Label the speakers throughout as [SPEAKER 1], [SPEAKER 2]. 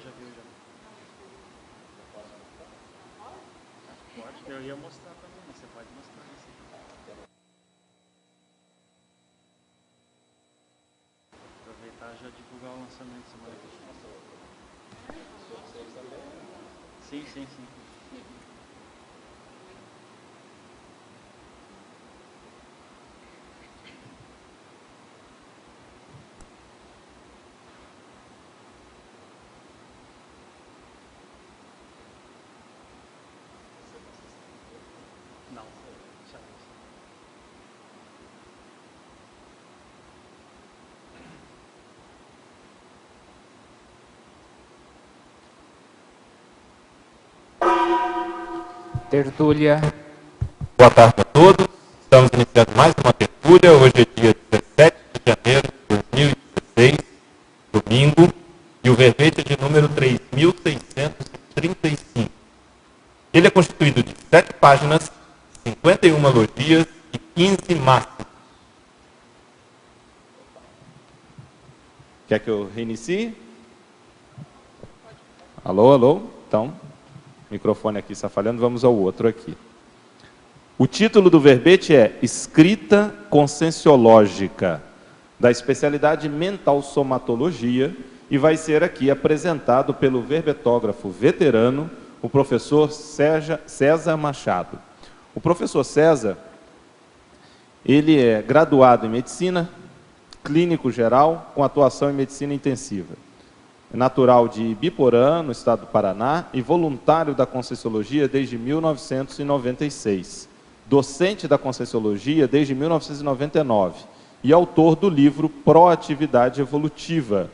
[SPEAKER 1] já viu, já. Pode, eu ia mostrar também, mas você pode mostrar isso. Aproveitar e já divulgar o lançamento semana que vem. Sim, sim, sim. Não, já vi.
[SPEAKER 2] Tertúlia.
[SPEAKER 3] Boa tarde a todos. Estamos iniciando mais uma tertúlia. Hoje é dia 17 de janeiro de 2016, domingo, e o verbete é de número 3.635. Ele é constituído de 7 páginas, 51 logias e 15 máximas.
[SPEAKER 4] Quer que eu reinicie? Alô, alô? Então, o microfone aqui está falhando, vamos ao outro aqui. O título do verbete é Escrita Conscienciológica, da especialidade Mental Somatologia, e vai ser aqui apresentado pelo verbetógrafo veterano, o professor César Machado. O professor César, ele é graduado em Medicina, clínico geral, com atuação em Medicina Intensiva. É natural de Ibiporã, no estado do Paraná, e voluntário da Conscienciologia desde 1996. Docente da Conscienciologia desde 1999 e autor do livro Proatividade Evolutiva,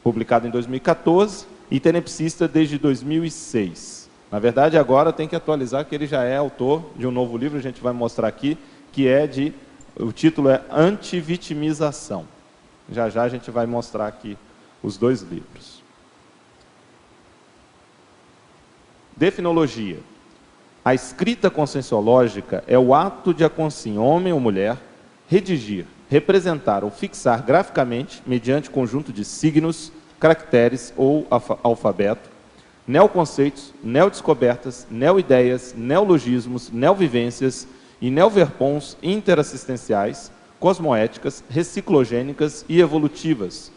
[SPEAKER 4] publicado em 2014, e tenepsista desde 2006. Na verdade, agora tem que atualizar que ele já é autor de um novo livro, a gente vai mostrar aqui, que é o título é Antivitimização. Já já a gente vai mostrar aqui os dois livros. Definologia. A escrita conscienciológica é o ato de a consciência, homem ou mulher, redigir, representar ou fixar graficamente, mediante conjunto de signos, caracteres ou alfabeto, neoconceitos, neodescobertas, neoideias, neologismos, neovivências e neoverpons interassistenciais, cosmoéticas, reciclogênicas e evolutivas,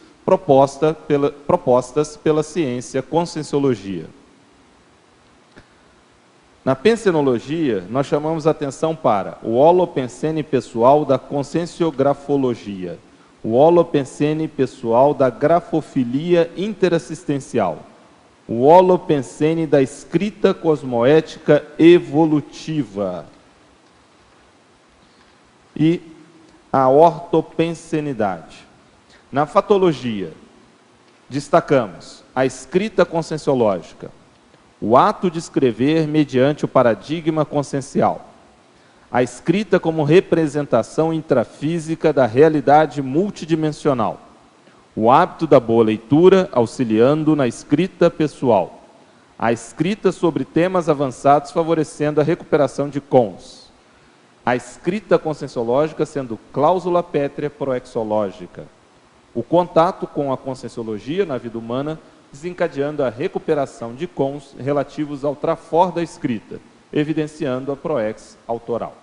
[SPEAKER 4] propostas pela ciência conscienciologia. Na pensenologia, nós chamamos a atenção para o holopensene pessoal da conscienciografologia, o holopensene pessoal da grafofilia interassistencial, o holopensene da escrita cosmoética evolutiva e a ortopensenidade. Na fatologia, destacamos a escrita conscienciológica, o ato de escrever mediante o paradigma consciencial, a escrita como representação intrafísica da realidade multidimensional, o hábito da boa leitura auxiliando na escrita pessoal, a escrita sobre temas avançados favorecendo a recuperação de cons, a escrita conscienciológica sendo cláusula pétrea proexológica, o contato com a conscienciologia na vida humana desencadeando a recuperação de cons relativos ao trafor da escrita, evidenciando a proex autoral.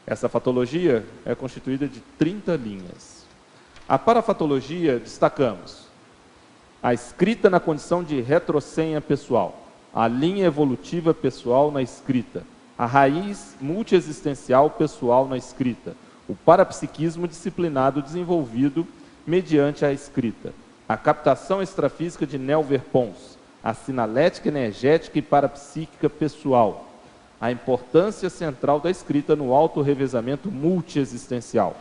[SPEAKER 4] Essa fatologia é constituída de 30 linhas. A parafatologia destacamos a escrita na condição de retrosenha pessoal, a linha evolutiva pessoal na escrita, a raiz multiexistencial pessoal na escrita, o parapsiquismo disciplinado desenvolvido mediante a escrita, a captação extrafísica de neoverpons, a sinalética energética e parapsíquica pessoal, a importância central da escrita no autorrevezamento multiexistencial,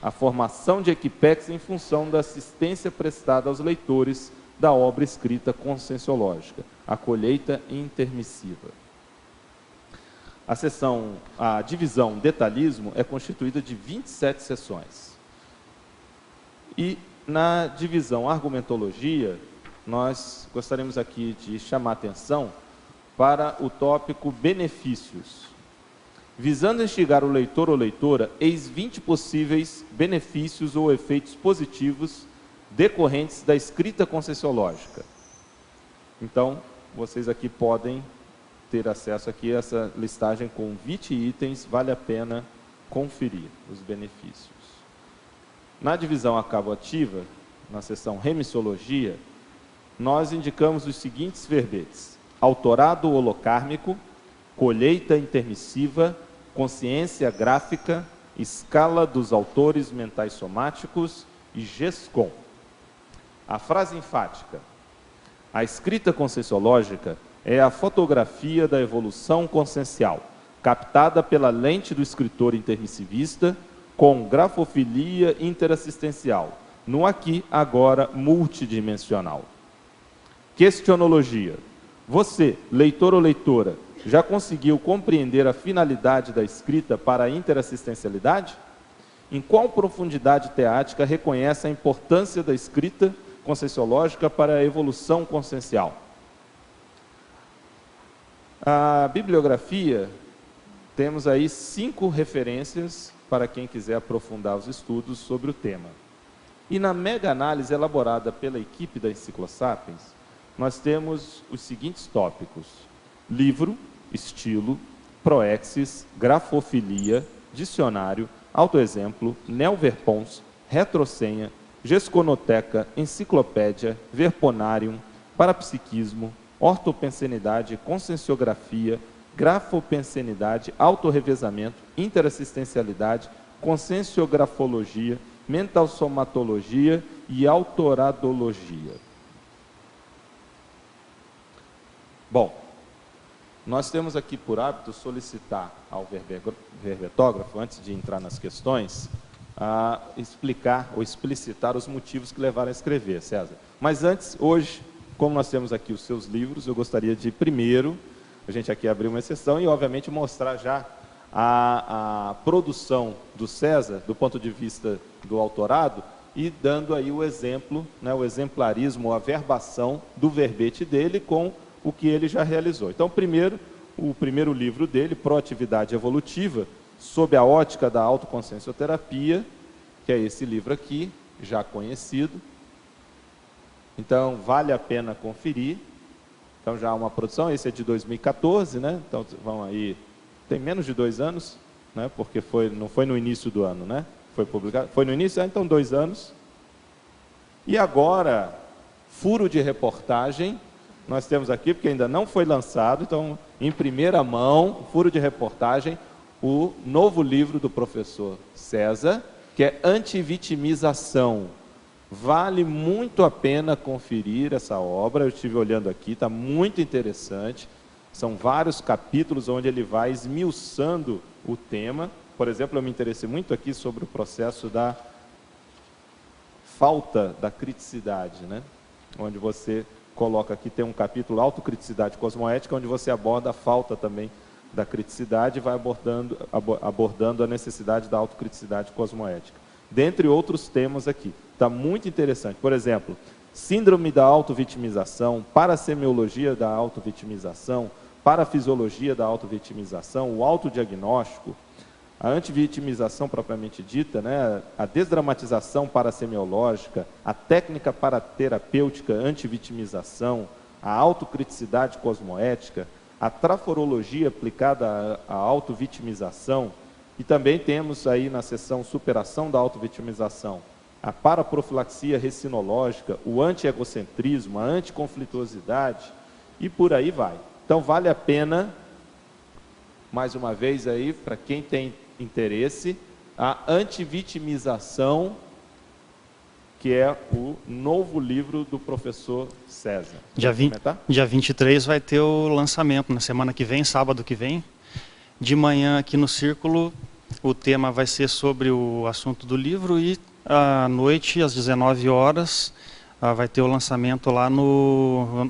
[SPEAKER 4] a formação de equipex em função da assistência prestada aos leitores da obra escrita conscienciológica, a colheita intermissiva. A divisão detalhismo é constituída de 27 seções. E na divisão argumentologia, nós gostaríamos aqui de chamar a atenção para o tópico benefícios. Visando instigar o leitor ou leitora, eis 20 possíveis benefícios ou efeitos positivos decorrentes da escrita conscienciológica. Então, vocês aqui podem ter acesso aqui a essa listagem com 20 itens, vale a pena conferir os benefícios. Na divisão acabo-ativa, na seção remissiologia, nós indicamos os seguintes verbetes: autorado holocármico, colheita intermissiva, consciência gráfica, escala dos autores mentais somáticos e GESCOM. A frase enfática: a escrita conscienciológica é a fotografia da evolução consciencial, captada pela lente do escritor intermissivista, com grafofilia interassistencial, no aqui, agora, multidimensional. Questionologia: você, leitor ou leitora, já conseguiu compreender a finalidade da escrita para a interassistencialidade? Em qual profundidade teática reconhece a importância da escrita conscienciológica para a evolução consciencial? A bibliografia, temos aí 5 referências para quem quiser aprofundar os estudos sobre o tema. E na mega-análise elaborada pela equipe da Enciclosapiens, nós temos os seguintes tópicos: livro, estilo, proexis, grafofilia, dicionário, autoexemplo, neoverpons, retrosenha, gesconoteca, enciclopédia, verponarium, parapsiquismo, ortopensenidade, conscienciografia, grafopensenidade, autorrevezamento, interassistencialidade, conscienciografologia, mentalsomatologia e autoradologia. Bom, nós temos aqui por hábito solicitar ao verbetógrafo, antes de entrar nas questões, a explicar ou explicitar os motivos que levaram a escrever, César. Mas antes, hoje, como nós temos aqui os seus livros, eu gostaria de primeiro, a gente aqui abrir uma exceção e, obviamente, mostrar já a produção do César, do ponto de vista do autorado, e dando aí o exemplo, né, o exemplarismo, a verbação do verbete dele com o que ele já realizou. Então, primeiro, o primeiro livro dele, Proatividade Evolutiva, sob a ótica da autoconsciencioterapia, que é esse livro aqui, já conhecido. Então, vale a pena conferir. Então, já há uma produção, esse é de 2014, né? Então, vão aí, tem menos de 2 anos, né? Porque não foi no início do ano, né? Foi publicado, foi no início, então 2 anos. E agora, furo de reportagem, nós temos aqui, porque ainda não foi lançado, então, em primeira mão, furo de reportagem, o novo livro do professor César, que é Antivitimização. Vale muito a pena conferir essa obra, eu estive olhando aqui, está muito interessante. São vários capítulos onde ele vai esmiuçando o tema. Por exemplo, eu me interessei muito aqui sobre o processo da falta da criticidade, né? Onde você coloca aqui, tem um capítulo Autocriticidade Cosmoética, onde você aborda a falta também da criticidade e vai abordando a necessidade da autocriticidade cosmoética. Dentre outros temas aqui. Está muito interessante. Por exemplo, síndrome da autovitimização, parasemiologia da autovitimização, parafisiologia da autovitimização, o autodiagnóstico, a antivitimização propriamente dita, né, a desdramatização parasemiológica, a técnica paraterapêutica antivitimização, a autocriticidade cosmoética, a traforologia aplicada à autovitimização, e também temos aí na seção superação da autovitimização, a paraprofilaxia recinológica, o antiegocentrismo, a anticonflituosidade, e por aí vai. Então, vale a pena, mais uma vez aí, para quem tem interesse, a Antivitimização, que é o novo livro do professor César.
[SPEAKER 1] Dia 23 vai ter o lançamento, na semana que vem, sábado que vem. De manhã aqui no Círculo, o tema vai ser sobre o assunto do livro e à noite, às 19 horas, vai ter o lançamento lá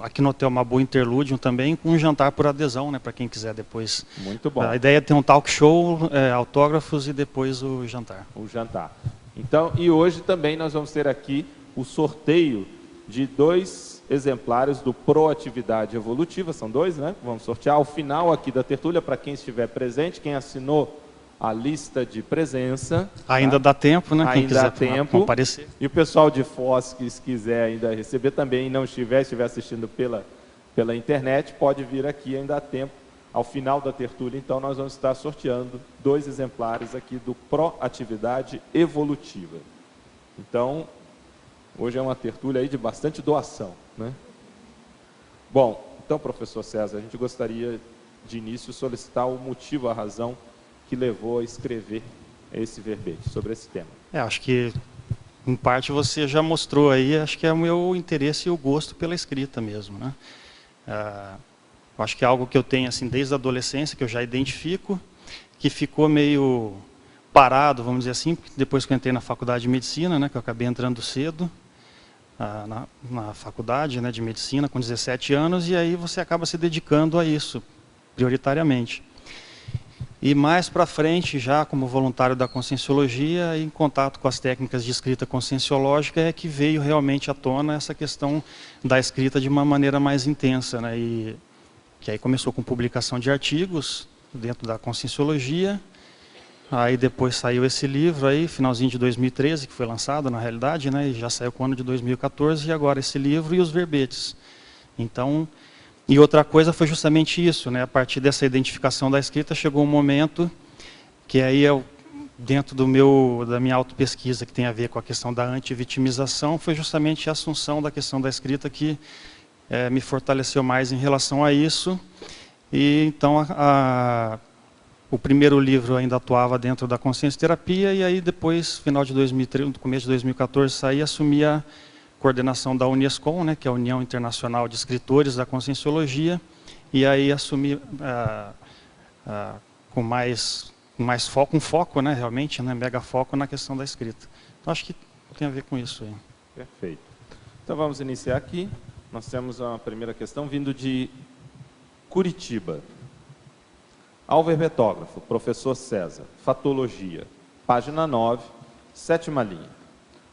[SPEAKER 1] aqui no Hotel Mabu Interludium também, com um jantar por adesão, né, para quem quiser depois.
[SPEAKER 4] Muito bom.
[SPEAKER 1] A ideia é ter um talk show, autógrafos e depois o jantar.
[SPEAKER 4] O jantar. Então, e hoje também nós vamos ter aqui o sorteio de 2 exemplares do Proatividade Evolutiva, são 2, né? Vamos sortear ao final aqui da tertúlia, para quem estiver presente, quem assinou a lista de presença.
[SPEAKER 1] Ainda dá tempo, né? Quem
[SPEAKER 4] Ainda dá
[SPEAKER 1] quiser
[SPEAKER 4] tempo.
[SPEAKER 1] comparecer.
[SPEAKER 4] E o pessoal de Foz, que se quiser ainda receber também e não estiver assistindo pela internet, pode vir aqui, ainda há tempo. Ao final da tertúlia, então, nós vamos estar sorteando 2 exemplares aqui do Proatividade Evolutiva. Então, hoje é uma tertúlia aí de bastante doação, né? Bom, então, professor César, a gente gostaria de início solicitar o motivo, a razão que levou a escrever esse verbete sobre esse tema.
[SPEAKER 1] Acho que, em parte, você já mostrou aí, acho que é o meu interesse e o gosto pela escrita mesmo, né? Acho que é algo que eu tenho assim, desde a adolescência, que eu já identifico, que ficou meio parado, vamos dizer assim, depois que eu entrei na faculdade de medicina, né, que eu acabei entrando cedo na faculdade, né, de medicina, com 17 anos, e aí você acaba se dedicando a isso, prioritariamente. E mais para frente, já como voluntário da Conscienciologia, em contato com as técnicas de escrita conscienciológica, é que veio realmente à tona essa questão da escrita de uma maneira mais intensa, né? E que aí começou com publicação de artigos dentro da Conscienciologia, aí depois saiu esse livro aí, finalzinho de 2013, que foi lançado na realidade, né? E já saiu com o ano de 2014, e agora esse livro e os verbetes. Então, e outra coisa foi justamente isso, né? A partir dessa identificação da escrita, chegou um momento que aí dentro da minha autopesquisa, que tem a ver com a questão da antivitimização, foi justamente a assunção da questão da escrita que me fortaleceu mais em relação a isso. E então o primeiro livro ainda atuava dentro da consciência terapia, e aí depois, final de 2013, no começo de 2014, saí e assumi a coordenação da Unescom, né, que é a União Internacional de Escritores da Conscienciologia, e aí assumi com foco, né, realmente, né, mega foco na questão da escrita. Então acho que tem a ver com isso aí.
[SPEAKER 4] Perfeito. Então vamos iniciar aqui. Nós temos a primeira questão vindo de Curitiba. Ao verbetógrafo, professor César, Fatologia, página 9, 7ª linha.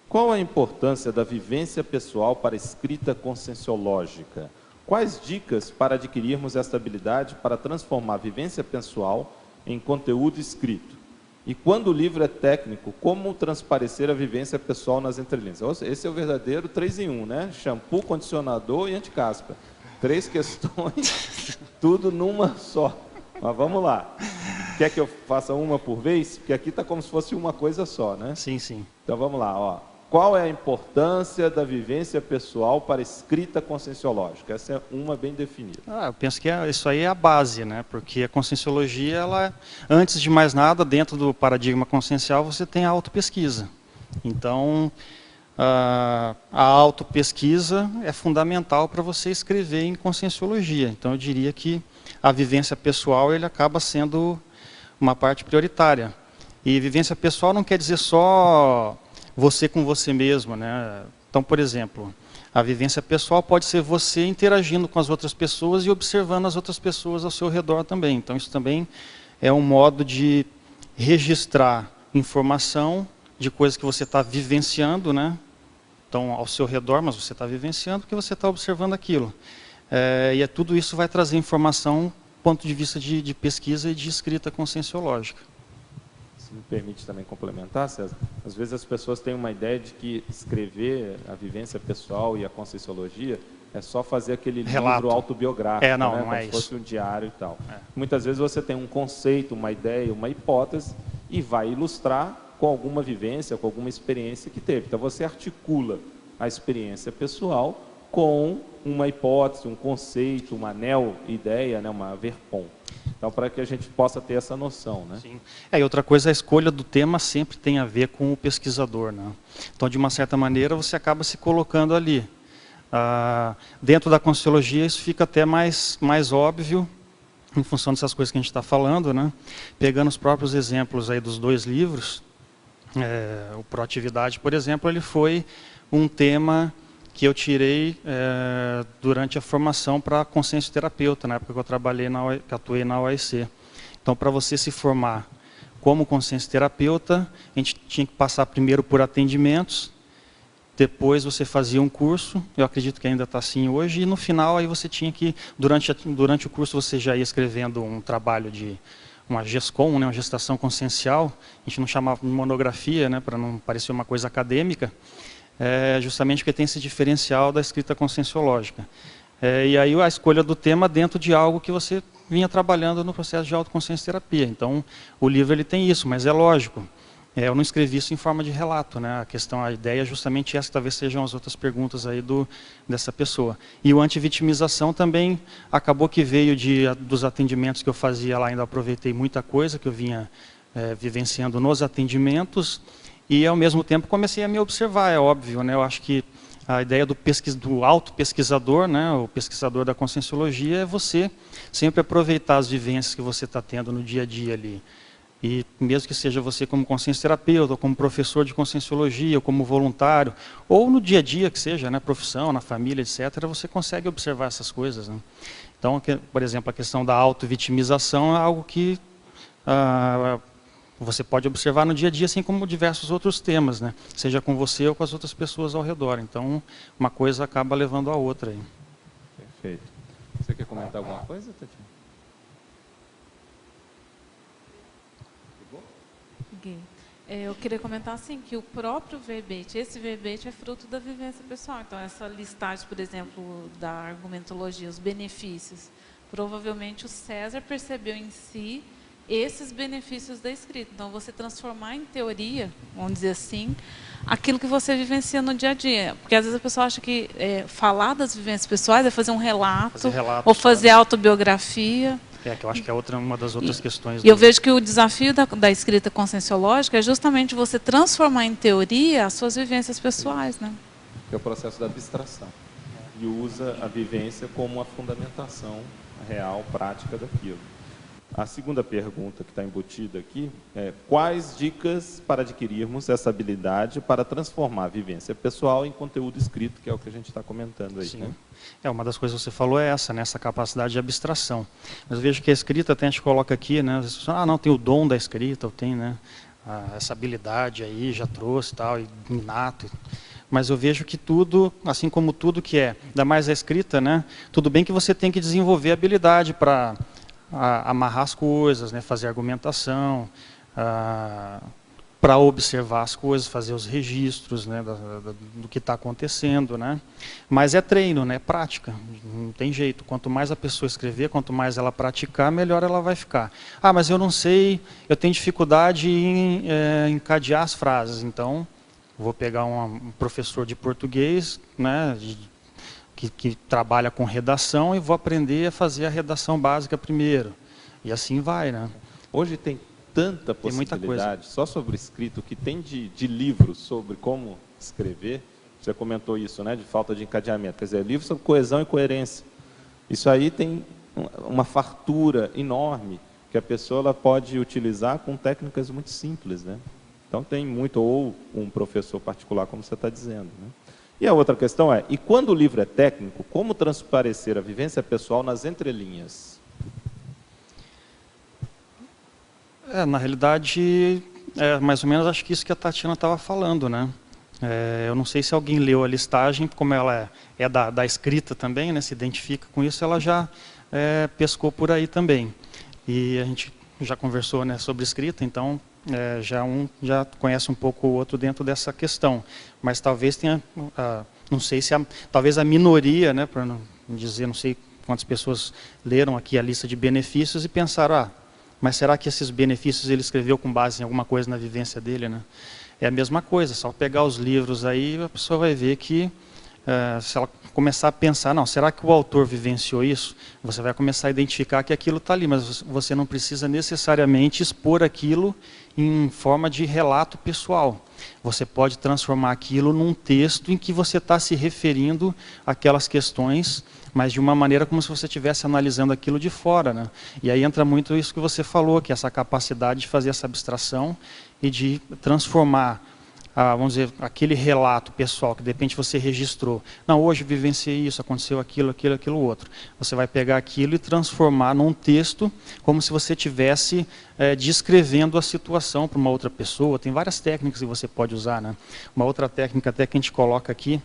[SPEAKER 4] Qual a importância da vivência pessoal para a escrita conscienciológica? Quais dicas para adquirirmos esta habilidade para transformar a vivência pessoal em conteúdo escrito? E quando o livro é técnico, como transparecer a vivência pessoal nas entrelinhas? Esse é o verdadeiro 3 em 1, né? Shampoo, condicionador e anticaspa. 3 questões, tudo numa só. Mas vamos lá. Quer que eu faça uma por vez? Porque aqui está como se fosse uma coisa só, né?
[SPEAKER 1] Sim, sim.
[SPEAKER 4] Então vamos lá, ó. Qual é a importância da vivência pessoal para a escrita conscienciológica? Essa é uma bem definida.
[SPEAKER 1] Eu penso que isso aí é a base, né? Porque a conscienciologia, antes de mais nada, dentro do paradigma consciencial, você tem a autopesquisa. Então, a autopesquisa é fundamental para você escrever em conscienciologia. Então, eu diria que a vivência pessoal ele acaba sendo uma parte prioritária. E vivência pessoal não quer dizer só você com você mesmo, né? Então, por exemplo, a vivência pessoal pode ser você interagindo com as outras pessoas e observando as outras pessoas ao seu redor também. Então, isso também é um modo de registrar informação de coisas que você está vivenciando, né? Então, ao seu redor, mas você está vivenciando porque você está observando aquilo. E tudo isso vai trazer informação do ponto de vista de pesquisa e de escrita conscienciológica.
[SPEAKER 4] Se me permite também complementar, César, às vezes as pessoas têm uma ideia de que escrever a vivência pessoal e a conscienciologia é só fazer aquele livro autobiográfico,
[SPEAKER 1] não,
[SPEAKER 4] né?
[SPEAKER 1] não
[SPEAKER 4] Como
[SPEAKER 1] é
[SPEAKER 4] se
[SPEAKER 1] isso.
[SPEAKER 4] fosse um diário e tal. Muitas vezes você tem um conceito, uma ideia, uma hipótese e vai ilustrar com alguma vivência, com alguma experiência que teve. Então você articula a experiência pessoal com uma hipótese, um conceito, uma neo-ideia, né? Uma verpom. Então, para que a gente possa ter essa noção, né?
[SPEAKER 1] Sim. E outra coisa, a escolha do tema sempre tem a ver com o pesquisador, né? Então, de uma certa maneira, você acaba se colocando ali. Dentro da conscienciologia, isso fica até mais óbvio, em função dessas coisas que a gente está falando, né? Pegando os próprios exemplos aí dos 2 livros, o Proatividade, por exemplo, ele foi um tema que eu tirei durante a formação para consciência terapeuta, na época que eu trabalhei, que atuei na OAIC. Então, para você se formar como consciência terapeuta, a gente tinha que passar primeiro por atendimentos, depois você fazia um curso, eu acredito que ainda está assim hoje, e no final aí você tinha que, durante o curso você já ia escrevendo um trabalho de uma GESCOM, né, uma gestação consciencial, a gente não chamava de monografia, né, para não parecer uma coisa acadêmica, justamente porque tem esse diferencial da escrita conscienciológica. E aí a escolha do tema dentro de algo que você vinha trabalhando no processo de autoconsciência terapia. Então, o livro ele tem isso, mas é lógico. Eu não escrevi isso em forma de relato, né? A ideia é justamente essa, talvez sejam as outras perguntas aí dessa pessoa. E o antivitimização também acabou que veio dos atendimentos que eu fazia lá, ainda aproveitei muita coisa que eu vinha vivenciando nos atendimentos e ao mesmo tempo comecei a me observar, é óbvio, né? Eu acho que a ideia do auto-pesquisador, né? O pesquisador da conscienciologia é você sempre aproveitar as vivências que você está tendo no dia a dia ali. E mesmo que seja você como consciencioterapeuta, ou como professor de conscienciologia, ou como voluntário, ou no dia a dia que seja, né, profissão, na família, etc., você consegue observar essas coisas, né? Então, por exemplo, a questão da auto-vitimização é algo que você pode observar no dia a dia, assim como diversos outros temas, né? Seja com você ou com as outras pessoas ao redor. Então, uma coisa acaba levando a outra aí.
[SPEAKER 4] Perfeito. Você quer comentar alguma coisa, Tatiana?
[SPEAKER 2] Eu queria comentar assim, que o próprio verbete, esse verbete é fruto da vivência pessoal. Então, essa listagem, por exemplo, da argumentologia, os benefícios, provavelmente o César percebeu em si esses benefícios da escrita. Então, você transformar em teoria, vamos dizer assim, aquilo que você vivencia no dia a dia. Porque às vezes a pessoa acha que falar das vivências pessoais é fazer um relato, ou fazer autobiografia.
[SPEAKER 1] Que eu acho que é uma das outras questões.
[SPEAKER 2] E eu vejo que o desafio da escrita conscienciológica é justamente você transformar em teoria as suas vivências pessoais, né?
[SPEAKER 4] Que é o processo da abstração. E usa a vivência como uma fundamentação real, prática daquilo. A segunda pergunta que está embutida aqui é: quais dicas para adquirirmos essa habilidade para transformar a vivência pessoal em conteúdo escrito, que é o que a gente está comentando aí.
[SPEAKER 1] Sim. Né? Uma das coisas que você falou é essa, né? Essa capacidade de abstração. Mas eu vejo que a escrita, até a gente coloca aqui, né? Não, tem o dom da escrita, eu tenho, né? Essa habilidade aí, já trouxe e tal, inato. Mas eu vejo que tudo, assim como tudo que ainda mais a escrita, né? Tudo bem que você tem que desenvolver habilidade para amarrar as coisas, né, fazer argumentação, para observar as coisas, fazer os registros, né, do que está acontecendo, né? Mas é treino, né, prática, não tem jeito. Quanto mais a pessoa escrever, quanto mais ela praticar, melhor ela vai ficar. Mas eu não sei, eu tenho dificuldade em encadear as frases, então vou pegar um professor de português, né, que trabalha com redação e vou aprender a fazer a redação básica primeiro. E assim vai, né?
[SPEAKER 4] Hoje tem tanta possibilidade, só sobre escrito, que tem de livros sobre como escrever. Você comentou isso, né? De falta de encadeamento. Quer dizer, livro sobre coesão e coerência. Isso aí tem uma fartura enorme que a pessoa ela pode utilizar com técnicas muito simples, né? Então tem muito, ou um professor particular, como você está dizendo, né? E a outra questão é, e quando o livro é técnico, como transparecer a vivência pessoal nas entrelinhas?
[SPEAKER 1] Na realidade, mais ou menos acho que isso que a Tatiana estava falando, né? Eu não sei se alguém leu a listagem, como ela é da escrita também, né? Se identifica com isso, ela já pescou por aí também. E a gente já conversou, né, sobre escrita, então já conhece um pouco o outro dentro dessa questão, mas talvez tenha, não sei se talvez a minoria, né, para não dizer, não sei quantas pessoas leram aqui a lista de benefícios e pensaram, mas será que esses benefícios ele escreveu com base em alguma coisa na vivência dele, né? É a mesma coisa, só pegar os livros aí, a pessoa vai ver que se ela começar a pensar, não, será que o autor vivenciou isso? Você vai começar a identificar que aquilo está ali, mas você não precisa necessariamente expor aquilo em forma de relato pessoal. Você pode transformar aquilo num texto em que você está se referindo àquelas questões, mas de uma maneira como se você estivesse analisando aquilo de fora, né? E aí entra muito isso que você falou, que é essa capacidade de fazer essa abstração e de transformar, vamos dizer, aquele relato pessoal que de repente você registrou. Não, hoje vivenciei isso, aconteceu aquilo, aquilo outro. Você vai pegar aquilo e transformar num texto como se você estivesse descrevendo a situação para uma outra pessoa. Tem várias técnicas que você pode usar, né? Uma outra técnica até que a gente coloca aqui,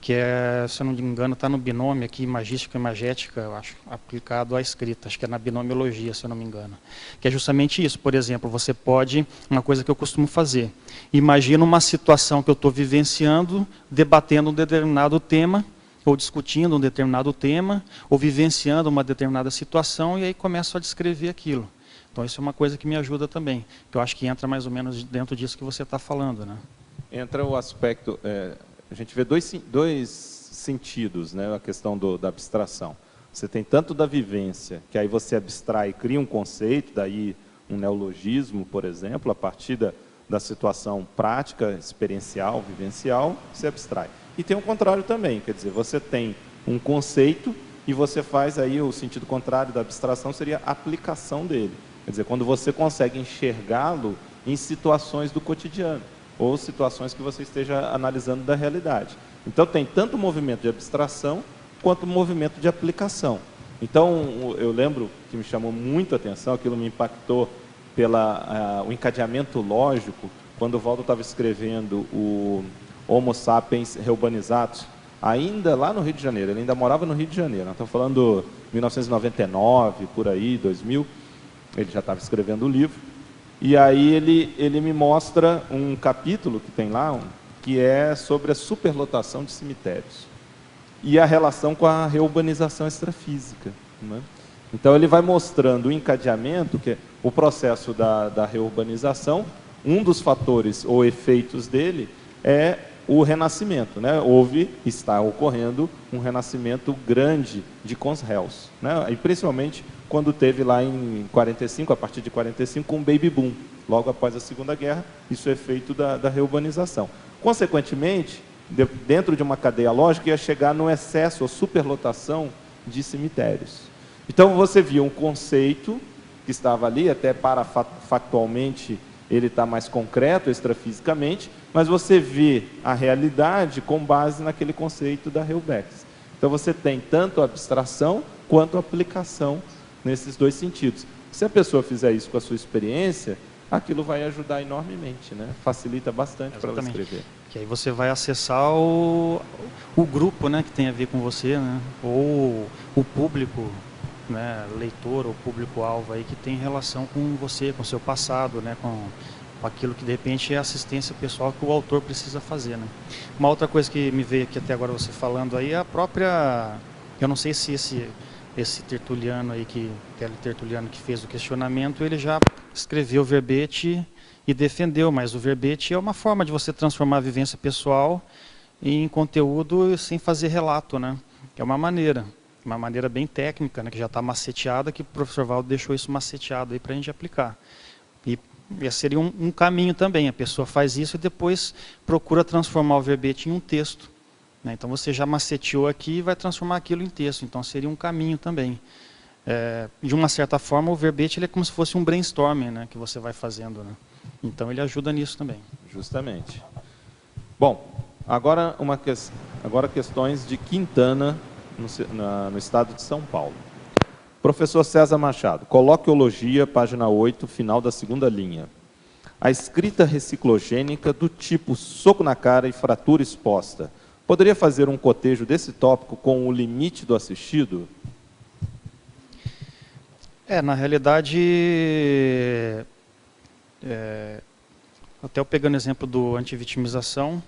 [SPEAKER 1] que é, se eu não me engano, está no binômio aqui, imagística e imagética, eu acho, aplicado à escrita, acho que é na binomiologia, se eu não me engano. Que é justamente isso, por exemplo, você pode, uma coisa que eu costumo fazer, imagina uma situação que eu estou vivenciando, debatendo um determinado tema, ou discutindo um determinado tema, ou vivenciando uma determinada situação, e aí começo a descrever aquilo. Então isso é uma coisa que me ajuda também, que eu acho que entra mais ou menos dentro disso que você está falando, né?
[SPEAKER 4] Entra o aspecto, a gente vê dois sentidos, né, a questão da abstração. Você tem tanto da vivência, que aí você abstrai, cria um conceito, daí um neologismo, por exemplo, a partir da situação prática, experiencial, vivencial, você abstrai. E tem o contrário também, quer dizer, você tem um conceito e você faz aí o sentido contrário da abstração, seria a aplicação dele. Quer dizer, quando você consegue enxergá-lo em situações do cotidiano, ou situações que você esteja analisando da realidade. Então tem tanto o movimento de abstração, quanto o movimento de aplicação. Então, eu lembro que me chamou muito a atenção, aquilo me impactou o encadeamento lógico, quando o Waldo estava escrevendo o Homo sapiens reurbanizatus, ainda lá no Rio de Janeiro, ele ainda morava no Rio de Janeiro, nós estamos falando 1999, por aí, 2000, ele já estava escrevendo o livro, e aí ele me mostra um capítulo que tem lá, que é sobre a superlotação de cemitérios, e a relação com a reurbanização extrafísica, né? Então ele vai mostrando o encadeamento, que é o processo da reurbanização, um dos fatores ou efeitos dele é o renascimento, né? Está ocorrendo um renascimento grande de conréus, né? E principalmente quando teve lá em 45, a partir de 45, um baby boom, logo após a Segunda Guerra, isso é efeito da reurbanização. Consequentemente, dentro de uma cadeia lógica, ia chegar no excesso ou superlotação de cemitérios. Então você via um conceito que estava ali, até factualmente ele está mais concreto, extrafisicamente, mas você vê a realidade com base naquele conceito da Heubex. Então você tem tanto a abstração quanto a aplicação nesses dois sentidos. Se a pessoa fizer isso com a sua experiência, aquilo vai ajudar enormemente, né? Facilita bastante para ela escrever.
[SPEAKER 1] Que aí você vai acessar o grupo, né, que tem a ver com você, né? Ou o público, né, leitor ou público-alvo aí que tem relação com você, com o seu passado, né, com aquilo que de repente é assistência pessoal que o autor precisa fazer, né? Uma outra coisa que me veio aqui até agora você falando aí é a própria, eu não sei se esse tertuliano aí, teletertuliano que fez o questionamento, ele já escreveu o verbete e defendeu, mas o verbete é uma forma de você transformar a vivência pessoal em conteúdo sem fazer relato, né? É uma maneira bem técnica, né, que já está maceteada, que o professor Waldo deixou isso maceteado aí para a gente aplicar. E seria um caminho também, a pessoa faz isso e depois procura transformar o verbete em um texto, né? Então você já maceteou aqui e vai transformar aquilo em texto, então seria um caminho também. De uma certa forma, o verbete ele é como se fosse um brainstorming, né, que você vai fazendo, né? Então ele ajuda nisso também.
[SPEAKER 4] Justamente. Bom, agora questões de Quintana, no estado de São Paulo. Professor César Machado, coloquiologia, página 8, final da segunda linha. A escrita reciclogênica do tipo soco na cara e fratura exposta, poderia fazer um cotejo desse tópico com o limite do assistido?
[SPEAKER 1] Na realidade, até eu pegando o exemplo do antivitimização,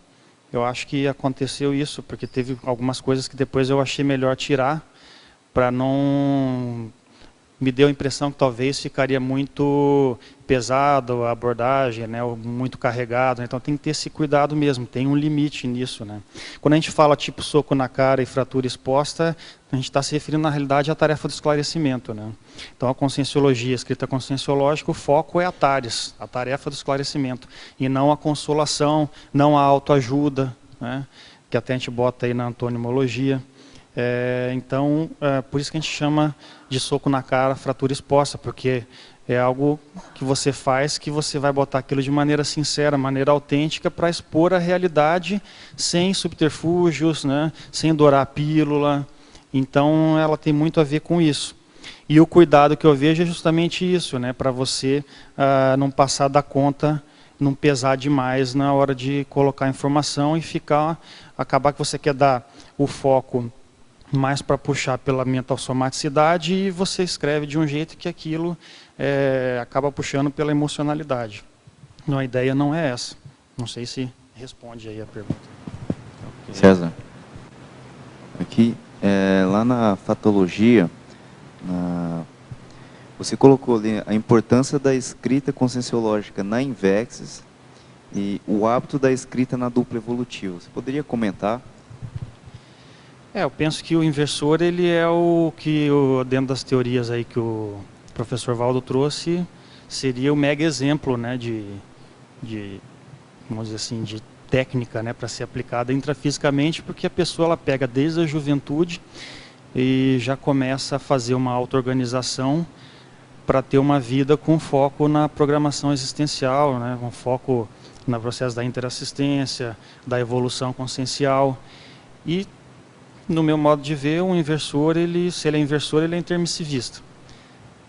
[SPEAKER 1] eu acho que aconteceu isso, porque teve algumas coisas que depois eu achei melhor tirar, para não... Me deu a impressão que talvez ficaria muito pesado a abordagem, né, ou muito carregado, então tem que ter esse cuidado mesmo, tem um limite nisso, né. Quando a gente fala tipo soco na cara e fratura exposta, a gente está se referindo na realidade à tarefa do esclarecimento, né. Então a conscienciologia, a escrita conscienciológica, o foco é a TARES, a tarefa do esclarecimento, e não a consolação, não a autoajuda, né, que até a gente bota aí na antonimologia. Então, por isso que a gente chama de soco na cara, fratura exposta, porque é algo que você faz, que você vai botar aquilo de maneira sincera, maneira autêntica, para expor a realidade sem subterfúgios, né, sem dourar a pílula. Então, ela tem muito a ver com isso. E o cuidado que eu vejo é justamente isso, né, para você não passar da conta não pesar demais na hora de colocar a informação e acabar que você quer dar o foco mais para puxar pela mental somaticidade e você escreve de um jeito que aquilo acaba puxando pela emocionalidade. Não, a ideia não é essa. Não sei se responde aí a pergunta.
[SPEAKER 5] César, aqui, lá na fatologia, você colocou ali a importância da escrita conscienciológica na Invexis e o hábito da escrita na dupla evolutiva. Você poderia comentar?
[SPEAKER 1] Eu penso que o inversor, ele é o que, dentro das teorias aí que o professor Valdo trouxe, seria o mega exemplo, né, vamos dizer assim, de técnica, né, para ser aplicada intrafisicamente, porque a pessoa ela pega desde a juventude e já começa a fazer uma auto-organização para ter uma vida com foco na programação existencial, né, com foco no processo da interassistência, da evolução consciencial. E, no meu modo de ver, um inversor, se ele é inversor, ele é intermissivista.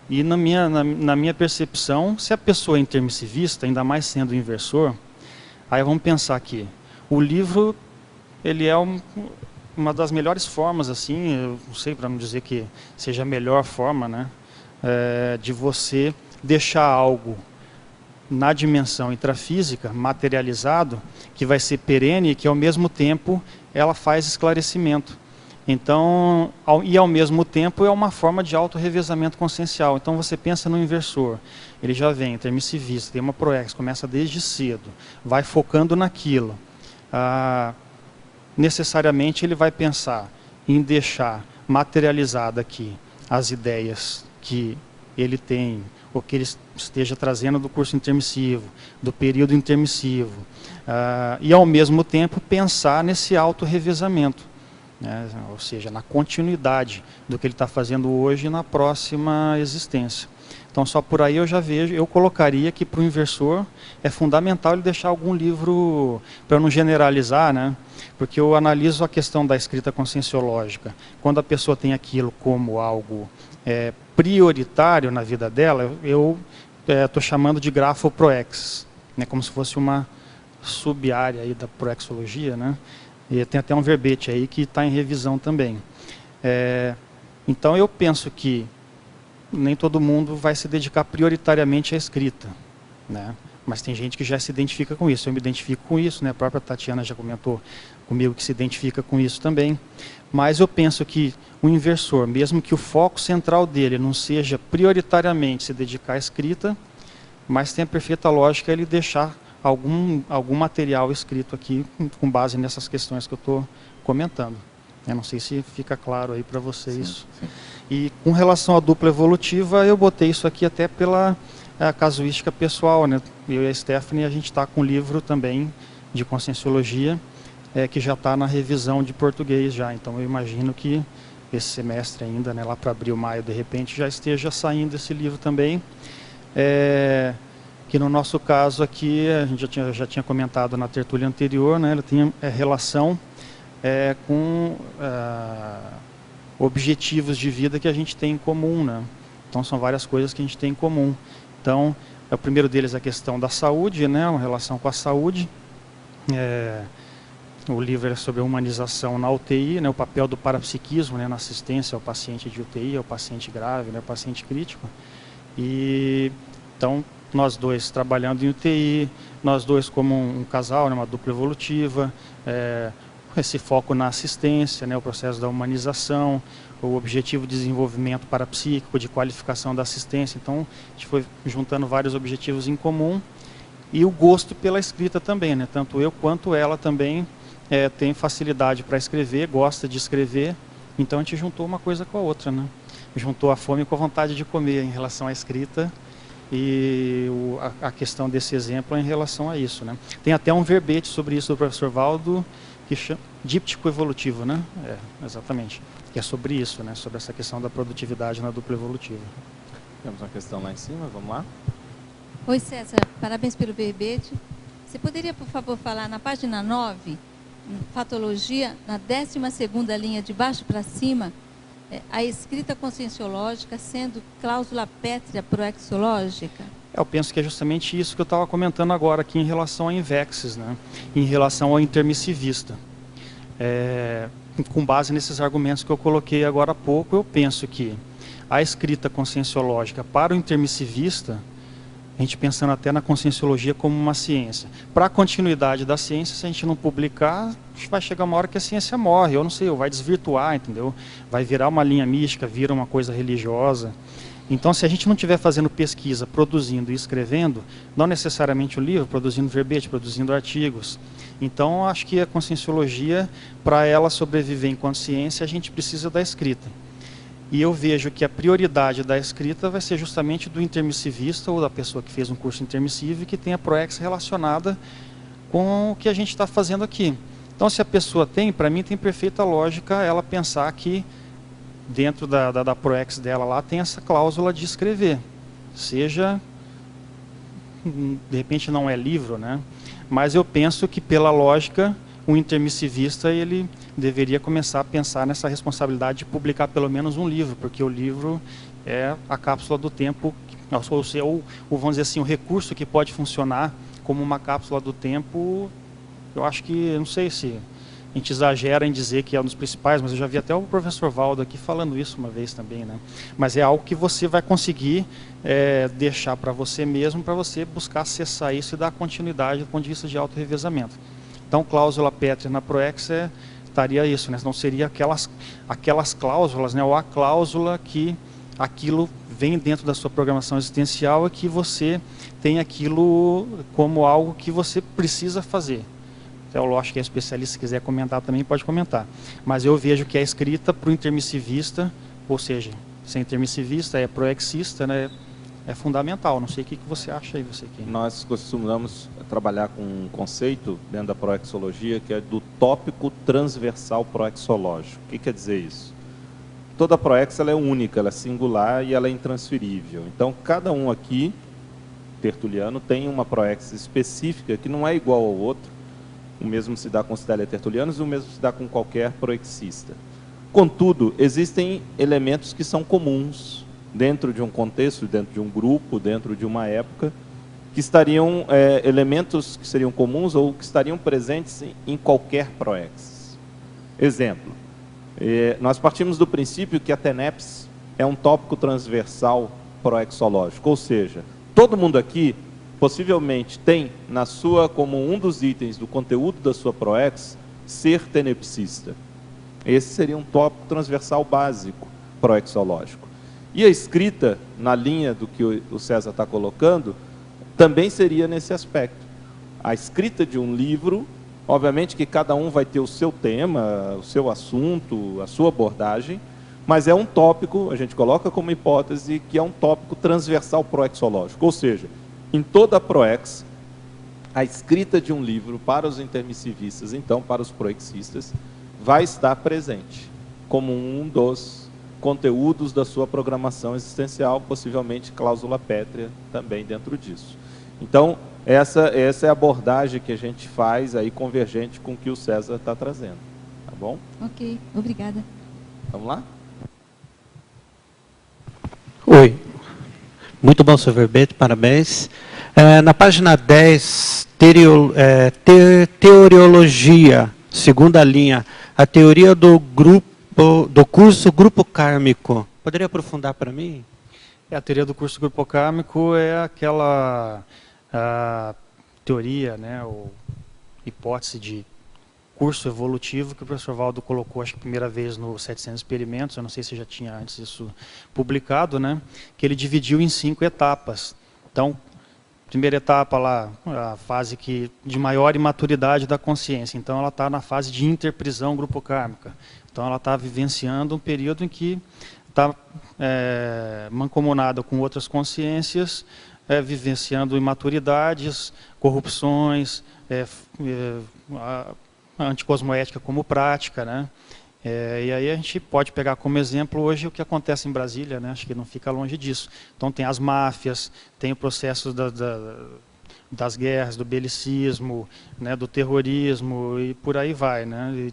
[SPEAKER 1] E na minha percepção, se a pessoa é intermissivista, ainda mais sendo inversor, aí vamos pensar aqui, o livro, ele é uma das melhores formas, assim, eu não sei, para não dizer que seja a melhor forma, né, de você deixar algo na dimensão intrafísica, materializado, que vai ser perene e que ao mesmo tempo ela faz esclarecimento. Então, e ao mesmo tempo é uma forma de auto-revezamento consciencial. Então você pensa no inversor, ele já vem intermissivista, tem uma proex, começa desde cedo, vai focando naquilo. Necessariamente ele vai pensar em deixar materializada aqui as ideias que ele tem, ou que ele esteja trazendo do curso intermissivo, do período intermissivo, e ao mesmo tempo pensar nesse auto-revezamento, né? Ou seja, na continuidade do que ele está fazendo hoje e na próxima existência. Então só por aí eu colocaria que para o inversor é fundamental ele deixar algum livro, para não generalizar, né? Porque eu analiso a questão da escrita conscienciológica. Quando a pessoa tem aquilo como algo prioritário na vida dela, eu estou chamando de grafo-proex, né? Como se fosse uma sub-área aí da proexologia, né? E tem até um verbete aí que está em revisão também. Então eu penso que nem todo mundo vai se dedicar prioritariamente à escrita, né? Mas tem gente que já se identifica com isso. Eu me identifico com isso, né? A própria Tatiana já comentou comigo que se identifica com isso também. Mas eu penso que o inversor, mesmo que o foco central dele não seja prioritariamente se dedicar à escrita, mas tem a perfeita lógica ele deixar algum material escrito aqui com base nessas questões que eu estou comentando. Eu não sei se fica claro aí para vocês. Sim, sim. E com relação à dupla evolutiva, eu botei isso aqui até pela casuística pessoal, né? Eu e a Stephanie, a gente está com um livro também de conscienciologia, que já está na revisão de português já. Então eu imagino que esse semestre ainda, né, lá para abril, maio, de repente, já esteja saindo esse livro também. Que no nosso caso aqui, a gente já tinha comentado na tertúlia anterior, né, ela tem relação com objetivos de vida que a gente tem em comum, né? Então são várias coisas que a gente tem em comum. Então, o primeiro deles é a questão da saúde, né, uma relação com a saúde. O livro é sobre a humanização na UTI, né, o papel do parapsiquismo, né, na assistência ao paciente de UTI, ao paciente grave, né, ao paciente crítico. E então nós dois trabalhando em UTI, nós dois como um casal, né, uma dupla evolutiva, esse foco na assistência, né, o processo da humanização, o objetivo de desenvolvimento parapsíquico, de qualificação da assistência. Então, a gente foi juntando vários objetivos em comum e o gosto pela escrita também, né? Tanto eu quanto ela também tem facilidade para escrever, gosta de escrever, então a gente juntou uma coisa com a outra, né? Juntou a fome com a vontade de comer em relação à escrita e a questão desse exemplo é em relação a isso, né? Tem até um verbete sobre isso do professor Valdo, que chama díptico evolutivo, né? Exatamente. Que é sobre isso, né? Sobre essa questão da produtividade na dupla evolutiva.
[SPEAKER 4] Temos uma questão lá em cima, vamos lá?
[SPEAKER 6] Oi, César, parabéns pelo verbete. Você poderia, por favor, falar na página 9, patologia, na 12ª linha de baixo para cima, a escrita conscienciológica sendo cláusula pétrea proexológica?
[SPEAKER 1] Eu penso que é justamente isso que eu estava comentando agora aqui em relação a Invexis, né? Em relação ao intermissivista. Com base nesses argumentos que eu coloquei agora há pouco, eu penso que a escrita conscienciológica para o intermissivista, a gente pensando até na conscienciologia como uma ciência. Para a continuidade da ciência, se a gente não publicar, vai chegar uma hora que a ciência morre, eu não sei, ou vai desvirtuar, entendeu? Vai virar uma linha mística, vira uma coisa religiosa. Então, se a gente não estiver fazendo pesquisa, produzindo e escrevendo, não necessariamente o livro, produzindo verbete, produzindo artigos. Então, acho que a conscienciologia, para ela sobreviver enquanto ciência, a gente precisa da escrita. E eu vejo que a prioridade da escrita vai ser justamente do intermissivista ou da pessoa que fez um curso intermissivo e que tem a ProEx relacionada com o que a gente está fazendo aqui. Então, se a pessoa tem, para mim tem perfeita lógica ela pensar que dentro da ProEx dela lá tem essa cláusula de escrever. Seja, de repente não é livro, né? Mas eu penso que pela lógica, o intermissivista ele deveria começar a pensar nessa responsabilidade de publicar pelo menos um livro, porque o livro é a cápsula do tempo, ou vamos dizer assim, o recurso que pode funcionar como uma cápsula do tempo. Eu acho que, não sei se a gente exagera em dizer que é um dos principais, mas eu já vi até o professor Valdo aqui falando isso uma vez também, né? Mas é algo que você vai conseguir deixar para você mesmo, para você buscar acessar isso e dar continuidade do ponto de vista de autorrevezamento. Então, cláusula pétrea na ProEx estaria isso, né? Não seria aquelas cláusulas, né? Ou a cláusula que aquilo vem dentro da sua programação existencial e que você tem aquilo como algo que você precisa fazer. Então, lógico que é especialista, se quiser comentar também, pode comentar. Mas eu vejo que a escrita para o intermissivista, ou seja, se é intermissivista, é proexista, né, é fundamental. Não sei o que você acha aí, você aqui.
[SPEAKER 4] Nós costumamos trabalhar com um conceito dentro da proexologia que é do tópico transversal proexológico. O que quer dizer isso? Toda proex ela é única, ela é singular e ela é intransferível. Então, cada um aqui, tertuliano, tem uma proex específica que não é igual ao outro. O mesmo se dá com os teletertulianos e o mesmo se dá com qualquer proexista. Contudo, existem elementos que são comuns dentro de um contexto, dentro de um grupo, dentro de uma época, que estariam, elementos que seriam comuns ou que estariam presentes em qualquer proex. Exemplo, nós partimos do princípio que a TENEPS é um tópico transversal proexológico, ou seja, todo mundo aqui possivelmente tem na sua, como um dos itens do conteúdo da sua ProEx, ser tenepsista. Esse seria um tópico transversal básico proexológico. E a escrita, na linha do que o César está colocando, também seria nesse aspecto. A escrita de um livro, obviamente que cada um vai ter o seu tema, o seu assunto, a sua abordagem, mas é um tópico, a gente coloca como hipótese, que é um tópico transversal proexológico, ou seja, em toda a ProEx, a escrita de um livro para os intermissivistas, então para os proexistas, vai estar presente como um dos conteúdos da sua programação existencial, possivelmente cláusula pétrea também dentro disso. Então, essa é a abordagem que a gente faz aí convergente com o que o César está trazendo. Tá bom?
[SPEAKER 6] Ok, obrigada.
[SPEAKER 4] Vamos lá?
[SPEAKER 7] Oi. Muito bom seu verbete, parabéns. Na página 10, teoriologia, segunda linha, a teoria do curso Grupo Kármico. Poderia aprofundar para mim?
[SPEAKER 1] A teoria do curso Grupo Kármico é aquela teoria, né, ou hipótese de curso evolutivo que o professor Valdo colocou, acho que a primeira vez no 700 Experimentos, eu não sei se já tinha antes isso publicado, né, que ele dividiu em 5 etapas. Então, primeira etapa lá, a fase de maior imaturidade da consciência. Então, ela está na fase de interprisão grupocármica. Então, ela está vivenciando um período em que está mancomunada com outras consciências, vivenciando imaturidades, corrupções, a anticosmoética como prática, né? E aí a gente pode pegar como exemplo hoje o que acontece em Brasília, né? Acho que não fica longe disso. Então tem as máfias, tem o processo das guerras, do belicismo, né? Do terrorismo e por aí vai, né?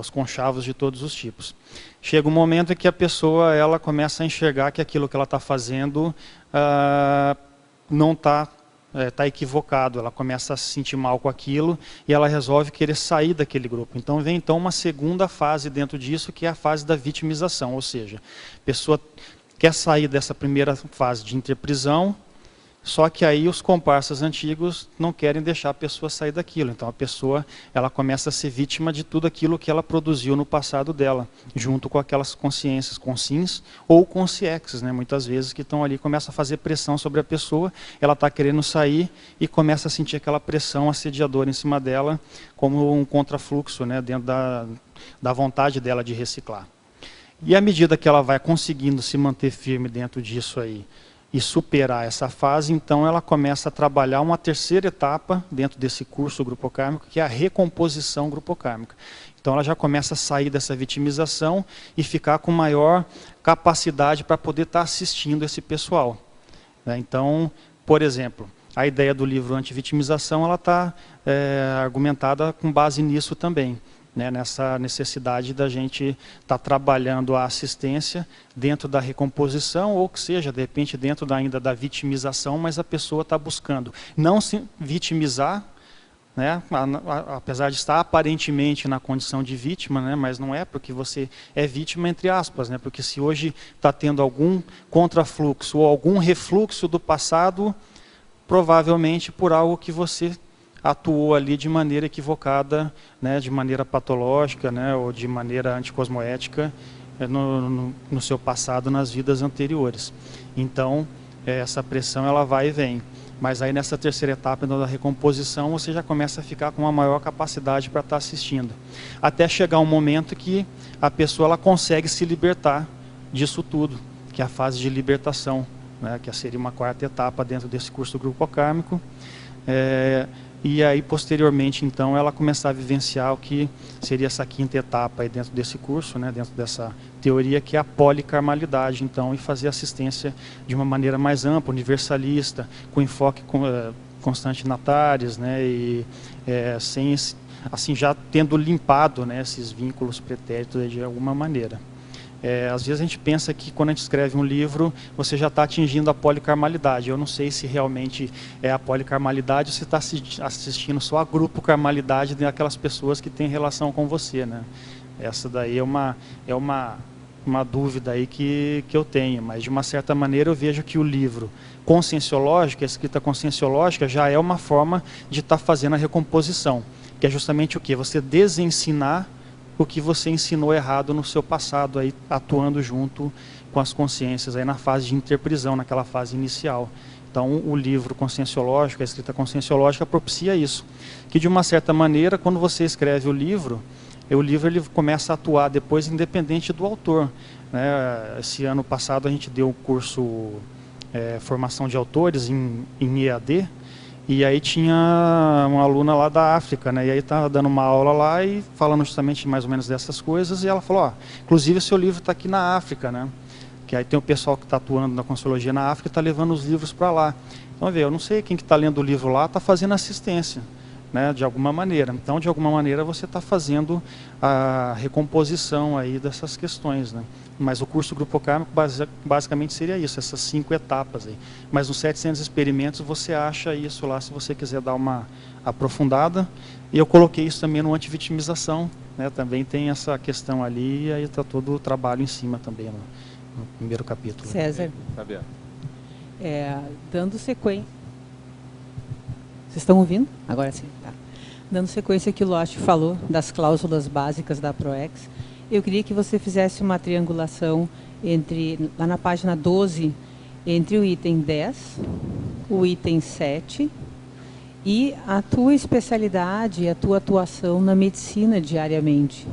[SPEAKER 1] Os conchavos de todos os tipos. Chega um momento em que a pessoa ela começa a enxergar que aquilo que ela está fazendo não está tá equivocado, ela começa a se sentir mal com aquilo e ela resolve querer sair daquele grupo. Então vem então uma segunda fase dentro disso, que é a fase da vitimização, ou seja, a pessoa quer sair dessa primeira fase de interprisão, só que aí os comparsas antigos não querem deixar a pessoa sair daquilo. Então a pessoa ela começa a ser vítima de tudo aquilo que ela produziu no passado dela, junto com aquelas consciências, consciências ou consciexes, né, muitas vezes, que estão ali, começa a fazer pressão sobre a pessoa, ela está querendo sair e começa a sentir aquela pressão assediadora em cima dela, como um contrafluxo, né, dentro da vontade dela de reciclar. E à medida que ela vai conseguindo se manter firme dentro disso aí, e superar essa fase, então ela começa a trabalhar uma terceira etapa dentro desse curso grupocármico, que é a recomposição grupocármica. Então ela já começa a sair dessa vitimização e ficar com maior capacidade para poder estar assistindo esse pessoal. Então, por exemplo, a ideia do livro Antivitimização, ela está argumentada com base nisso também. Né, nessa necessidade da gente estar trabalhando a assistência dentro da recomposição, ou que seja, de repente, dentro ainda da vitimização, mas a pessoa está buscando não se vitimizar, né, apesar de estar aparentemente na condição de vítima, né, mas não é, porque você é vítima entre aspas, né, porque se hoje está tendo algum contrafluxo ou algum refluxo do passado, provavelmente por algo que você atuou ali de maneira equivocada, né, de maneira patológica, né, ou de maneira anticosmoética no seu passado, nas vidas anteriores. Então, essa pressão ela vai e vem. Mas aí nessa terceira etapa da recomposição, você já começa a ficar com uma maior capacidade para estar assistindo. Até chegar um momento que a pessoa ela consegue se libertar disso tudo, que é a fase de libertação, né, que seria uma quarta etapa dentro desse curso grupocármico. E aí, posteriormente, então, ela começar a vivenciar o que seria essa quinta etapa aí dentro desse curso, né, dentro dessa teoria, que é a policarmalidade, então, e fazer assistência de uma maneira mais ampla, universalista, com enfoque constante na TARES, né, e sem, assim, já tendo limpado, né, esses vínculos pretéritos de alguma maneira. Às vezes a gente pensa que quando a gente escreve um livro, você já está atingindo a policarmalidade. Eu não sei se realmente é a policarmalidade ou se está assistindo só a grupo carmalidade daquelas pessoas que têm relação com você, né? Essa daí é uma dúvida aí que eu tenho, mas de uma certa maneira eu vejo que o livro conscienciológico, a escrita conscienciológica, já é uma forma de estar fazendo a recomposição, que é justamente o quê? Você desensinar o que você ensinou errado no seu passado, aí, atuando junto com as consciências, aí na fase de interprisão, naquela fase inicial. Então, o livro conscienciológico, a escrita conscienciológica propicia isso. Que, de uma certa maneira, quando você escreve o livro ele começa a atuar depois independente do autor. Né? Esse ano passado a gente deu o curso Formação de Autores em EAD, e aí tinha uma aluna lá da África, né? E aí estava dando uma aula lá e falando justamente mais ou menos dessas coisas, e ela falou, ó, inclusive o seu livro está aqui na África, né? Que aí tem o pessoal que está atuando na Consciologia na África e está levando os livros para lá. Então, eu não sei quem que está lendo o livro lá, está fazendo assistência, né? De alguma maneira. Então, de alguma maneira, você está fazendo a recomposição aí dessas questões, né? Mas o curso grupocármico basicamente seria isso, essas 5 etapas aí. Mas nos 700 experimentos você acha isso lá, se você quiser dar uma aprofundada. E eu coloquei isso também no antivitimização, né? Também tem essa questão ali, e aí está todo o trabalho em cima também no primeiro capítulo.
[SPEAKER 8] César,
[SPEAKER 4] Fabiano.
[SPEAKER 8] dando sequência... Vocês estão ouvindo? Agora sim. Tá. Dando sequência que o Losch falou das cláusulas básicas da PROEX, eu queria que você fizesse uma triangulação lá na página 12, entre o item 10, o item 7 e a tua especialidade, a tua atuação na medicina diariamente.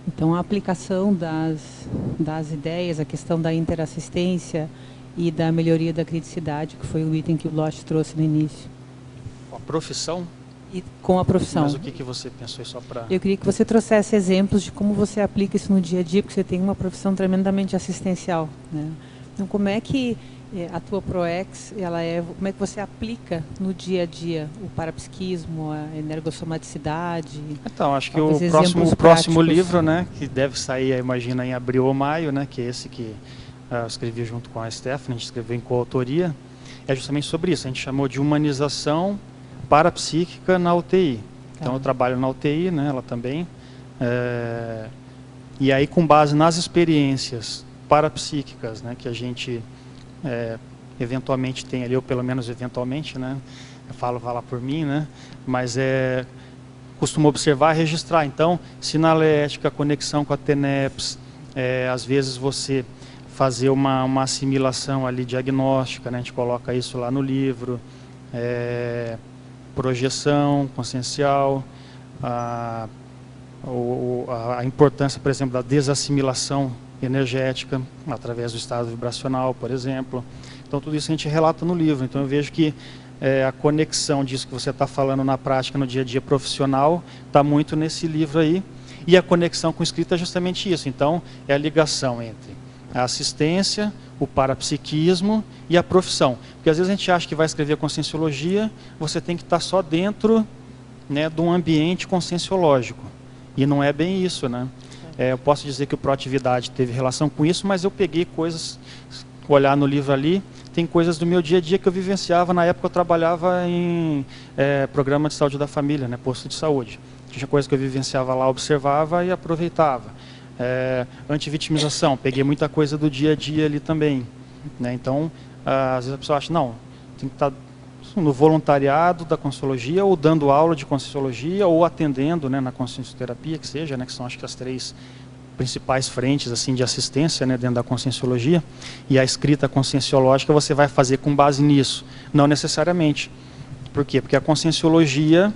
[SPEAKER 8] Então, a aplicação das ideias, a questão da interassistência e da melhoria da criticidade, que foi o item que o Losch trouxe no início.
[SPEAKER 1] A profissão?
[SPEAKER 8] E com a profissão.
[SPEAKER 1] Mas o que você pensou só para...
[SPEAKER 8] Eu queria que você trouxesse exemplos de como você aplica isso no dia a dia, porque você tem uma profissão tremendamente assistencial, né? Então, como é que a tua PROEX, como é que você aplica no dia a dia o parapsiquismo, a energossomaticidade?
[SPEAKER 1] Então, acho que o próximo livro, né, que deve sair, imagina, em abril ou maio, né, que é esse que eu escrevi junto com a Stephanie, a gente escreveu em coautoria, é justamente sobre isso. A gente chamou de humanização parapsíquica na UTI. Então, eu trabalho na UTI, né, ela também. E aí, com base nas experiências parapsíquicas, né, que a gente eventualmente tem ali, ou pelo menos eventualmente, né, eu falo lá por mim, né, mas costumo observar e registrar. Então, sinalética, conexão com a TENEPS, às vezes você fazer uma assimilação ali diagnóstica, né, a gente coloca isso lá no livro, projeção consciencial, a importância, por exemplo, da desassimilação energética através do estado vibracional, por exemplo. Então, tudo isso a gente relata no livro. Então, eu vejo que a conexão disso que você está falando na prática, no dia a dia profissional, está muito nesse livro aí. E a conexão com o escrito é justamente isso. Então, é a ligação entre a assistência, o parapsiquismo e a profissão. Porque às vezes a gente acha que vai escrever conscienciologia, você tem que estar só dentro, né, de um ambiente conscienciológico. E não é bem isso, né? Eu posso dizer que o Proatividade teve relação com isso, mas eu peguei coisas, olhar no livro ali, tem coisas do meu dia a dia que eu vivenciava. Na época eu trabalhava em programa de saúde da família, né, posto de saúde. Tinha coisas que eu vivenciava lá, observava e aproveitava. Antivitimização, peguei muita coisa do dia a dia ali também, né? Então, às vezes a pessoa acha, não, tem que estar no voluntariado da Conscienciologia, ou dando aula de Conscienciologia, ou atendendo, né, na consciencioterapia, que seja, né, que são acho que as 3 principais frentes assim, de assistência, né, dentro da Conscienciologia. E a escrita conscienciológica você vai fazer com base nisso, não necessariamente. Por quê? Porque a Conscienciologia,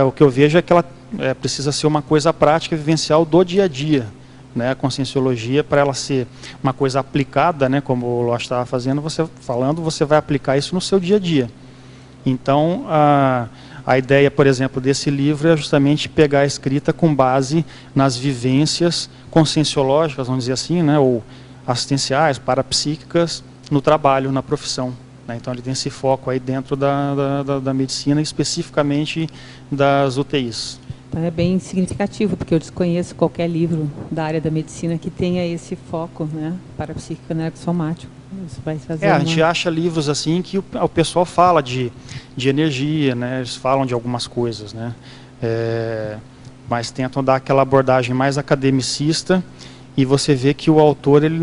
[SPEAKER 1] o que eu vejo é que ela precisa ser uma coisa prática e vivencial do dia a dia, né? A Conscienciologia, para ela ser uma coisa aplicada, né, como o Ló estava falando, você vai aplicar isso no seu dia a dia. Então, a ideia, por exemplo, desse livro é justamente pegar a escrita com base nas vivências conscienciológicas, vamos dizer assim, né, ou assistenciais, parapsíquicas, no trabalho, na profissão. Então, ele tem esse foco aí dentro da medicina, especificamente das UTIs.
[SPEAKER 8] Então, é bem significativo, porque eu desconheço qualquer livro da área da medicina que tenha esse foco, né, parapsíquico energossomático. Isso vai fazer
[SPEAKER 1] a gente acha livros assim que o pessoal fala de energia, né, eles falam de algumas coisas, né, mas tentam dar aquela abordagem mais academicista, e você vê que o autor ele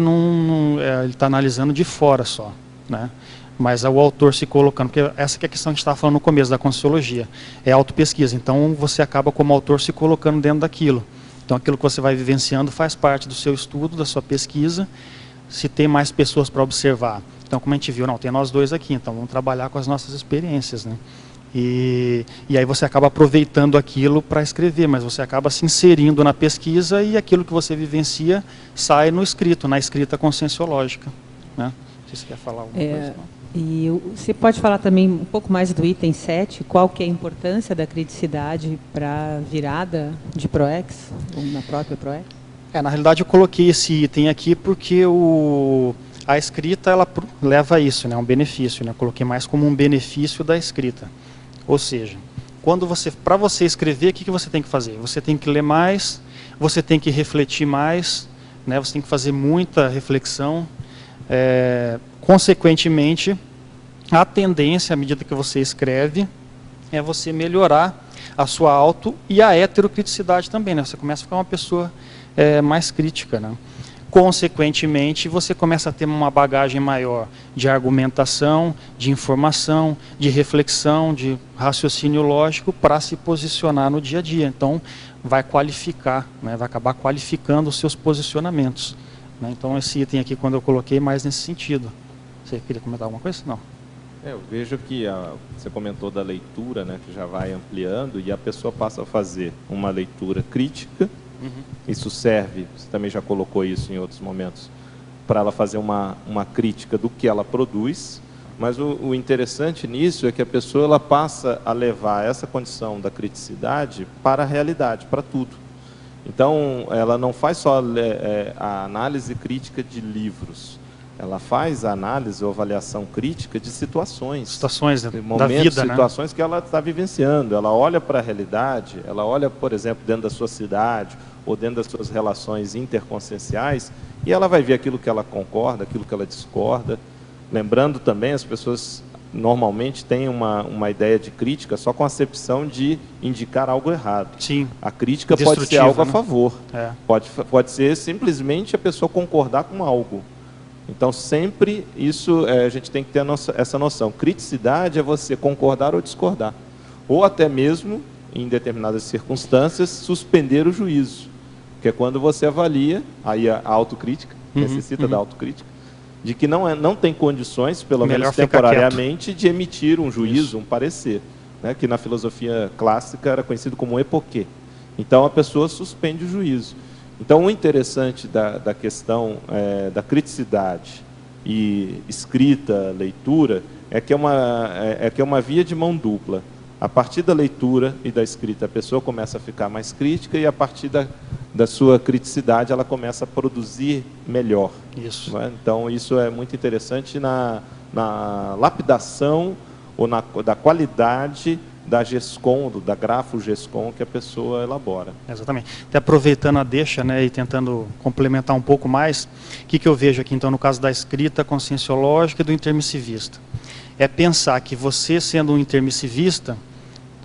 [SPEAKER 1] está analisando de fora só, né? Mas o autor se colocando, porque essa que é a questão que a gente estava falando no começo da Conscienciologia, é autopesquisa. Então você acaba como autor se colocando dentro daquilo. Então aquilo que você vai vivenciando faz parte do seu estudo, da sua pesquisa. Se tem mais pessoas para observar. Então, como a gente viu, não, tem nós 2 aqui, então vamos trabalhar com as nossas experiências, né? E aí você acaba aproveitando aquilo para escrever, mas você acaba se inserindo na pesquisa, e aquilo que você vivencia sai no escrito, na escrita conscienciológica, né? Não sei se você quer falar alguma coisa. Não?
[SPEAKER 8] E você pode falar também um pouco mais do item 7, qual que é a importância da criticidade para a virada de PROEX, ou na própria PROEX?
[SPEAKER 1] Na realidade eu coloquei esse item aqui porque a escrita ela leva a isso, né, um benefício, né? Eu coloquei mais como um benefício da escrita. Ou seja, para você escrever, o que você tem que fazer? Você tem que ler mais, você tem que refletir mais, né? Você tem que fazer muita reflexão. Consequentemente, a tendência, à medida que você escreve, é você melhorar a sua auto e a heterocriticidade também, né? Você começa a ficar uma pessoa mais crítica, né? Consequentemente, você começa a ter uma bagagem maior de argumentação, de informação, de reflexão, de raciocínio lógico para se posicionar no dia a dia. Então, vai qualificar, né? Vai acabar qualificando os seus posicionamentos, né? Então, esse item aqui, quando eu coloquei, mais nesse sentido. Você queria comentar alguma coisa? Não.
[SPEAKER 4] Eu vejo que você comentou da leitura, né, que já vai ampliando, e a pessoa passa a fazer uma leitura crítica. Isso serve, você também já colocou isso em outros momentos, para ela fazer uma crítica do que ela produz, mas o interessante nisso é que a pessoa ela passa a levar essa condição da criticidade para a realidade, para tudo. Então, ela não faz só a análise crítica de livros, ela faz a análise ou avaliação crítica de situações
[SPEAKER 1] momentos,
[SPEAKER 4] da vida, situações, né, que ela está vivenciando. Ela olha para a realidade, ela olha, por exemplo, dentro da sua cidade ou dentro das suas relações interconscienciais, e ela vai ver aquilo que ela concorda, aquilo que ela discorda, Lembrando também, as pessoas normalmente têm uma ideia de crítica só com a acepção de indicar algo errado.
[SPEAKER 1] Sim.
[SPEAKER 4] A crítica pode ser algo a favor.
[SPEAKER 1] É.
[SPEAKER 4] Pode ser simplesmente a pessoa concordar com algo. Então, sempre isso, a gente tem que ter essa noção. Criticidade é você concordar ou discordar. Ou até mesmo, em determinadas circunstâncias, suspender o juízo. Que é quando você avalia, aí a autocrítica, necessita da autocrítica, de que não tem condições, pelo menos temporariamente, de emitir um juízo, um parecer, né, que na filosofia clássica era conhecido como epoquê. Então, a pessoa suspende o juízo. Então, o interessante da questão da criticidade e escrita, leitura, é que é uma via de mão dupla. A partir da leitura e da escrita, a pessoa começa a ficar mais crítica, e a partir da sua criticidade, ela começa a produzir melhor.
[SPEAKER 1] Isso.
[SPEAKER 4] Não é? Então, isso é muito interessante na lapidação ou da qualidade da GESCOM, da grafo GESCOM que a pessoa elabora.
[SPEAKER 1] Exatamente. Até aproveitando a deixa, né, e tentando complementar um pouco mais, o que eu vejo aqui, então, no caso da escrita conscienciológica e do intermissivista? É pensar que você, sendo um intermissivista,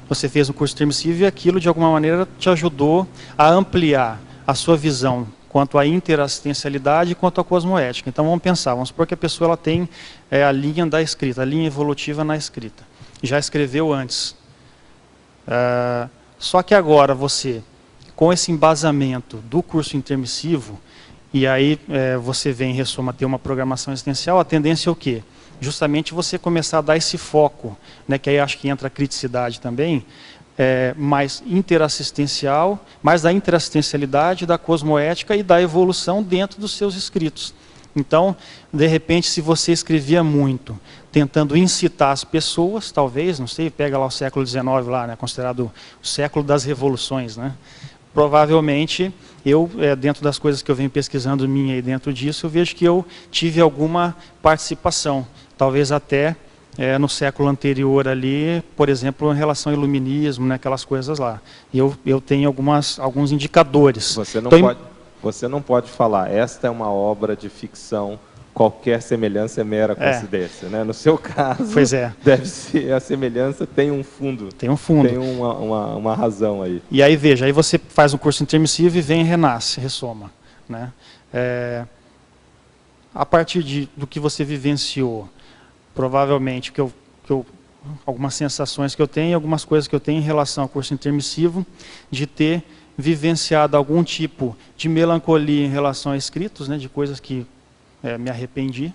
[SPEAKER 1] você fez um curso intermissivo e aquilo, de alguma maneira, te ajudou a ampliar a sua visão quanto à interassistencialidade e quanto à cosmoética. Então, vamos supor que a pessoa ela tem a linha da escrita, a linha evolutiva na escrita. Já escreveu antes. Só que agora você, com esse embasamento do curso intermissivo, e aí você vem, em resumo, a ter uma programação existencial, a tendência é o quê? Justamente você começar a dar esse foco, né, que aí acho que entra a criticidade também, mais interassistencial, mais da interassistencialidade, da cosmoética e da evolução dentro dos seus escritos. Então, de repente, se você escrevia muito, tentando incitar as pessoas, talvez, não sei, pega lá o século XIX, lá, né, considerado o século das revoluções, né? Provavelmente, dentro das coisas que eu venho pesquisando minha e dentro disso, eu vejo que eu tive alguma participação, talvez até no século anterior ali, por exemplo, em relação ao iluminismo, né, aquelas coisas lá. E eu tenho alguns indicadores.
[SPEAKER 4] Você não pode falar, esta é uma obra de ficção, qualquer semelhança é mera coincidência, né? No seu caso, deve ser, a semelhança tem um fundo. Tem um fundo. Tem uma razão aí.
[SPEAKER 1] E aí, veja, aí você faz um curso intermissivo e vem e renasce, ressoma, né? A partir do que você vivenciou, provavelmente, algumas sensações que eu tenho, algumas coisas que eu tenho em relação ao curso intermissivo, de ter vivenciado algum tipo de melancolia em relação a escritos, né, de coisas que me arrependi,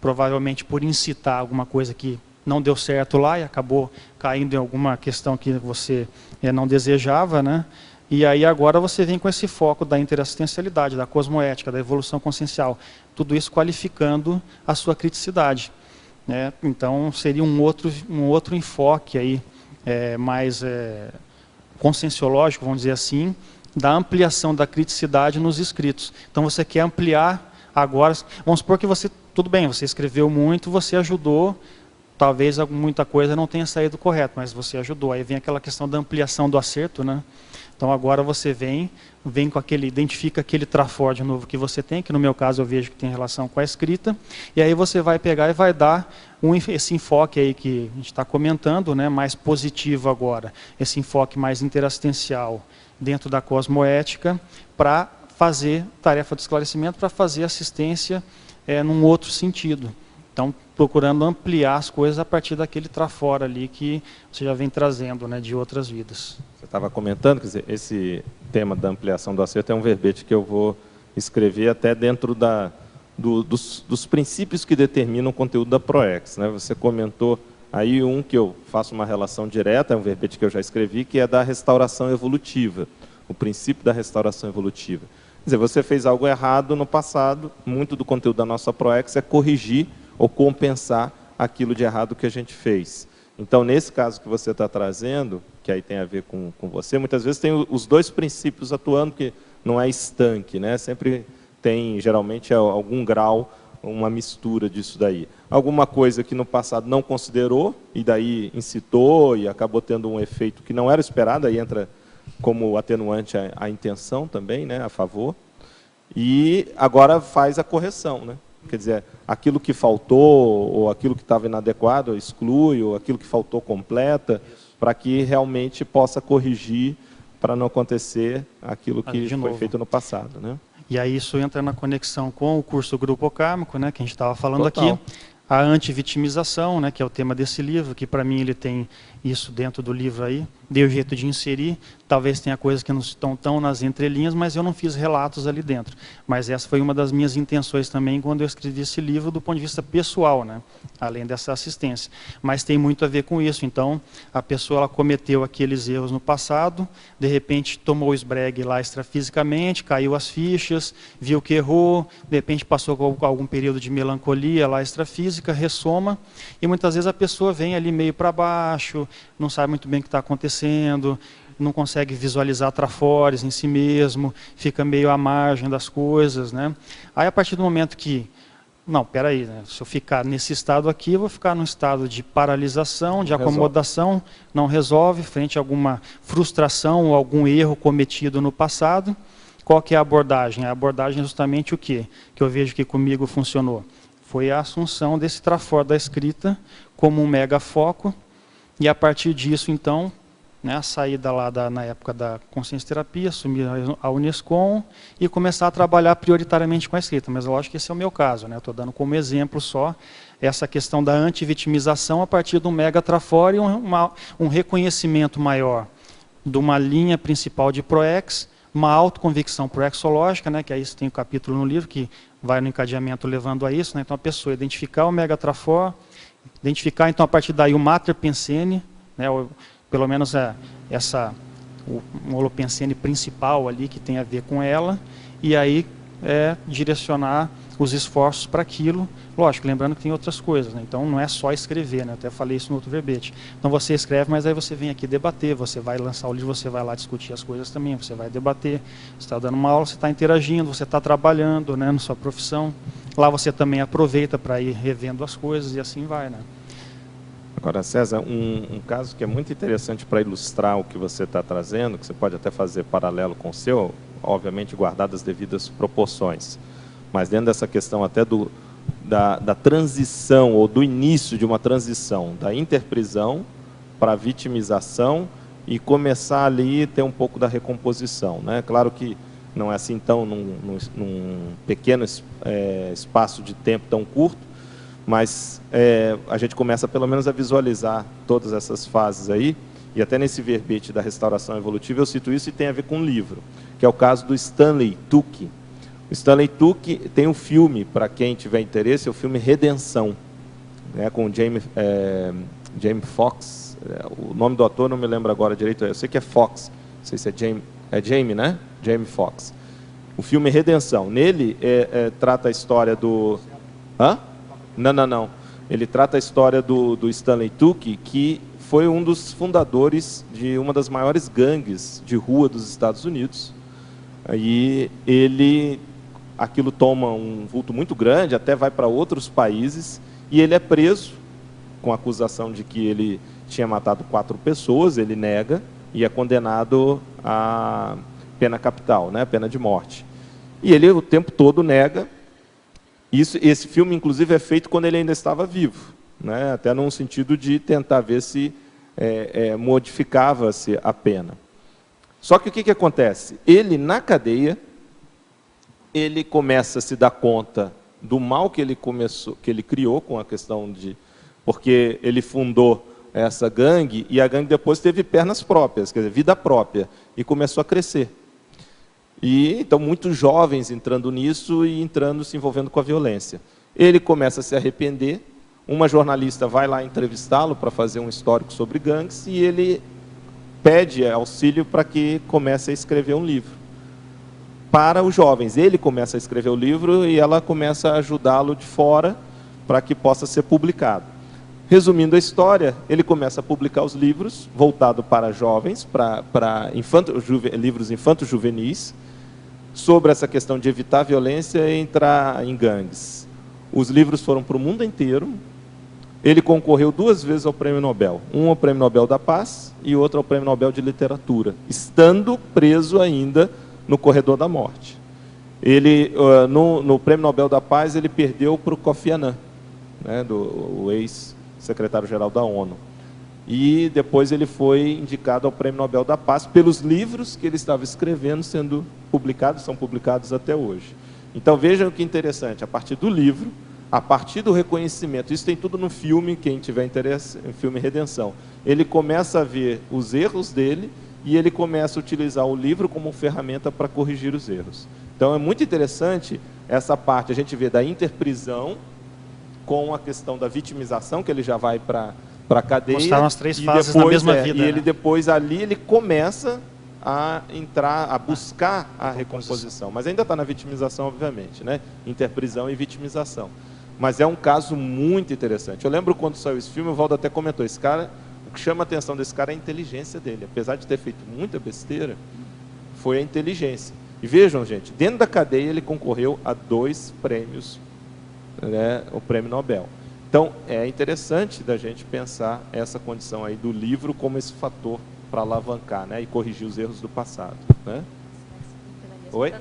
[SPEAKER 1] provavelmente por incitar alguma coisa que não deu certo lá e acabou caindo em alguma questão que você não desejava, né? E aí agora você vem com esse foco da interassistencialidade, da cosmoética, da evolução consciencial, tudo isso qualificando a sua criticidade, né? Então seria um outro enfoque aí, mais conscienciológico, vamos dizer assim, da ampliação da criticidade nos escritos. Então você quer ampliar agora, vamos supor que você, tudo bem, você escreveu muito, você ajudou, talvez muita coisa não tenha saído correto, mas você ajudou. Aí vem aquela questão da ampliação do acerto, né? Então agora você vem com identifica aquele trafor de novo que você tem, que no meu caso eu vejo que tem relação com a escrita, e aí você vai pegar e vai dar esse enfoque aí que a gente está comentando, né, mais positivo agora, esse enfoque mais interassistencial dentro da cosmoética, para fazer tarefa de esclarecimento, para fazer assistência num outro sentido. Então, procurando ampliar as coisas a partir daquele trafor ali que você já vem trazendo, né, de outras vidas.
[SPEAKER 4] Você estava comentando, quer dizer, esse tema da ampliação do acerto é um verbete que eu vou escrever até dentro dos princípios que determinam o conteúdo da ProEx, né? Você comentou aí que eu faço uma relação direta, é um verbete que eu já escrevi, que é da restauração evolutiva, o princípio da restauração evolutiva. Quer dizer, você fez algo errado no passado, muito do conteúdo da nossa ProEx é corrigir ou compensar aquilo de errado que a gente fez. Então, nesse caso que você está trazendo, que aí tem a ver com você, muitas vezes tem os dois princípios atuando, que não é estanque, né? Sempre tem, geralmente, algum grau, uma mistura disso daí. Alguma coisa que no passado não considerou, e daí incitou, e acabou tendo um efeito que não era esperado, aí entra como atenuante a intenção também, né? A favor, e agora faz a correção, né? Quer dizer, aquilo que faltou, ou aquilo que estava inadequado, exclui, ou aquilo que faltou, completa, para que realmente possa corrigir, para não acontecer aquilo que foi feito no passado, né?
[SPEAKER 1] E aí isso entra na conexão com o curso Grupo Kármico, né, que a gente estava falando
[SPEAKER 4] Total.
[SPEAKER 1] aqui. A antivitimização, né, que é o tema desse livro, que para mim ele tem isso dentro do livro aí. Dei o jeito de inserir, talvez tenha coisas que não estão tão nas entrelinhas, mas eu não fiz relatos ali dentro. Mas essa foi uma das minhas intenções também quando eu escrevi esse livro do ponto de vista pessoal, né, além dessa assistência. Mas tem muito a ver com isso. Então, a pessoa ela cometeu aqueles erros no passado, de repente tomou o esbregue lá extrafisicamente, caiu as fichas, viu que errou, de repente passou com algum período de melancolia lá extrafísica, ressoma, e muitas vezes a pessoa vem ali meio para baixo, não sabe muito bem o que está acontecendo, não consegue visualizar trafores em si mesmo, fica meio à margem das coisas, né? Aí a partir do momento que, não, peraí, né? Se eu ficar nesse estado aqui, eu vou ficar num estado de paralisação, de acomodação, não resolve, frente a alguma frustração ou algum erro cometido no passado. Qual que é a abordagem? A abordagem é justamente o quê? Que eu vejo que comigo funcionou. Foi a assunção desse trafor da escrita como um mega foco, e a partir disso, então, né, a saída lá na época da consciência terapia, assumir a Unescom e começar a trabalhar prioritariamente com a escrita. Mas eu acho que esse é o meu caso, né? Estou dando como exemplo só essa questão da antivitimização a partir de um mega trafor e um reconhecimento maior de uma linha principal de ProEx, uma autoconvicção proexológica, né, que aí tem um capítulo no livro que vai no encadeamento levando a isso, né? Então a pessoa identificar o mega trafor, identificar então a partir daí o Mater Pensene, né, ou, pelo menos o holopensene principal ali que tem a ver com ela, e aí direcionar os esforços para aquilo, lógico, lembrando que tem outras coisas, né? Então não é só escrever, né? Até falei isso no outro verbete. Então você escreve, mas aí você vem aqui debater, você vai lançar o livro, você vai lá discutir as coisas também, você vai debater, você está dando uma aula, você está interagindo, você está trabalhando, né, na sua profissão, lá você também aproveita para ir revendo as coisas e assim vai, né?
[SPEAKER 4] Agora, César, um caso que é muito interessante para ilustrar o que você está trazendo, que você pode até fazer paralelo com o seu, obviamente guardadas as devidas proporções, mas dentro dessa questão até da transição, ou do início de uma transição, da interprisão para a vitimização e começar ali ter um pouco da recomposição, né? Claro que não é assim tão num pequeno espaço de tempo tão curto, mas a gente começa pelo menos a visualizar todas essas fases aí, e até nesse verbete da restauração evolutiva eu cito isso e tem a ver com um livro, que é o caso do Stanley Tucci. O Stanley Tucci tem um filme, para quem tiver interesse, é o filme Redenção, né, com o Jamie Foxx. O nome do ator não me lembro agora direito, eu sei que é Fox, não sei se é Jamie, né? Jamie Foxx. O filme Redenção, nele trata a história do... Hã? Não. Ele trata a história do Stanley Tucci, que foi um dos fundadores de uma das maiores gangues de rua dos Estados Unidos. Aí aquilo toma um vulto muito grande, até vai para outros países, e ele é preso com a acusação de que ele tinha matado 4 pessoas, ele nega, e é condenado à pena capital, né, pena de morte. E ele o tempo todo nega. Esse filme, inclusive, é feito quando ele ainda estava vivo, né? Até num sentido de tentar ver se modificava-se a pena. Só que o que acontece? Ele, na cadeia, ele começa a se dar conta do mal que ele criou com a questão de... Porque ele fundou essa gangue, e a gangue depois teve pernas próprias, quer dizer, vida própria, e começou a crescer. E então muitos jovens entrando nisso e se envolvendo com a violência. Ele começa a se arrepender, uma jornalista vai lá entrevistá-lo para fazer um histórico sobre gangues, e ele pede auxílio para que comece a escrever um livro. Para os jovens, ele começa a escrever o livro e ela começa a ajudá-lo de fora para que possa ser publicado. Resumindo a história, ele começa a publicar os livros voltados para jovens, para livros infanto-juvenis, sobre essa questão de evitar a violência e entrar em gangues. Os livros foram para o mundo inteiro. Ele concorreu 2 vezes ao Prêmio Nobel. Um ao Prêmio Nobel da Paz e outro ao Prêmio Nobel de Literatura, estando preso ainda no corredor da morte. Ele, no Prêmio Nobel da Paz, ele perdeu para o Kofi Annan, né, o ex-secretário-geral da ONU. E depois ele foi indicado ao Prêmio Nobel da Paz pelos livros que ele estava escrevendo, sendo publicados, são publicados até hoje. Então vejam que interessante, a partir do livro, a partir do reconhecimento, isso tem tudo no filme, quem tiver interesse, no filme Redenção. Ele começa a ver os erros dele e ele começa a utilizar o livro como ferramenta para corrigir os erros. Então é muito interessante essa parte, a gente vê da interprisão com a questão da vitimização, que ele já vai para a cadeia.
[SPEAKER 1] Mostraram as 3 fases
[SPEAKER 4] depois,
[SPEAKER 1] na mesma vida.
[SPEAKER 4] E ele
[SPEAKER 1] né?
[SPEAKER 4] depois ali ele começa a entrar, a buscar a recomposição. Mas ainda está na vitimização, obviamente, né? Interprisão e vitimização. Mas é um caso muito interessante. Eu lembro quando saiu esse filme, o Valdo até comentou, esse cara, o que chama a atenção desse cara é a inteligência dele. Apesar de ter feito muita besteira, foi a inteligência. E vejam, gente, dentro da cadeia ele concorreu a 2 prêmios, né, o Prêmio Nobel. Então, é interessante da gente pensar essa condição aí do livro como esse fator para alavancar, né, e corrigir os erros do passado. Né? Oi?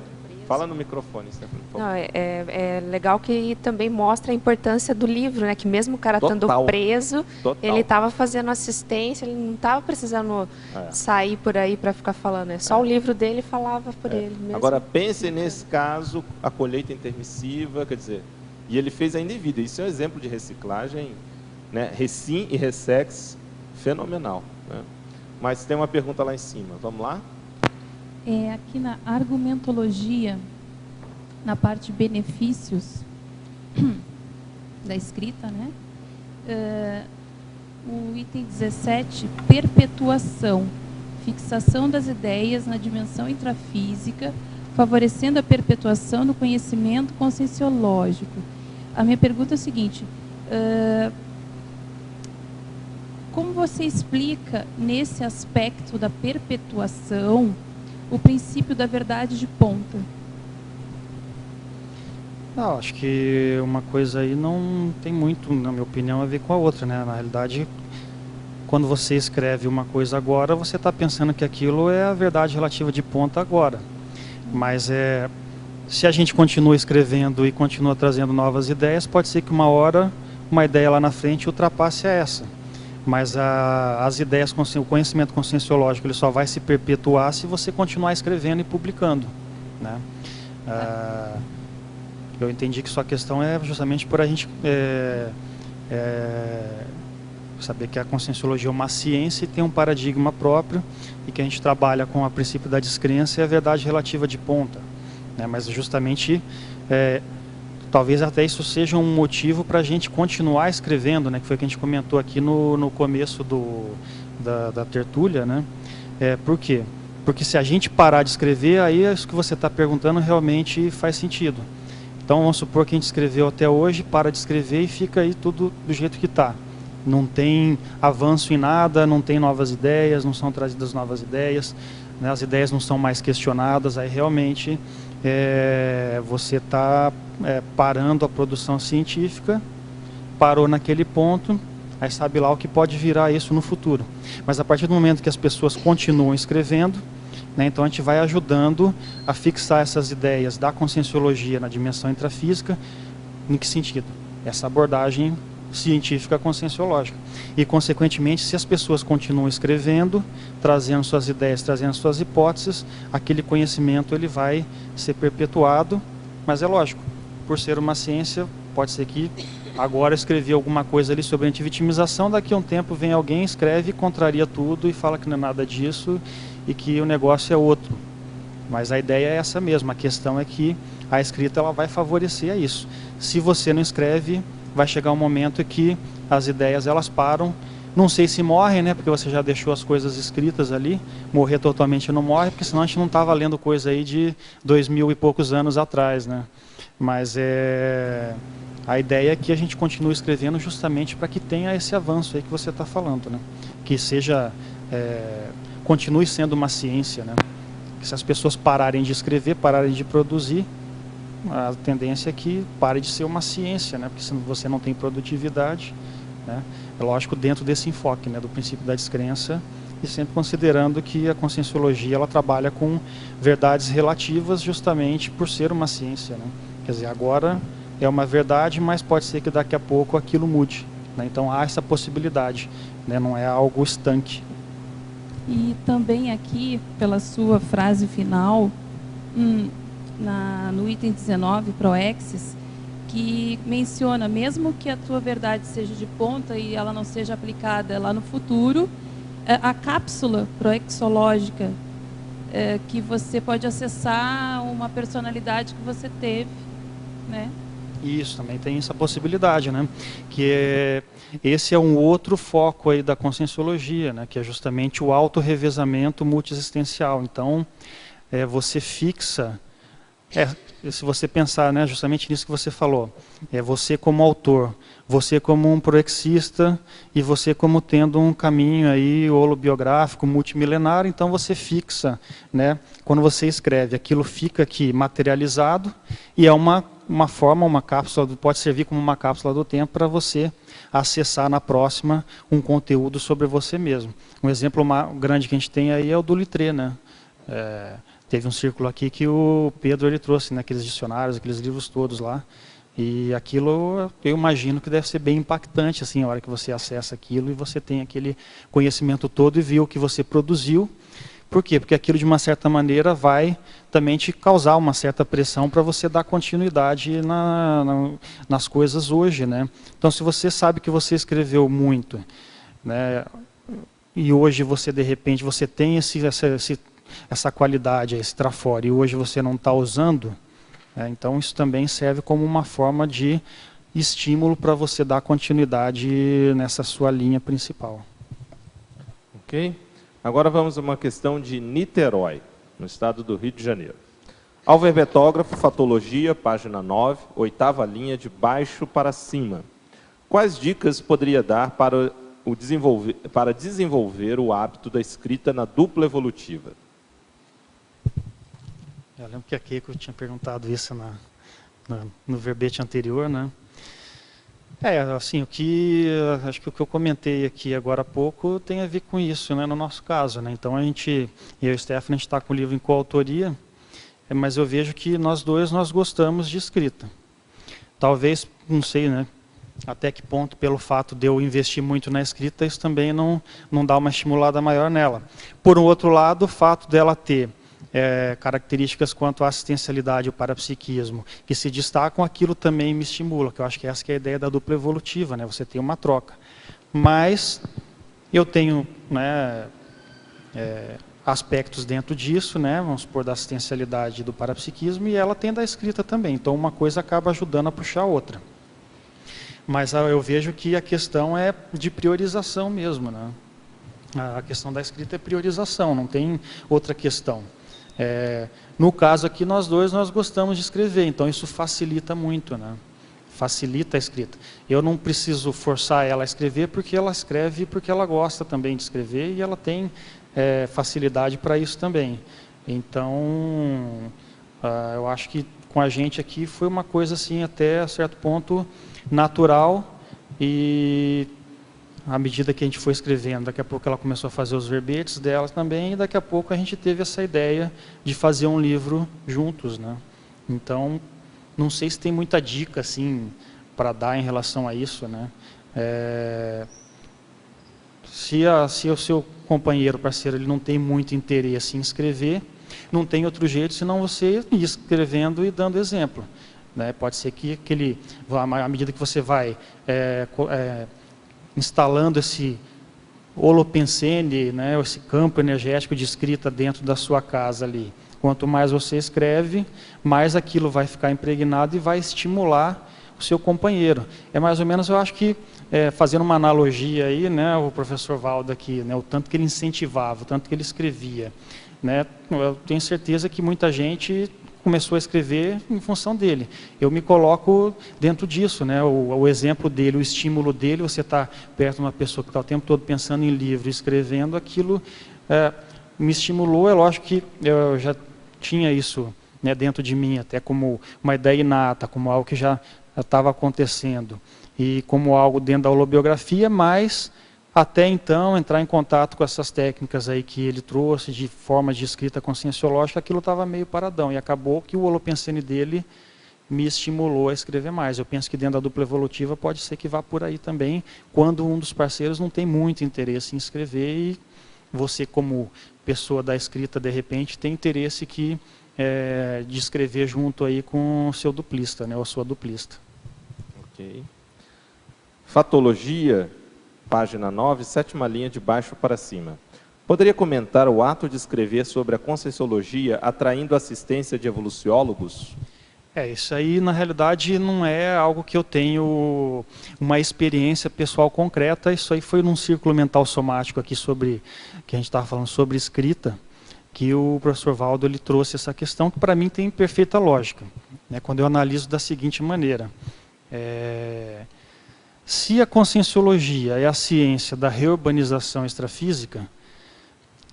[SPEAKER 4] Fala no microfone, Stephanie, por favor.
[SPEAKER 9] Não, é legal que também mostra a importância do livro, né? Que mesmo o cara estando preso, ele estava fazendo assistência, ele não estava precisando sair por aí para ficar falando. Só o livro dele falava por ele mesmo.
[SPEAKER 4] Agora, pense nesse caso, a colheita intermissiva, quer dizer, e ele fez ainda em vida. Isso é um exemplo de reciclagem, né? Recim e Ressex, fenomenal. Né? Mas tem uma pergunta lá em cima. Vamos lá?
[SPEAKER 10] Aqui na argumentologia, na parte benefícios da escrita, né? O item 17, perpetuação, fixação das ideias na dimensão intrafísica, favorecendo a perpetuação do conhecimento conscienciológico. A minha pergunta é a seguinte, como você explica, nesse aspecto da perpetuação, o princípio da verdade de ponta?
[SPEAKER 1] Não, acho que uma coisa aí não tem muito, na minha opinião, a ver com a outra, né? Na realidade, quando você escreve uma coisa agora, você está pensando que aquilo é a verdade relativa de ponta agora. Mas se a gente continua escrevendo e continua trazendo novas ideias, pode ser que uma hora, uma ideia lá na frente ultrapasse essa. Mas as ideias, o conhecimento conscienciológico, ele só vai se perpetuar se você continuar escrevendo e publicando. Né? Eu entendi que sua questão é justamente por a gente saber que a conscienciologia é uma ciência e tem um paradigma próprio e que a gente trabalha com o princípio da descrença e a verdade relativa de ponta. Né? Mas justamente... talvez até isso seja um motivo para a gente continuar escrevendo, né? Que foi o que a gente comentou aqui no começo da tertúlia, né? Por quê? Porque se a gente parar de escrever, aí isso que você está perguntando realmente faz sentido. Então vamos supor que a gente escreveu até hoje, para de escrever e fica aí tudo do jeito que está. Não tem avanço em nada, não tem novas ideias, não são trazidas novas ideias, né? As ideias não são mais questionadas, aí realmente você está parando a produção científica, parou naquele ponto, aí sabe lá o que pode virar isso no futuro. Mas a partir do momento que as pessoas continuam escrevendo, né, então a gente vai ajudando a fixar essas ideias da conscienciologia na dimensão intrafísica. Em que sentido? Essa abordagem científica conscienciológica. E, consequentemente, se as pessoas continuam escrevendo, trazendo suas ideias, trazendo suas hipóteses, aquele conhecimento ele vai ser perpetuado, mas é lógico, por ser uma ciência, pode ser que agora escrevi alguma coisa ali sobre antivitimização, daqui a um tempo vem alguém, escreve, contraria tudo e fala que não é nada disso e que o negócio é outro. Mas a ideia é essa mesma, a questão é que a escrita ela vai favorecer a isso. Se você não escreve, vai chegar um momento que as ideias elas param, não sei se morrem, né, porque você já deixou as coisas escritas ali, morrer totalmente não morre, porque senão a gente não estava lendo coisa aí de 2000 e poucos anos atrás, né. Mas a ideia é que a gente continue escrevendo justamente para que tenha esse avanço aí que você está falando, né, que seja, continue sendo uma ciência, né, que se as pessoas pararem de escrever, pararem de produzir, a tendência é que pare de ser uma ciência, né? Porque se você não tem produtividade, né? É lógico, dentro desse enfoque, né? Do princípio da descrença e sempre considerando que a conscienciologia ela trabalha com verdades relativas justamente por ser uma ciência, né? Quer dizer, agora é uma verdade, mas pode ser que daqui a pouco aquilo mude, né? Então há essa possibilidade, né? Não é algo estanque.
[SPEAKER 10] E também aqui, pela sua frase final, no item 19, Proexis, que menciona, mesmo que a tua verdade seja de ponta e ela não seja aplicada lá no futuro, a cápsula proexológica, que você pode acessar uma personalidade que você teve, né?
[SPEAKER 1] Isso, também tem essa possibilidade, né? Esse é um outro foco aí da conscienciologia, né? Que é justamente o autorrevezamento multiexistencial. Então, você fixa, se você pensar, né, justamente nisso que você falou, você como autor, você como um proexista e você como tendo um caminho aí holobiográfico multimilenar, então você fixa, né? Quando você escreve, aquilo fica aqui materializado e é uma forma, uma cápsula, pode servir como uma cápsula do tempo para você acessar na próxima um conteúdo sobre você mesmo. Um exemplo grande que a gente tem aí é o do Littré, né? Teve um círculo aqui que o Pedro ele trouxe, né, aqueles dicionários, aqueles livros todos lá, e aquilo eu imagino que deve ser bem impactante, assim, a hora que você acessa aquilo e você tem aquele conhecimento todo e viu o que você produziu. Por quê? Porque aquilo, de uma certa maneira, vai também te causar uma certa pressão para você dar continuidade nas coisas hoje, né? Então, se você sabe que você escreveu muito, né, e hoje você, de repente, você tem essa qualidade, esse trafora, e hoje você não está usando, então isso também serve como uma forma de estímulo para você dar continuidade nessa sua linha principal.
[SPEAKER 4] Ok? Agora vamos a uma questão de Niterói, no estado do Rio de Janeiro. Alverbetógrafo, Fatologia, página 9, 8ª linha de baixo para cima. Quais dicas poderia dar para desenvolver o hábito da escrita na dupla evolutiva?
[SPEAKER 1] Eu lembro que a Keiko tinha perguntado isso no verbete anterior, né? Assim, acho que o que eu comentei aqui agora há pouco tem a ver com isso, né, no nosso caso, né? Então eu e o Stephanie, a gente está com o livro em coautoria, mas eu vejo que nós gostamos de escrita. Talvez, não sei, né, até que ponto, pelo fato de eu investir muito na escrita, isso também não dá uma estimulada maior nela. Por um outro lado, o fato dela ter características quanto à assistencialidade e o parapsiquismo, que se destacam, aquilo também me estimula, que eu acho que essa que é a ideia da dupla evolutiva, né? Você tem uma troca. Mas eu tenho, né, aspectos dentro disso, né, vamos supor, da assistencialidade e do parapsiquismo, e ela tem da escrita também, então uma coisa acaba ajudando a puxar a outra. Mas eu vejo que a questão é de priorização mesmo, né? A questão da escrita é priorização, não tem outra questão. No caso aqui, nós gostamos de escrever, então isso facilita muito, né? Facilita a escrita. Eu não preciso forçar ela a escrever, porque ela escreve porque ela gosta também de escrever e ela tem facilidade para isso também. Então, eu acho que com a gente aqui foi uma coisa assim, até certo ponto, natural, e à medida que a gente foi escrevendo, daqui a pouco ela começou a fazer os verbetes dela também, e daqui a pouco a gente teve essa ideia de fazer um livro juntos, né? Então, não sei se tem muita dica assim para dar em relação a isso, né? Se o seu companheiro, parceiro, ele não tem muito interesse em escrever, não tem outro jeito senão você ir escrevendo e dando exemplo, né? Pode ser que à medida que você vai instalando esse holopensene, né, esse campo energético de escrita dentro da sua casa ali. Quanto mais você escreve, mais aquilo vai ficar impregnado e vai estimular o seu companheiro. É mais ou menos, eu acho que, fazendo uma analogia aí, né, o professor Valdo aqui, né, o tanto que ele incentivava, o tanto que ele escrevia, né, eu tenho certeza que muita gente começou a escrever em função dele. Eu me coloco dentro disso, né? O exemplo dele, o estímulo dele, você está perto de uma pessoa que está o tempo todo pensando em livro, escrevendo, aquilo me estimulou. É lógico que eu já tinha isso, né, dentro de mim, até como uma ideia inata, como algo que já estava acontecendo, e como algo dentro da holobiografia, mas até então entrar em contato com essas técnicas aí que ele trouxe de forma de escrita conscienciológica, aquilo estava meio paradão, e acabou que o Holopensene dele me estimulou a escrever mais. Eu penso que dentro da dupla evolutiva pode ser que vá por aí também, quando um dos parceiros não tem muito interesse em escrever e você, como pessoa da escrita, de repente, tem interesse de escrever junto aí com o seu duplista, né, ou a sua duplista.
[SPEAKER 4] Ok. Fatologia, página 9, 7ª linha de baixo para cima. Poderia comentar o ato de escrever sobre a Conscienciologia atraindo assistência de evoluciólogos?
[SPEAKER 1] Isso aí, na realidade, não é algo que eu tenho uma experiência pessoal concreta. Isso aí foi num círculo mental somático aqui que a gente estava falando sobre escrita, que o professor Valdo ele trouxe essa questão que para mim tem perfeita lógica, né, quando eu analiso da seguinte maneira. Se a conscienciologia é a ciência da reurbanização extrafísica,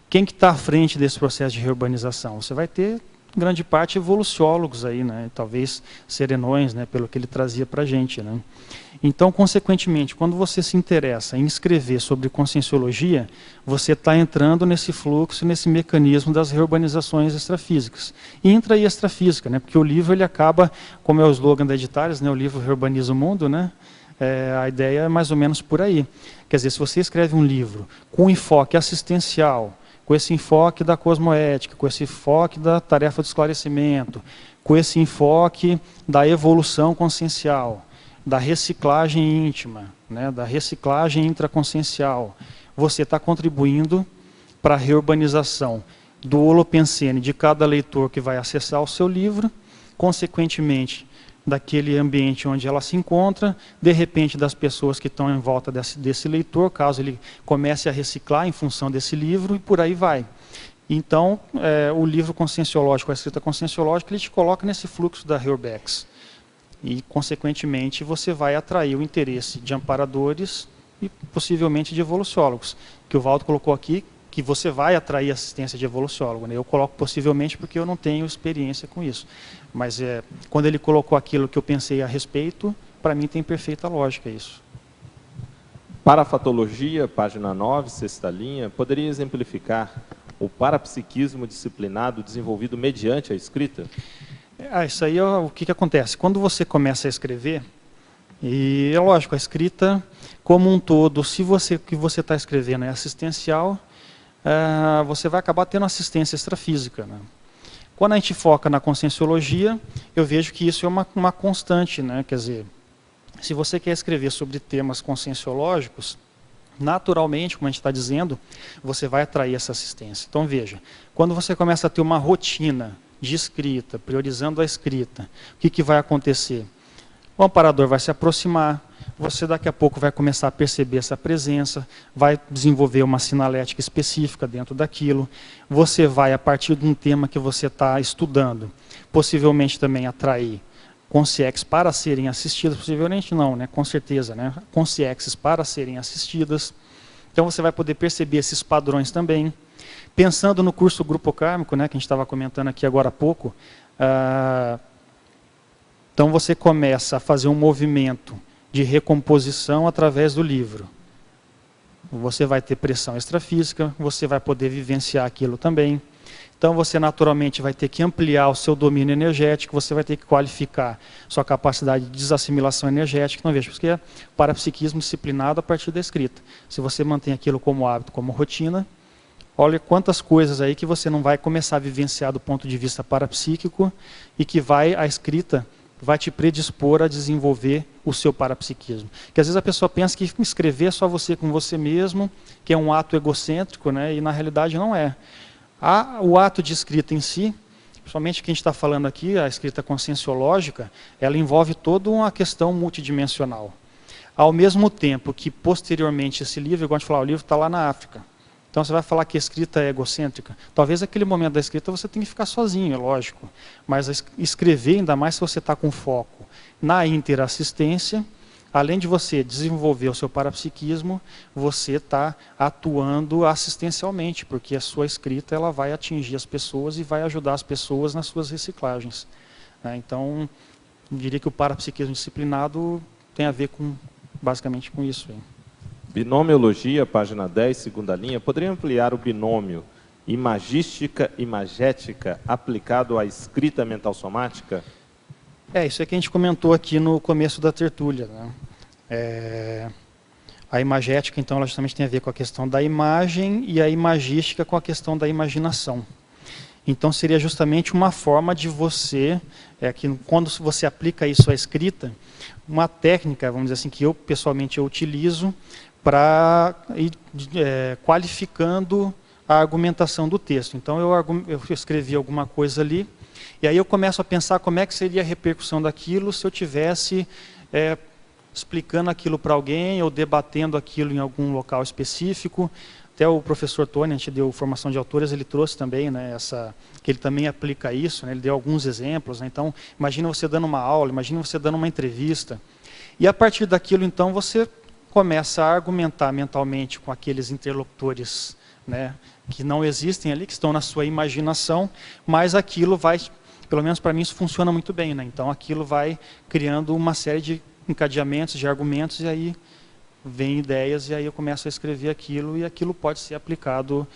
[SPEAKER 1] quem que está à frente desse processo de reurbanização? Você vai ter grande parte evoluciólogos aí, né? Talvez serenões, né? Pelo que ele trazia para a gente, né? Então, consequentemente, quando você se interessa em escrever sobre conscienciologia, você está entrando nesse fluxo, nesse mecanismo das reurbanizações extrafísicas. Intra e extrafísica, né? Porque o livro ele acaba, como é o slogan da Editares, né? O livro reurbaniza o mundo, né? A ideia é mais ou menos por aí. Quer dizer, se você escreve um livro com enfoque assistencial, com esse enfoque da cosmoética, com esse enfoque da tarefa de esclarecimento, com esse enfoque da evolução consciencial, da reciclagem íntima, né, da reciclagem intraconsciencial, você está contribuindo para a reurbanização do holopensene de cada leitor que vai acessar o seu livro, consequentemente, daquele ambiente onde ela se encontra, de repente das pessoas que estão em volta desse leitor, caso ele comece a reciclar em função desse livro, e por aí vai. Então, o livro conscienciológico, a escrita conscienciológica, ele te coloca nesse fluxo da Reurbex. E, consequentemente, você vai atrair o interesse de amparadores e, possivelmente, de evoluciólogos. Que o Valdo colocou aqui, que você vai atrair assistência de evoluciólogo, né? Eu coloco possivelmente porque eu não tenho experiência com isso. Mas quando ele colocou aquilo que eu pensei a respeito, para mim tem perfeita lógica isso.
[SPEAKER 4] Parafatologia, página 9, 6ª linha, poderia exemplificar o parapsiquismo disciplinado desenvolvido mediante a escrita?
[SPEAKER 1] Isso aí, o que acontece? Quando você começa a escrever, e é lógico, a escrita como um todo, se o que você está escrevendo é assistencial, você vai acabar tendo assistência extrafísica, né? Quando a gente foca na conscienciologia, eu vejo que isso é uma constante, né? Quer dizer, se você quer escrever sobre temas conscienciológicos, naturalmente, como a gente está dizendo, você vai atrair essa assistência. Então veja, quando você começa a ter uma rotina de escrita, priorizando a escrita, o que vai acontecer? O amparador vai se aproximar, você daqui a pouco vai começar a perceber essa presença, vai desenvolver uma sinalética específica dentro daquilo, você vai, a partir de um tema que você está estudando, possivelmente também atrair consciex para serem assistidas, possivelmente não, né? Com certeza, né? Consciexes para serem assistidas. Então você vai poder perceber esses padrões também. Pensando no curso Grupo Kármico, né, que a gente estava comentando aqui agora há pouco, então você começa a fazer um movimento de recomposição através do livro. Você vai ter pressão extrafísica, você vai poder vivenciar aquilo também. Então você naturalmente vai ter que ampliar o seu domínio energético, você vai ter que qualificar sua capacidade de desassimilação energética. Não veja, porque é parapsiquismo disciplinado a partir da escrita. Se você mantém aquilo como hábito, como rotina, olha quantas coisas aí que você não vai começar a vivenciar do ponto de vista parapsíquico e que a escrita vai te predispor a desenvolver o seu parapsiquismo. Que às vezes a pessoa pensa que escrever é só você com você mesmo, que é um ato egocêntrico, né? E na realidade não é. O ato de escrita em si, principalmente o que a gente está falando aqui, a escrita conscienciológica, ela envolve toda uma questão multidimensional. Ao mesmo tempo que, posteriormente, esse livro, igual a gente falar, o livro está lá na África. Então você vai falar que a escrita é egocêntrica. Talvez naquele momento da escrita você tenha que ficar sozinho, é lógico. Mas escrever, ainda mais se você está com foco na interassistência, além de você desenvolver o seu parapsiquismo, você está atuando assistencialmente, porque a sua escrita ela vai atingir as pessoas e vai ajudar as pessoas nas suas reciclagens. Então, eu diria que o parapsiquismo disciplinado tem a ver basicamente com isso aí.
[SPEAKER 4] Binomiologia, página 10, segunda linha. Poderia ampliar o binômio imagística e imagética aplicado à escrita mental somática?
[SPEAKER 1] Isso é que a gente comentou aqui no começo da tertúlia, né? A imagética, então, ela justamente tem a ver com a questão da imagem e a imagística com a questão da imaginação. Então, seria justamente uma forma de você, que quando você aplica isso à escrita, uma técnica, vamos dizer assim, que eu pessoalmente utilizo para ir qualificando a argumentação do texto. Então, eu escrevi alguma coisa ali, e aí eu começo a pensar como é que seria a repercussão daquilo se eu tivesse explicando aquilo para alguém ou debatendo aquilo em algum local específico. Até o professor Tony, a gente deu formação de autores, ele trouxe também, né, que ele também aplica isso, né, ele deu alguns exemplos. Né, então, imagina você dando uma aula, imagina você dando uma entrevista. E a partir daquilo, então, você começa a argumentar mentalmente com aqueles interlocutores, né, que não existem ali, que estão na sua imaginação, mas aquilo vai, pelo menos para mim isso funciona muito bem, né? Então aquilo vai criando uma série de encadeamentos, de argumentos, e aí vem ideias, e aí eu começo a escrever aquilo, e aquilo pode ser aplicado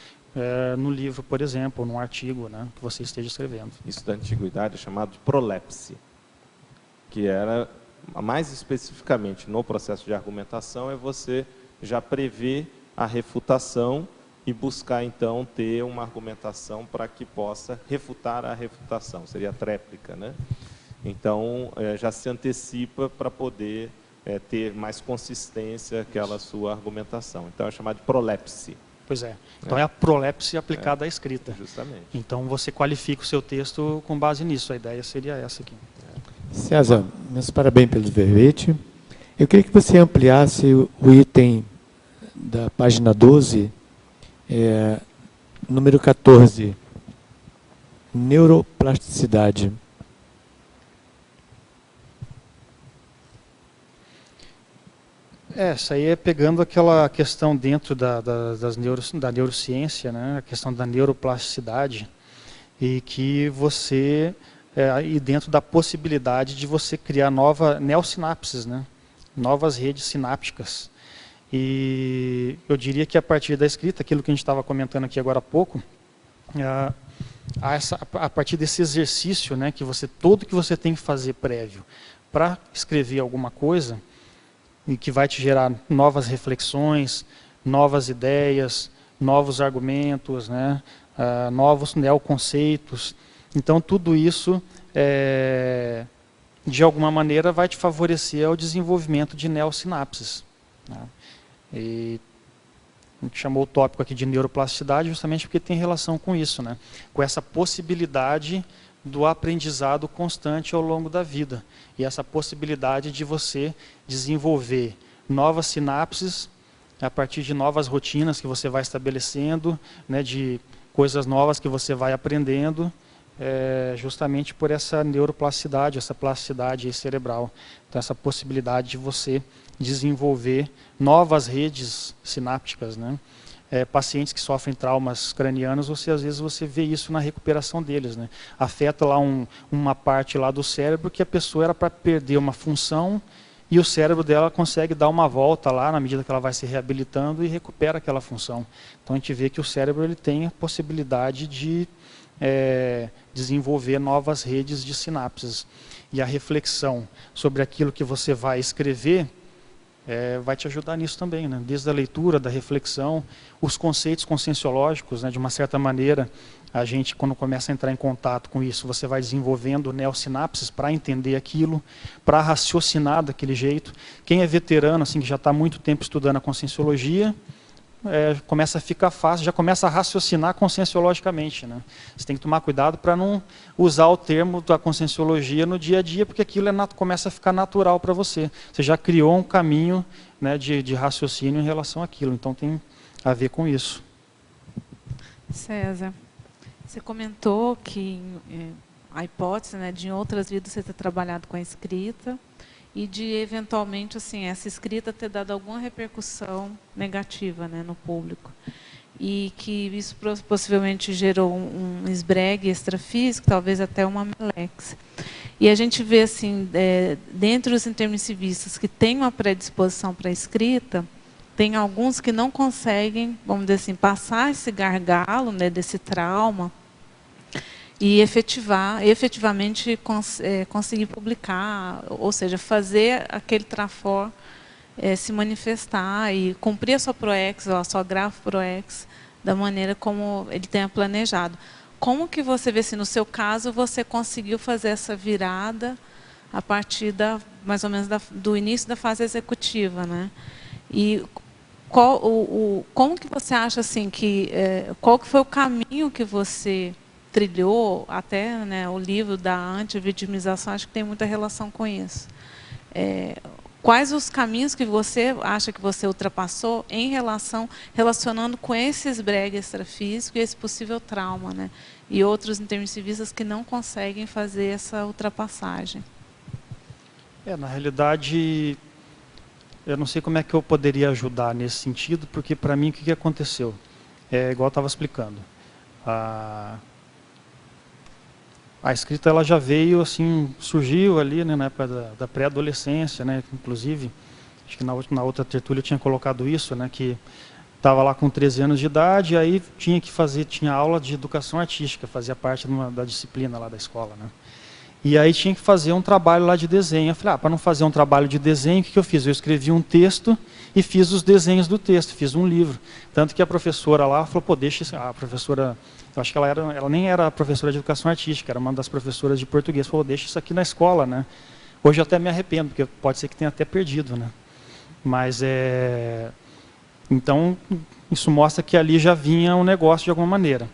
[SPEAKER 1] no livro, por exemplo, ou num artigo, né, que você esteja escrevendo.
[SPEAKER 4] Isso da antiguidade é chamado de prolepse, que era, mais especificamente no processo de argumentação, é você já prever a refutação e buscar, então, ter uma argumentação para que possa refutar a refutação. Seria a tréplica, né? Então, já se antecipa para poder ter mais consistência aquela sua argumentação. Então, é chamado de prolepse.
[SPEAKER 1] Pois é. Então, é a prolepse aplicada à escrita.
[SPEAKER 4] Justamente.
[SPEAKER 1] Então, você qualifica o seu texto com base nisso. A ideia seria essa aqui.
[SPEAKER 11] César, meus parabéns pelo verbete. Eu queria que você ampliasse o item da página 12, número 14, neuroplasticidade.
[SPEAKER 1] Essa aí é pegando aquela questão dentro da neurociência, né? A questão da neuroplasticidade, e que você, e dentro da possibilidade de você criar neossinapses, né? Novas redes sinápticas. E eu diria que a partir da escrita, aquilo que a gente estava comentando aqui agora há pouco, a partir desse exercício, né, todo que você tem que fazer prévio para escrever alguma coisa, e que vai te gerar novas reflexões, novas ideias, novos argumentos, né, novos neoconceitos. Então, tudo isso, de alguma maneira, vai te favorecer ao desenvolvimento de neossinapses. Né? E a gente chamou o tópico aqui de neuroplasticidade justamente porque tem relação com isso, né? Com essa possibilidade do aprendizado constante ao longo da vida. E essa possibilidade de você desenvolver novas sinapses a partir de novas rotinas que você vai estabelecendo, né, de coisas novas que você vai aprendendo, justamente por essa neuroplasticidade, essa plasticidade cerebral. Então, essa possibilidade de você desenvolver novas redes sinápticas, né? Pacientes que sofrem traumas cranianos, às vezes você vê isso na recuperação deles, né? Afeta lá uma parte lá do cérebro que a pessoa era para perder uma função, e o cérebro dela consegue dar uma volta lá na medida que ela vai se reabilitando e recupera aquela função. Então a gente vê que o cérebro ele tem a possibilidade de desenvolver novas redes de sinapses. E a reflexão sobre aquilo que você vai escrever vai te ajudar nisso também, né? Desde a leitura, da reflexão, os conceitos conscienciológicos, né? De uma certa maneira, a gente, quando começa a entrar em contato com isso, você vai desenvolvendo neossinapses para entender aquilo, para raciocinar daquele jeito. Quem é veterano, assim, que já está há muito tempo estudando a conscienciologia, começa a ficar fácil, já começa a raciocinar conscienciologicamente, né? Você tem que tomar cuidado para não usar o termo da conscienciologia no dia a dia, porque aquilo começa a ficar natural para você. Você já criou um caminho, né, de raciocínio em relação àquilo, então tem a ver com isso.
[SPEAKER 2] César, você comentou que a hipótese, né, de em outras vidas você ter trabalhado com a escrita, e de, eventualmente, assim, essa escrita ter dado alguma repercussão negativa, né, no público. E que isso possivelmente gerou um esbregue extrafísico, talvez até uma melex. E a gente vê, assim, dentre os intermissivistas que têm uma predisposição para a escrita, tem alguns que não conseguem, vamos dizer assim, passar esse gargalo, né, desse trauma e efetivamente conseguir publicar, ou seja, fazer aquele trafor se manifestar e cumprir a sua PROEX, ou a sua grafo PROEX, da maneira como ele tenha planejado. Como que você vê se no seu caso você conseguiu fazer essa virada a partir mais ou menos do início da fase executiva, né? E como que você acha assim qual que foi o caminho que você trilhou até, né, o livro da antivitimização, acho que tem muita relação com isso. Quais os caminhos que você acha que você ultrapassou relacionando com esse esbregue extrafísico e esse possível trauma, né? E outros intermissivistas que não conseguem fazer essa ultrapassagem?
[SPEAKER 1] Na realidade, eu não sei como é que eu poderia ajudar nesse sentido, porque para mim o que aconteceu? Igual eu estava explicando. A escrita ela já veio, assim, surgiu ali, né, na época da pré-adolescência, né, inclusive, acho que na outra tertúlia eu tinha colocado isso, né, que estava lá com 13 anos de idade, aí tinha aula de educação artística, fazia parte da disciplina lá da escola, né. E aí tinha que fazer um trabalho lá de desenho. Eu falei, para não fazer um trabalho de desenho, o que eu fiz? Eu escrevi um texto e fiz os desenhos do texto, fiz um livro. Tanto que a professora lá falou, pô, deixa isso. A professora, eu acho que ela nem era professora de educação artística, era uma das professoras de português. Falou, deixa isso aqui na escola, né? Hoje eu até me arrependo, porque pode ser que tenha até perdido, né? Mas então, isso mostra que ali já vinha um negócio de alguma maneira.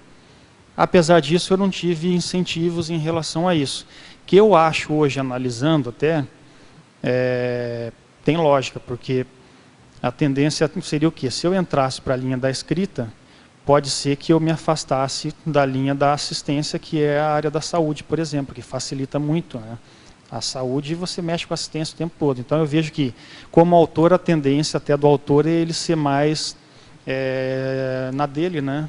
[SPEAKER 1] Apesar disso, eu não tive incentivos em relação a isso. Que eu acho hoje, analisando até, tem lógica, porque a tendência seria o quê? Se eu entrasse para a linha da escrita, pode ser que eu me afastasse da linha da assistência, que é a área da saúde, por exemplo, que facilita muito, né? A saúde, você mexe com a assistência o tempo todo. Então eu vejo que, como autor, a tendência até do autor é ele ser mais na dele, né?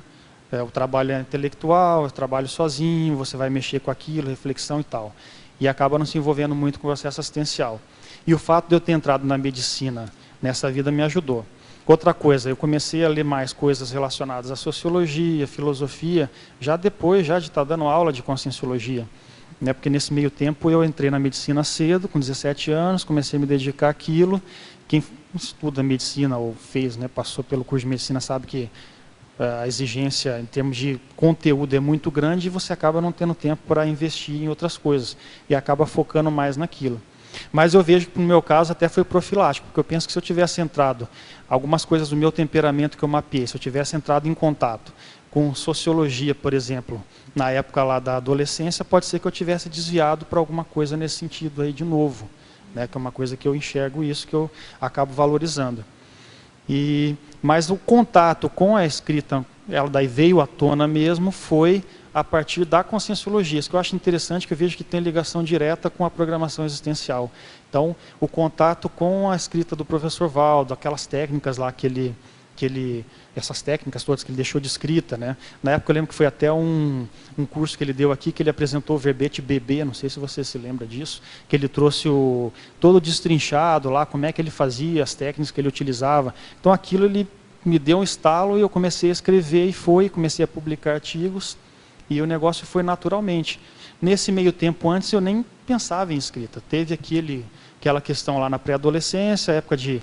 [SPEAKER 1] O trabalho é intelectual, o trabalho sozinho, você vai mexer com aquilo, reflexão e tal. E acaba não se envolvendo muito com o processo assistencial. E o fato de eu ter entrado na medicina nessa vida me ajudou. Outra coisa, eu comecei a ler mais coisas relacionadas à sociologia, filosofia, já depois de estar dando aula de conscienciologia. Né? Porque nesse meio tempo eu entrei na medicina cedo, com 17 anos, comecei a me dedicar àquilo. Quem estuda medicina ou fez, né, passou pelo curso de medicina, sabe que a exigência em termos de conteúdo é muito grande e você acaba não tendo tempo para investir em outras coisas e acaba focando mais naquilo. Mas eu vejo que no meu caso até foi profilático, porque eu penso que se eu tivesse entrado, algumas coisas do meu temperamento que eu mapeei, se eu tivesse entrado em contato com sociologia, por exemplo, na época lá da adolescência, pode ser que eu tivesse desviado para alguma coisa nesse sentido aí de novo, né, que é uma coisa que eu enxergo isso, que eu acabo valorizando. Mas o contato com a escrita, ela daí veio à tona mesmo, foi a partir da conscienciologia. Isso que eu acho interessante, que eu vejo que tem ligação direta com a programação existencial. Então, o contato com a escrita do professor Valdo, aquelas técnicas lá essas técnicas todas que ele deixou de escrita, né? Na época eu lembro que foi até um curso que ele deu aqui, que ele apresentou o verbete BB, não sei se você se lembra disso, que ele trouxe todo destrinchado lá, como é que ele fazia, as técnicas que ele utilizava. Então aquilo ele me deu um estalo e eu comecei a escrever comecei a publicar artigos e o negócio foi naturalmente. Nesse meio tempo antes eu nem pensava em escrita, teve aquela questão lá na pré-adolescência, época de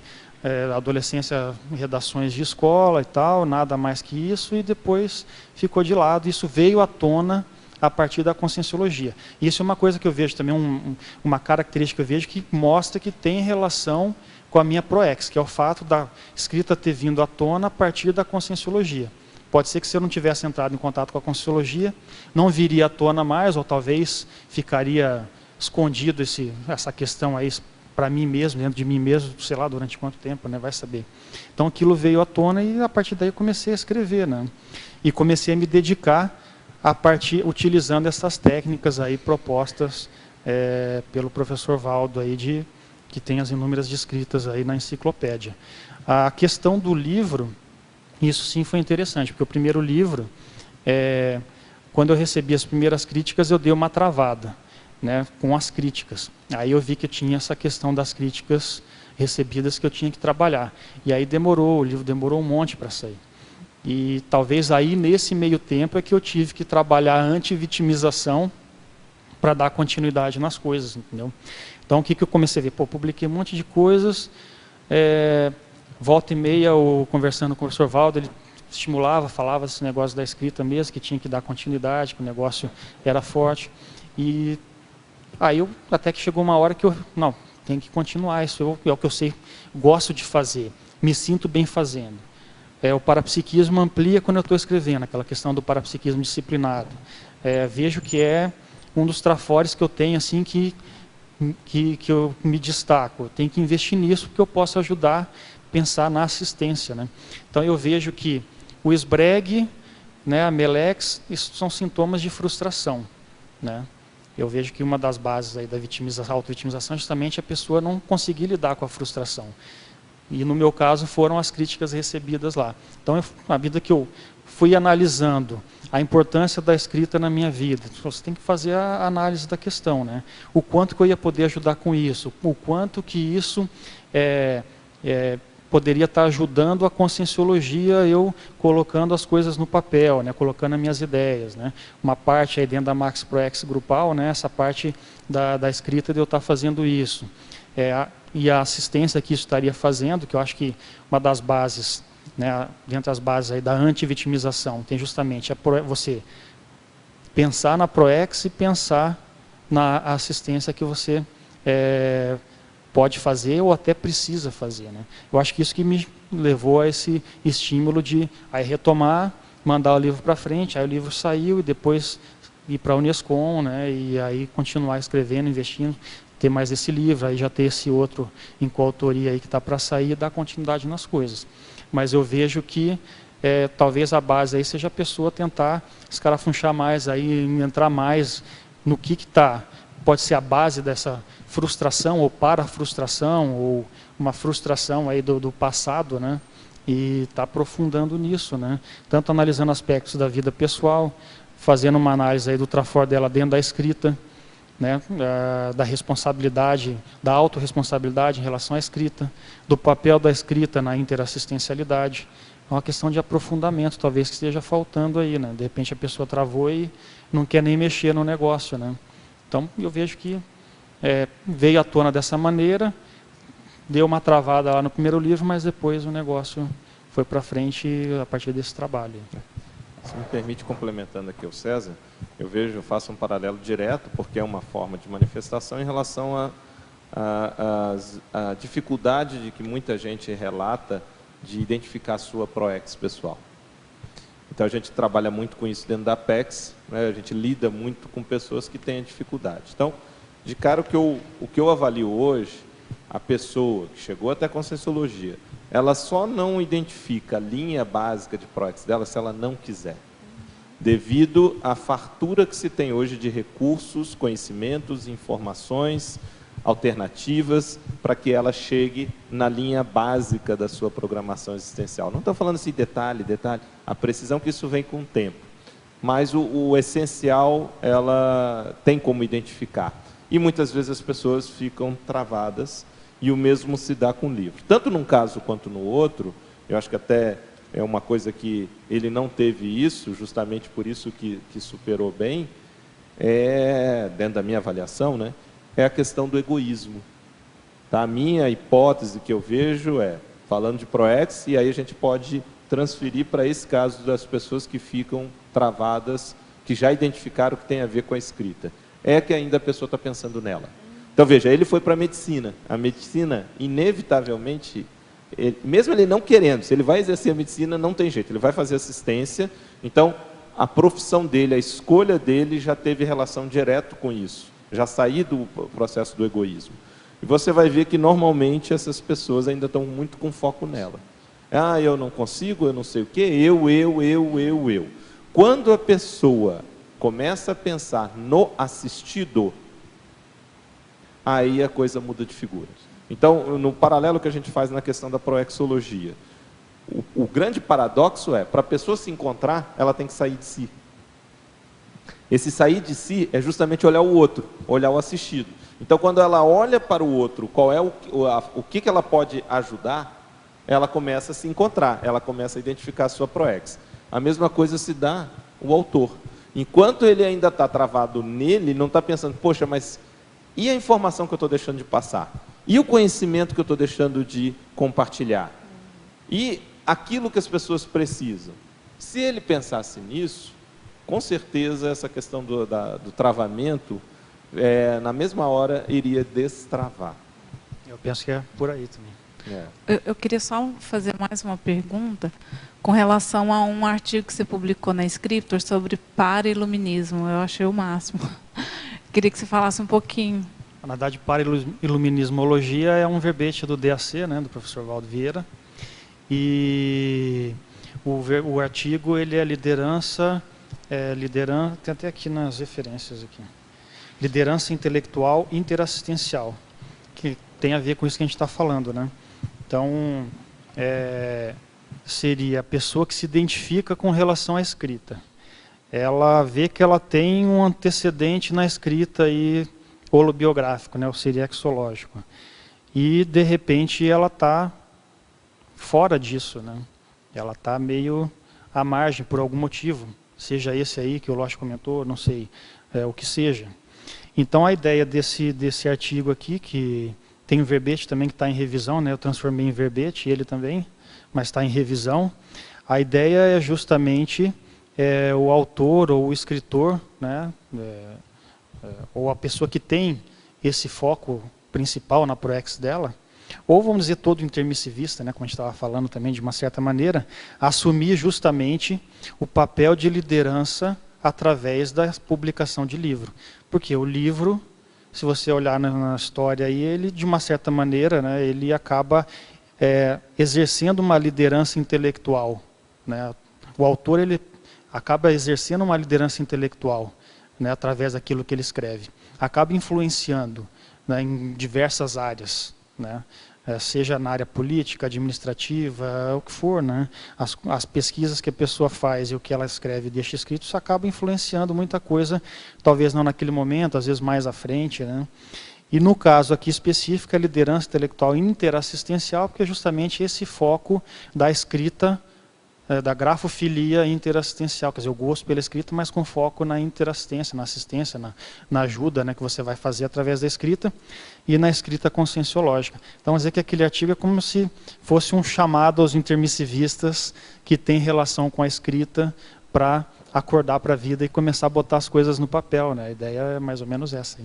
[SPEAKER 1] adolescência, redações de escola e tal, nada mais que isso, e depois ficou de lado. Isso veio à tona a partir da conscienciologia. Isso é uma coisa que eu vejo também, uma característica que eu vejo que mostra que tem relação com a minha PROEX, que é o fato da escrita ter vindo à tona a partir da conscienciologia. Pode ser que se eu não tivesse entrado em contato com a conscienciologia, não viria à tona mais, ou talvez ficaria escondido essa questão aí para mim mesmo, dentro de mim mesmo, sei lá durante quanto tempo, né, vai saber. Então aquilo veio à tona e a partir daí eu comecei a escrever, né? E comecei a me dedicar utilizando essas técnicas aí propostas pelo professor Valdo aí que tem as inúmeras descritas aí na enciclopédia. A questão do livro, isso sim foi interessante, porque o primeiro livro, quando eu recebi as primeiras críticas, eu dei uma travada, né, com as críticas. Aí eu vi que tinha essa questão das críticas recebidas que eu tinha que trabalhar. E aí o livro demorou um monte para sair. E talvez aí, nesse meio tempo, é que eu tive que trabalhar a antivitimização para dar continuidade nas coisas, entendeu? Então, o que eu comecei a ver? Publiquei um monte de coisas, volta e meia, conversando com o professor Valdo, ele estimulava, falava esse negócio da escrita mesmo, que tinha que dar continuidade, que o negócio era forte. E aí, até que chegou uma hora que não, tem que continuar, isso é o que eu sei, gosto de fazer, me sinto bem fazendo. O parapsiquismo amplia quando eu estou escrevendo, aquela questão do parapsiquismo disciplinado. Vejo que é um dos trafores que eu tenho, assim, que eu me destaco. Eu tenho que investir nisso, porque eu posso ajudar a pensar na assistência, né? Então eu vejo que o esbregue, né, a melex, isso são sintomas de frustração, né? Eu vejo que uma das bases aí da auto-vitimização é justamente a pessoa não conseguir lidar com a frustração. E no meu caso foram as críticas recebidas lá. Então, na vida que eu fui analisando a importância da escrita na minha vida, você tem que fazer a análise da questão, né? O quanto que eu ia poder ajudar com isso, o quanto que isso poderia estar ajudando a conscienciologia, eu colocando as coisas no papel, né? Colocando as minhas ideias, né? Uma parte aí dentro da Max Proex grupal, né? Essa parte da escrita de eu estar fazendo isso. E a assistência que isso estaria fazendo, que eu acho que uma das bases, né, dentre das bases aí da antivitimização, tem justamente você pensar na Proex e pensar na assistência que você pode fazer ou até precisa fazer, né? Eu acho que isso que me levou a esse estímulo de aí retomar, mandar o livro para frente, aí o livro saiu e depois ir para a Unescom, né, e aí continuar escrevendo, investindo, ter mais esse livro, aí já ter esse outro em coautoria aí que está para sair e dar continuidade nas coisas. Mas eu vejo que talvez a base aí seja a pessoa tentar escarafunchar mais, aí, entrar mais no que está. Pode ser a base dessa frustração ou para-frustração, ou uma frustração aí do passado, né? E está aprofundando nisso, né? Tanto analisando aspectos da vida pessoal, fazendo uma análise aí do trafor dela dentro da escrita, né, da responsabilidade, da autorresponsabilidade em relação à escrita, do papel da escrita na interassistencialidade. É uma questão de aprofundamento, talvez que esteja faltando aí, né? De repente a pessoa travou e não quer nem mexer no negócio, né? Então eu vejo que veio à tona dessa maneira, deu uma travada lá no primeiro livro, mas depois o negócio foi para frente a partir desse trabalho.
[SPEAKER 4] Se me permite, complementando aqui o César, eu faço um paralelo direto, porque é uma forma de manifestação em relação à dificuldade de que muita gente relata de identificar a sua Proex pessoal. Então a gente trabalha muito com isso dentro da Apex, né? A gente lida muito com pessoas que têm dificuldade. Então, de cara, o que eu avalio hoje, a pessoa que chegou até a Conscienciologia, ela só não identifica a linha básica de Proex dela se ela não quiser. Devido à fartura que se tem hoje de recursos, conhecimentos, informações alternativas para que ela chegue na linha básica da sua programação existencial. Não estou falando assim detalhe, a precisão que isso vem com o tempo. Mas o essencial ela tem como identificar. E muitas vezes as pessoas ficam travadas. E o mesmo se dá com o livro. Tanto num caso quanto no outro, eu acho que até é uma coisa que ele não teve isso, justamente por isso que superou bem, dentro da minha avaliação, né, é a questão do egoísmo. Tá? A minha hipótese que eu vejo falando de Proex, e aí a gente pode transferir para esse caso das pessoas que ficam travadas, que já identificaram o que tem a ver com a escrita. Que ainda a pessoa está pensando nela. Então, veja, ele foi para a medicina. A medicina, inevitavelmente, mesmo ele não querendo, se ele vai exercer a medicina, não tem jeito, ele vai fazer assistência. Então, a profissão dele, a escolha dele já teve relação direta com isso. Já saí do processo do egoísmo. E você vai ver que, normalmente, essas pessoas ainda estão muito com foco nela. Eu não consigo, eu não sei o quê, eu. Quando a pessoa começa a pensar no assistido, aí a coisa muda de figura. Então, no paralelo que a gente faz na questão da proexologia, o grande paradoxo para a pessoa se encontrar, ela tem que sair de si. Esse sair de si é justamente olhar o outro, olhar o assistido. Então, quando ela olha para o outro, qual é o que ela pode ajudar, ela começa a se encontrar, ela começa a identificar a sua proex. A mesma coisa se dá o autor. Enquanto ele ainda está travado nele, ele não está pensando, poxa, mas e a informação que eu estou deixando de passar? E o conhecimento que eu estou deixando de compartilhar? E aquilo que as pessoas precisam? Se ele pensasse nisso, com certeza essa questão do travamento, na mesma hora, iria destravar.
[SPEAKER 1] Eu penso que é por aí também.
[SPEAKER 2] Eu queria só fazer mais uma pergunta com relação a um artigo que você publicou na Scriptor sobre para-iluminismo. Eu achei o máximo. Queria que você falasse um pouquinho.
[SPEAKER 1] Na verdade, para-iluminismologia é um verbete do DAC, né, do professor Valdo Vieira. E o artigo ele é liderança, tem até aqui nas referências aqui. Liderança intelectual interassistencial, que tem a ver com isso que a gente está falando, né? Então, seria a pessoa que se identifica com relação à escrita. Ela vê que ela tem um antecedente na escrita aí, holobiográfico, né, o seriexológico. E, de repente, ela está fora disso, né? Ela está meio à margem por algum motivo, seja esse aí que o Lócio comentou, não sei, o que seja. Então, a ideia desse artigo aqui, que tem um verbete também que está em revisão, né? Eu transformei em verbete, ele também, mas está em revisão. A ideia é justamente o autor ou o escritor, né? Ou a pessoa que tem esse foco principal na proex dela, ou vamos dizer todo intermissivista, né? Como a gente estava falando também de uma certa maneira, assumir justamente o papel de liderança através da publicação de livro. Porque o livro, se você olhar na história aí, ele de uma certa maneira, né, ele acaba exercendo uma liderança intelectual, né? O autor ele acaba exercendo uma liderança intelectual, né, através daquilo que ele escreve. Acaba influenciando, né, em diversas áreas, né? Seja na área política, administrativa, o que for, né? As pesquisas que a pessoa faz e o que ela escreve e deixa escrito, isso acaba influenciando muita coisa, talvez não naquele momento, às vezes mais à frente, né? E no caso aqui específico, a liderança intelectual interassistencial, porque é justamente esse foco da escrita, da grafofilia interassistencial, quer dizer, o gosto pela escrita, mas com foco na interassistência, na assistência, na ajuda, né, que você vai fazer através da escrita e na escrita conscienciológica. Então, vamos dizer que aquele artigo é como se fosse um chamado aos intermissivistas que tem relação com a escrita para acordar para a vida e começar a botar as coisas no papel, né? A ideia é mais ou menos essa.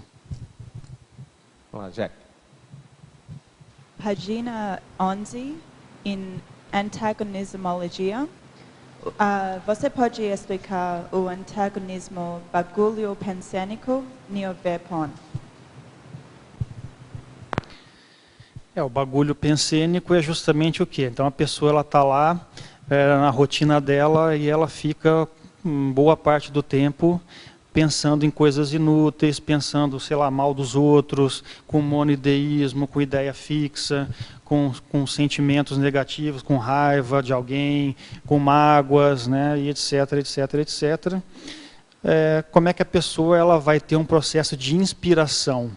[SPEAKER 4] Vamos lá, Jack.
[SPEAKER 12] Página 11, em antagonismologia. Você pode explicar o antagonismo bagulho pensênico neoverpon?
[SPEAKER 1] O bagulho pensênico é justamente o quê? Então a pessoa está lá na rotina dela e ela fica boa parte do tempo pensando em coisas inúteis, pensando, sei lá, mal dos outros, com monoideísmo, com ideia fixa, com sentimentos negativos, com raiva de alguém, com mágoas, né, e etc, etc, etc. Como é que a pessoa ela vai ter um processo de inspiração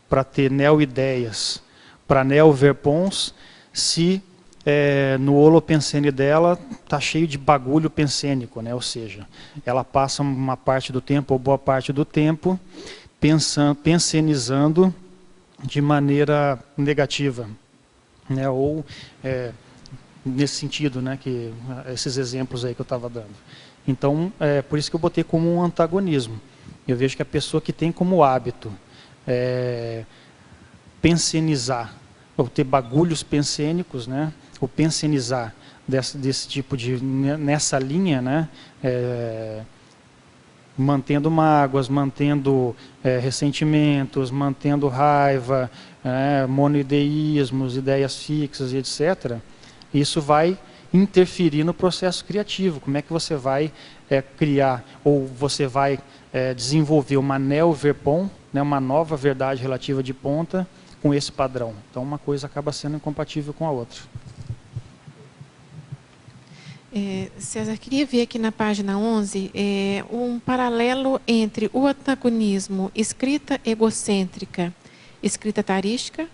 [SPEAKER 1] para ter neo-ideias, para neo-verpons, se no holopensene dela está cheio de bagulho pensênico, né? Ou seja, ela passa uma parte do tempo, ou boa parte do tempo, pensenizando de maneira negativa, né? Ou nesse sentido, né? Que esses exemplos aí que eu estava dando. Então, por isso que eu botei como um antagonismo. Eu vejo que a pessoa que tem como hábito pensenizar, ou ter bagulhos pensênicos, né? Ou pensenizar desse tipo de, nessa linha, né? Mantendo mágoas, mantendo ressentimentos, mantendo raiva, monoideísmos, ideias fixas, etc. Isso vai interferir no processo criativo. Como é que você vai criar, ou você vai desenvolver uma neo-verpon, né? Uma nova verdade relativa de ponta, com esse padrão. Então, uma coisa acaba sendo incompatível com a outra.
[SPEAKER 13] César, queria ver aqui na página 11 um paralelo entre o antagonismo escrita egocêntrica escrita tarística,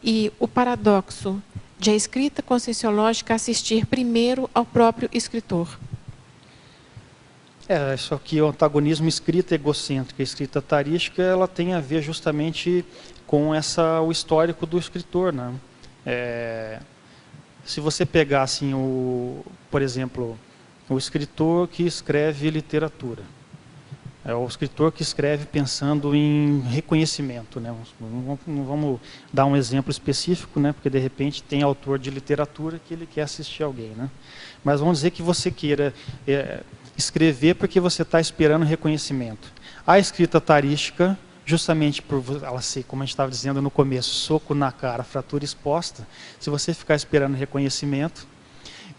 [SPEAKER 13] e o paradoxo de a escrita conscienciológica assistir primeiro ao próprio escritor.
[SPEAKER 1] Isso aqui, o antagonismo escrita egocêntrica e escrita tarística, ela tem a ver justamente com o histórico do escritor, né? Se você pegar, assim, por exemplo, o escritor que escreve literatura, é o escritor que escreve pensando em reconhecimento, né? Não vamos dar um exemplo específico, né? Porque de repente tem autor de literatura que ele quer assistir alguém, né? Mas vamos dizer que você queira escrever porque você está esperando reconhecimento. A escrita tarística, justamente por ela ser, como a gente estava dizendo no começo, soco na cara, fratura exposta, se você ficar esperando reconhecimento,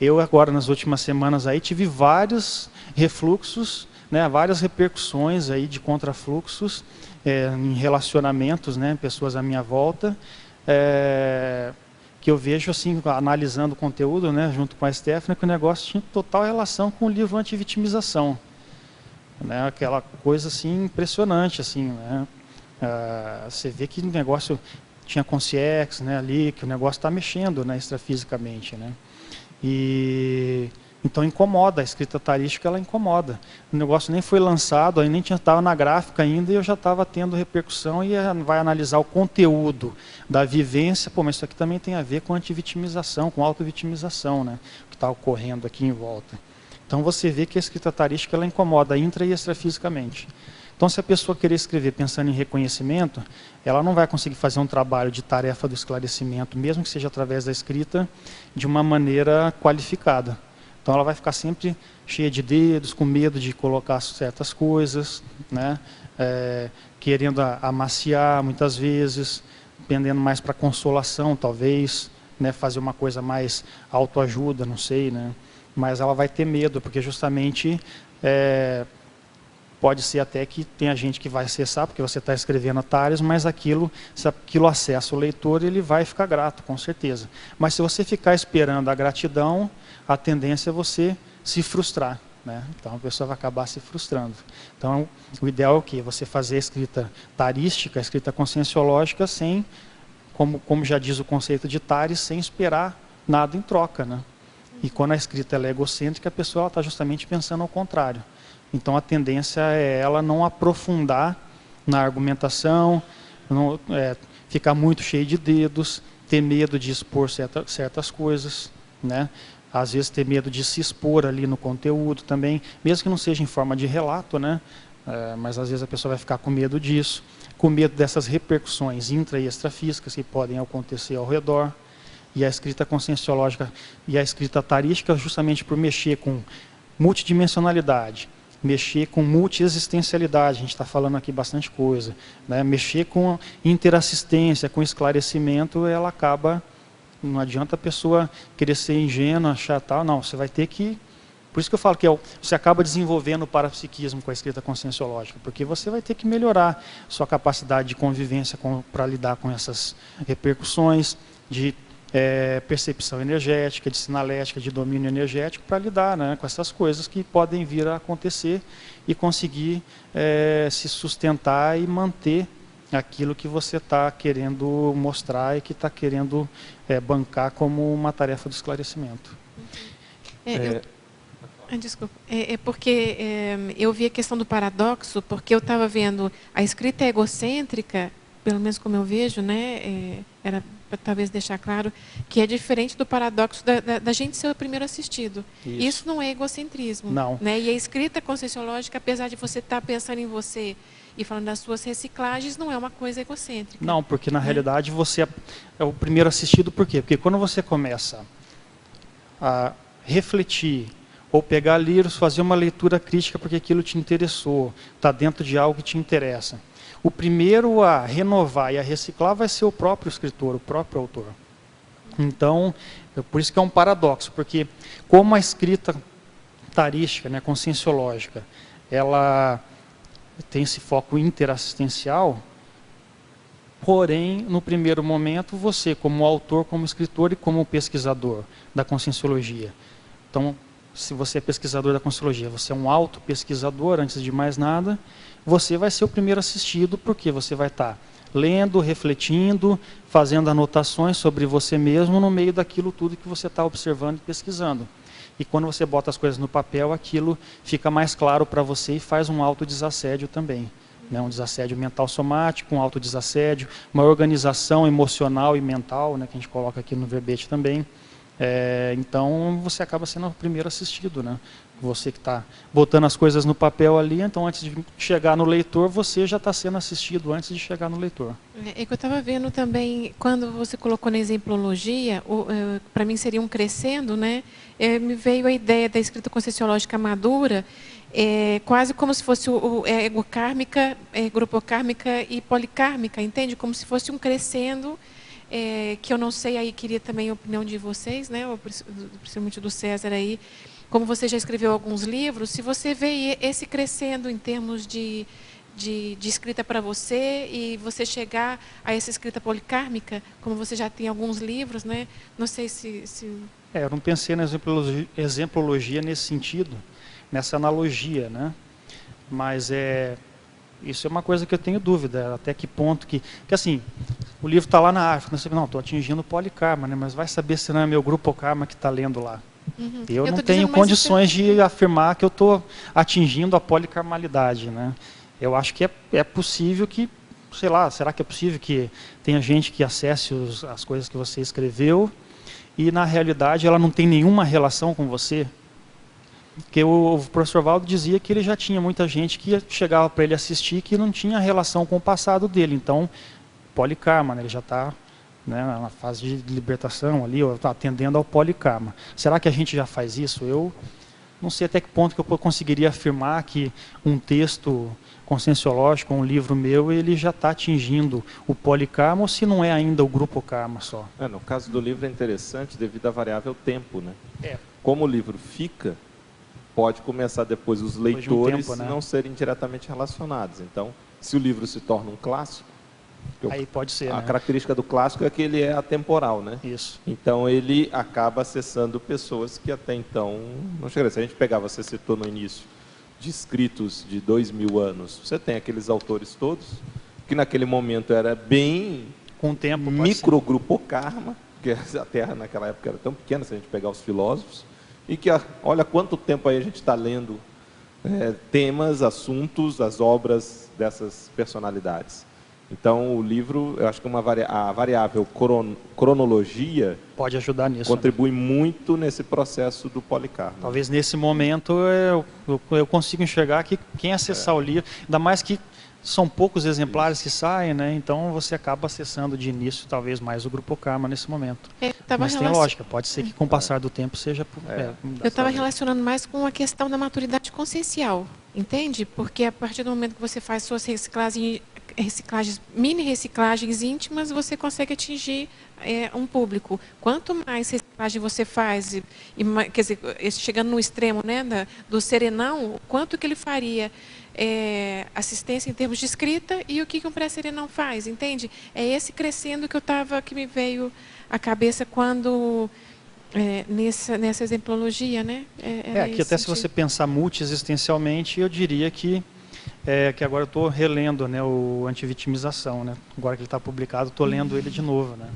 [SPEAKER 1] eu agora nas últimas semanas aí tive vários refluxos, né, várias repercussões aí de contrafluxos em relacionamentos, né, pessoas à minha volta, que eu vejo assim, analisando o conteúdo, né, junto com a Stephanie, que o negócio tinha total relação com o livro Antivitimização, né, aquela coisa assim impressionante, assim, né, você vê que o negócio tinha consciex, né, ali, que o negócio está mexendo, né, extrafisicamente, né, então incomoda, a escrita tarística ela incomoda. O negócio nem foi lançado, aí nem estava na gráfica ainda e eu já estava tendo repercussão e vai analisar o conteúdo da vivência. Pô, mas isso aqui também tem a ver com antivitimização, com autovitimização, né? O que está ocorrendo aqui em volta. Então você vê que a escrita tarística ela incomoda intra e extrafisicamente. Então se a pessoa querer escrever pensando em reconhecimento, ela não vai conseguir fazer um trabalho de tarefa do esclarecimento, mesmo que seja através da escrita, de uma maneira qualificada. Então ela vai ficar sempre cheia de dedos, com medo de colocar certas coisas, né? Querendo amaciar muitas vezes, pendendo mais para consolação talvez, né? Fazer uma coisa mais autoajuda, não sei, né? Mas ela vai ter medo, porque justamente pode ser até que tenha gente que vai acessar, porque você está escrevendo atalhos, mas se aquilo acessa o leitor, ele vai ficar grato, com certeza. Mas se você ficar esperando a gratidão, a tendência é você se frustrar, né? Então a pessoa vai acabar se frustrando. Então o ideal é o quê? Você fazer a escrita tarística, a escrita conscienciológica, sem, como já diz o conceito de tares, sem esperar nada em troca, né? E quando a escrita ela é egocêntrica, a pessoa está justamente pensando ao contrário. Então a tendência é ela não aprofundar na argumentação, não, ficar muito cheio de dedos, ter medo de expor certas coisas, né? Às vezes ter medo de se expor ali no conteúdo também, mesmo que não seja em forma de relato, né? Mas às vezes a pessoa vai ficar com medo disso, com medo dessas repercussões intra e extrafísicas que podem acontecer ao redor. E a escrita conscienciológica e a escrita tarística, justamente por mexer com multidimensionalidade, mexer com multiexistencialidade, a gente está falando aqui bastante coisa, né? Mexer com interassistência, com esclarecimento, ela acaba... Não adianta a pessoa querer ser ingênua, achar tal, não, você vai ter que... Por isso que eu falo que você acaba desenvolvendo o parapsiquismo com a escrita conscienciológica, porque você vai ter que melhorar sua capacidade de convivência para lidar com essas repercussões, de percepção energética, de sinalética, de domínio energético, para lidar, né, com essas coisas que podem vir a acontecer e conseguir se sustentar e manter aquilo que você está querendo mostrar e que está querendo bancar como uma tarefa do esclarecimento.
[SPEAKER 13] Desculpa, porque eu vi a questão do paradoxo, porque eu estava vendo a escrita egocêntrica, pelo menos como eu vejo, né, era para talvez deixar claro, que é diferente do paradoxo da gente ser o primeiro assistido. Isso não é egocentrismo.
[SPEAKER 1] Não.
[SPEAKER 13] Né? E a escrita conscienciológica, apesar de você estar pensando em você e falando das suas reciclagens, não é uma coisa egocêntrica.
[SPEAKER 1] Não, porque na realidade você é o primeiro assistido, por quê? Porque quando você começa a refletir, ou pegar livros, fazer uma leitura crítica porque aquilo te interessou, está dentro de algo que te interessa. O primeiro a renovar e a reciclar vai ser o próprio escritor, o próprio autor. Então, por isso que é um paradoxo, porque como a escrita tarística, né, conscienciológica, ela tem esse foco interassistencial, porém, no primeiro momento, você, como autor, como escritor e como pesquisador da conscienciologia. Então, se você é pesquisador da conscienciologia, você é um auto-pesquisador, antes de mais nada, você vai ser o primeiro assistido, porque você vai estar lendo, refletindo, fazendo anotações sobre você mesmo no meio daquilo tudo que você está observando e pesquisando. E quando você bota as coisas no papel, aquilo fica mais claro para você e faz um autodesassédio também. Né? Um desassédio mental somático, um autodesassédio, uma organização emocional e mental, né, que a gente coloca aqui no verbete também. Então você acaba sendo o primeiro assistido, né? Você que está botando as coisas no papel ali, então antes de chegar no leitor, você já está sendo assistido antes de chegar no leitor.
[SPEAKER 13] É que eu estava vendo também, quando você colocou na exemplologia, para mim seria um crescendo, né? Me veio a ideia da escrita conscienciológica madura, quase como se fosse egocármica, grupocármica e policármica, entende? Como se fosse um crescendo, que eu não sei, aí queria também a opinião de vocês, né? Principalmente do César aí. Como você já escreveu alguns livros, se você vê esse crescendo em termos de escrita para você e você chegar a essa escrita policármica, como você já tem alguns livros, né? Não sei se...
[SPEAKER 1] Eu não pensei na exemplologia nesse sentido, nessa analogia, né? Mas isso é uma coisa que eu tenho dúvida, até que ponto que... Porque assim, o livro está lá na África, não, estou atingindo o polikarma, né? Mas vai saber se não é meu grupo karma que está lendo lá.
[SPEAKER 13] Uhum.
[SPEAKER 1] Eu não tenho condições de afirmar que eu estou atingindo a policarmalidade, né? Eu acho que é possível que, sei lá, será que é possível que tenha gente que acesse as coisas que você escreveu e na realidade ela não tem nenhuma relação com você? Porque o professor Valdo dizia que ele já tinha muita gente que chegava para ele assistir que não tinha relação com o passado dele, então polikarma, né? Ele já está... né, na fase de libertação ali, ou tá atendendo ao polikarma. Será que a gente já faz isso? Eu não sei até que ponto que eu conseguiria afirmar que um texto conscienciológico, um livro meu, ele já está atingindo o polikarma, ou se não é ainda o grupo karma só.
[SPEAKER 4] No caso do livro é interessante devido à variável tempo, né? Como o livro fica, pode começar depois os leitores
[SPEAKER 1] tempo, né?
[SPEAKER 4] não serem diretamente relacionados. Então, se o livro se torna um clássico,
[SPEAKER 1] aí pode ser,
[SPEAKER 4] a característica do clássico é que ele é atemporal, né?
[SPEAKER 1] Isso.
[SPEAKER 4] Então ele acaba acessando pessoas que até então não chegaram. Se a gente pegar, você citou no início, de escritos de 2000 anos, você tem aqueles autores todos que naquele momento era bem
[SPEAKER 1] com o tempo
[SPEAKER 4] microgrupo karma, porque a Terra naquela época era tão pequena, se a gente pegar os filósofos, e que olha quanto tempo aí a gente está lendo temas, assuntos, as obras dessas personalidades. Então, o livro, eu acho que a variável cronologia
[SPEAKER 1] pode ajudar nisso.
[SPEAKER 4] Contribui muito nesse processo do polikarma.
[SPEAKER 1] Talvez nesse momento eu consiga enxergar que quem acessar o livro, ainda mais que são poucos exemplares que saem, né? Então você acaba acessando de início talvez mais o grupo karma nesse momento. Mas tem lógica, pode ser que com o passar do tempo seja...
[SPEAKER 13] eu estava relacionando mais com a questão da maturidade consciencial, entende? Porque a partir do momento que você faz suas mini reciclagens íntimas, você consegue atingir um público. Quanto mais reciclagem você faz, quer dizer, chegando no extremo, né, do serenão, quanto que ele faria assistência em termos de escrita e o que um pré-serenão faz, entende? É esse crescendo que me veio à cabeça quando... nessa exemplologia, né?
[SPEAKER 1] Aqui até se você pensar multi-existencialmente, eu diria que agora eu estou relendo, né, o Antivitimização, né? Agora que ele está publicado, estou lendo ele de novo, né?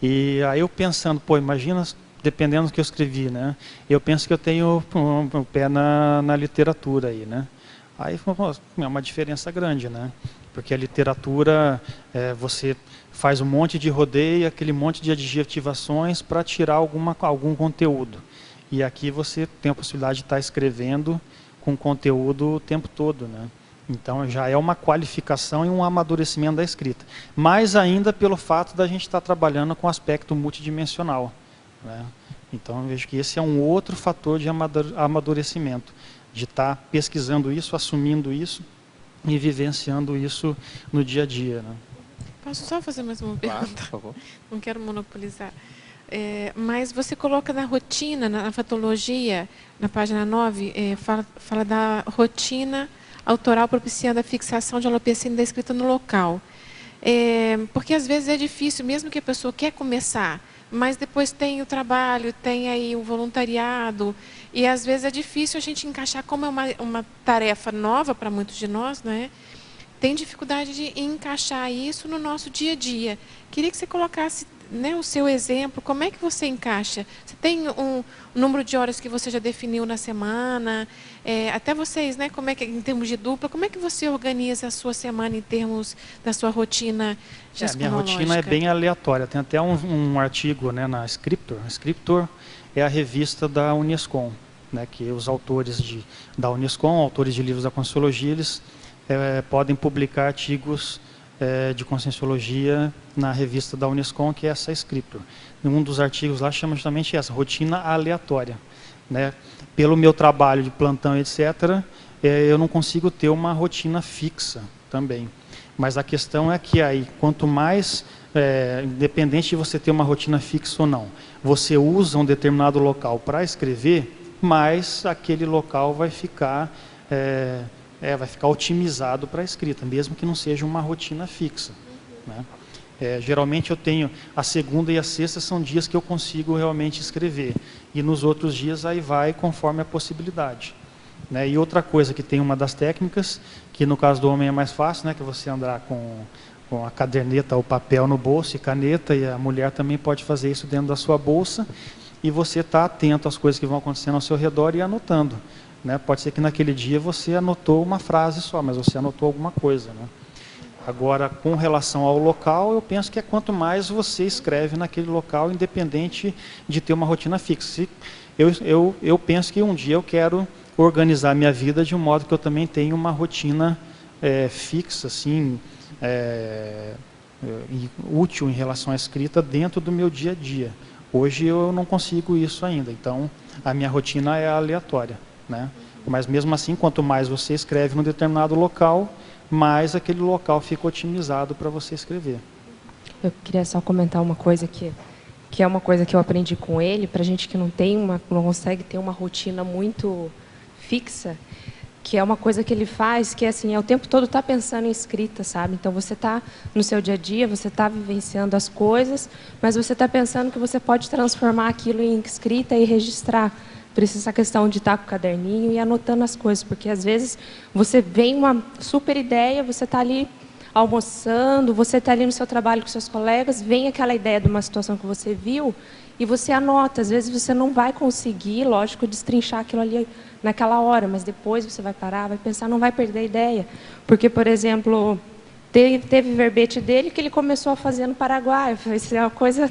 [SPEAKER 1] E aí eu pensando, imagina, dependendo do que eu escrevi, né? Eu penso que eu tenho um pé na literatura aí, né? Aí é uma diferença grande, né? Porque a literatura, você faz um monte de rodeio, aquele monte de adjetivações para tirar algum conteúdo. E aqui você tem a possibilidade de estar escrevendo com conteúdo o tempo todo, né? Então já é uma qualificação e um amadurecimento da escrita. Mais ainda pelo fato da gente estar trabalhando com aspecto multidimensional, né? Então eu vejo que esse é um outro fator de amadurecimento, de estar pesquisando isso, assumindo isso e vivenciando isso no dia a dia, né?
[SPEAKER 13] Posso só fazer mais uma pergunta?
[SPEAKER 4] Claro, por favor.
[SPEAKER 13] Não quero monopolizar. Mas você coloca na rotina, na fatologia, na página 9, fala da rotina autoral propiciando a fixação de alopecia da escrita no local. Porque às vezes é difícil, mesmo que a pessoa quer começar, mas depois tem o trabalho, tem aí o voluntariado, e às vezes é difícil a gente encaixar, como é uma tarefa nova para muitos de nós, não é? tem dificuldade de encaixar isso no nosso dia a dia. Queria que você colocasse, né, o seu exemplo, como é que você encaixa? Você tem um número de horas que você já definiu na semana? Até vocês, né, como é que, em termos de dupla, como é que você organiza a sua semana em termos da sua rotina
[SPEAKER 1] minha rotina é bem aleatória. Tem até um artigo, né, na Scriptor. A Scriptor é a revista da Unescom, né, que os autores da Unescom, autores de livros da Conscienciologia, eles podem publicar artigos de Conscienciologia na revista da Unescom, que é essa Scriptor. Um dos artigos lá chama justamente essa, rotina aleatória. Né? Pelo meu trabalho de plantão, etc., eu não consigo ter uma rotina fixa também. Mas a questão é que aí, quanto mais, independente de você ter uma rotina fixa ou não, você usa um determinado local para escrever, mais aquele local vai ficar otimizado para a escrita, mesmo que não seja uma rotina fixa. Né? Geralmente eu tenho a segunda e a sexta são dias que eu consigo realmente escrever, e nos outros dias aí vai conforme a possibilidade. Né? E outra coisa que tem uma das técnicas, que no caso do homem é mais fácil, né, que você andar com a caderneta ou papel no bolso e caneta, e a mulher também pode fazer isso dentro da sua bolsa, e você está atento às coisas que vão acontecendo ao seu redor e anotando. Né? Pode ser que naquele dia você anotou uma frase só, mas você anotou alguma coisa. Né? Agora, com relação ao local, eu penso que quanto mais você escreve naquele local, independente de ter uma rotina fixa. Eu penso que um dia eu quero organizar minha vida de um modo que eu também tenha uma rotina fixa, assim, útil em relação à escrita dentro do meu dia a dia. Hoje eu não consigo isso ainda, então a minha rotina é aleatória. Né? Mas mesmo assim, quanto mais você escreve num determinado local, mais aquele local fica otimizado para você escrever.
[SPEAKER 9] Eu queria só comentar uma coisa que é uma coisa que eu aprendi com ele, para gente que não consegue ter uma rotina muito fixa, que é uma coisa que ele faz, que assim, o tempo todo está pensando em escrita, sabe? Então você está no seu dia a dia, você está vivenciando as coisas, mas você está pensando que você pode transformar aquilo em escrita e registrar. Por isso essa questão de estar com o caderninho e anotando as coisas, porque às vezes você vem uma super ideia, você está ali almoçando, você está ali no seu trabalho com seus colegas, vem aquela ideia de uma situação que você viu e você anota. Às vezes você não vai conseguir, lógico, destrinchar aquilo ali naquela hora, mas depois você vai parar, vai pensar, não vai perder a ideia. Porque, por exemplo, teve verbete dele que ele começou a fazer no Paraguai, isso é uma coisa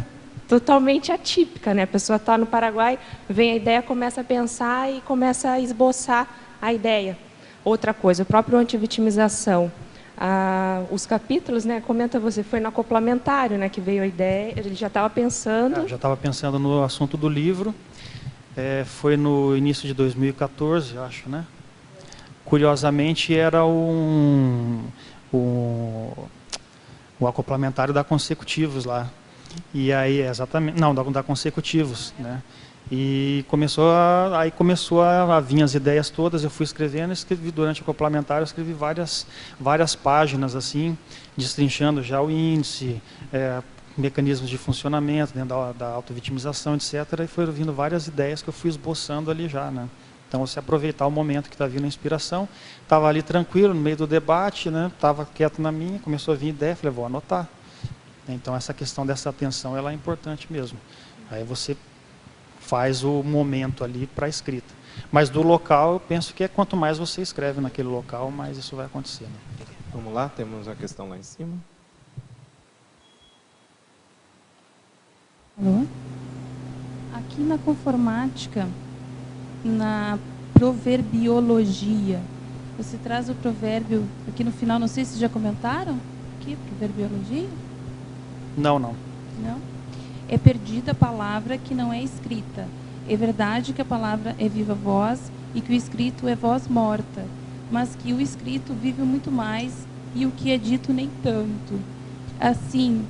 [SPEAKER 9] totalmente atípica, né? A pessoa está no Paraguai, vem a ideia, começa a pensar e começa a esboçar a ideia. Outra coisa, o próprio antivitimização. Os capítulos, né? Comenta você, foi no acoplamentário, né? Que veio a ideia, ele já estava pensando.
[SPEAKER 1] Já estava pensando no assunto do livro. Foi no início de 2014, eu acho, né? Curiosamente, era o acoplamentário da Consecutivos lá. E aí, exatamente, não, da Consecutivos, né? E começou a vir as ideias todas, eu fui escrevendo, escrevi durante o complementar, eu escrevi várias páginas, assim, destrinchando já o índice, mecanismos de funcionamento, dentro da autovitimização, etc. E foram vindo várias ideias que eu fui esboçando ali já, né? Então, você aproveitar o momento que está vindo a inspiração, estava ali tranquilo, no meio do debate, né? Estava quieto na minha, começou a vir ideia, falei, vou anotar. Então, essa questão dessa atenção, ela é importante mesmo. Aí você faz o momento ali para a escrita. Mas do local, eu penso que quanto mais você escreve naquele local, mais isso vai acontecer. Né?
[SPEAKER 4] Vamos lá, temos a questão lá em cima.
[SPEAKER 10] Alô? Aqui na conformática, na proverbiologia, você traz o provérbio aqui no final, não sei se já comentaram, aqui, proverbiologia?
[SPEAKER 1] Não.
[SPEAKER 10] Não? É perdida a palavra que não é escrita. É verdade que a palavra é viva voz e que o escrito é voz morta, mas que o escrito vive muito mais e o que é dito nem tanto. Assim,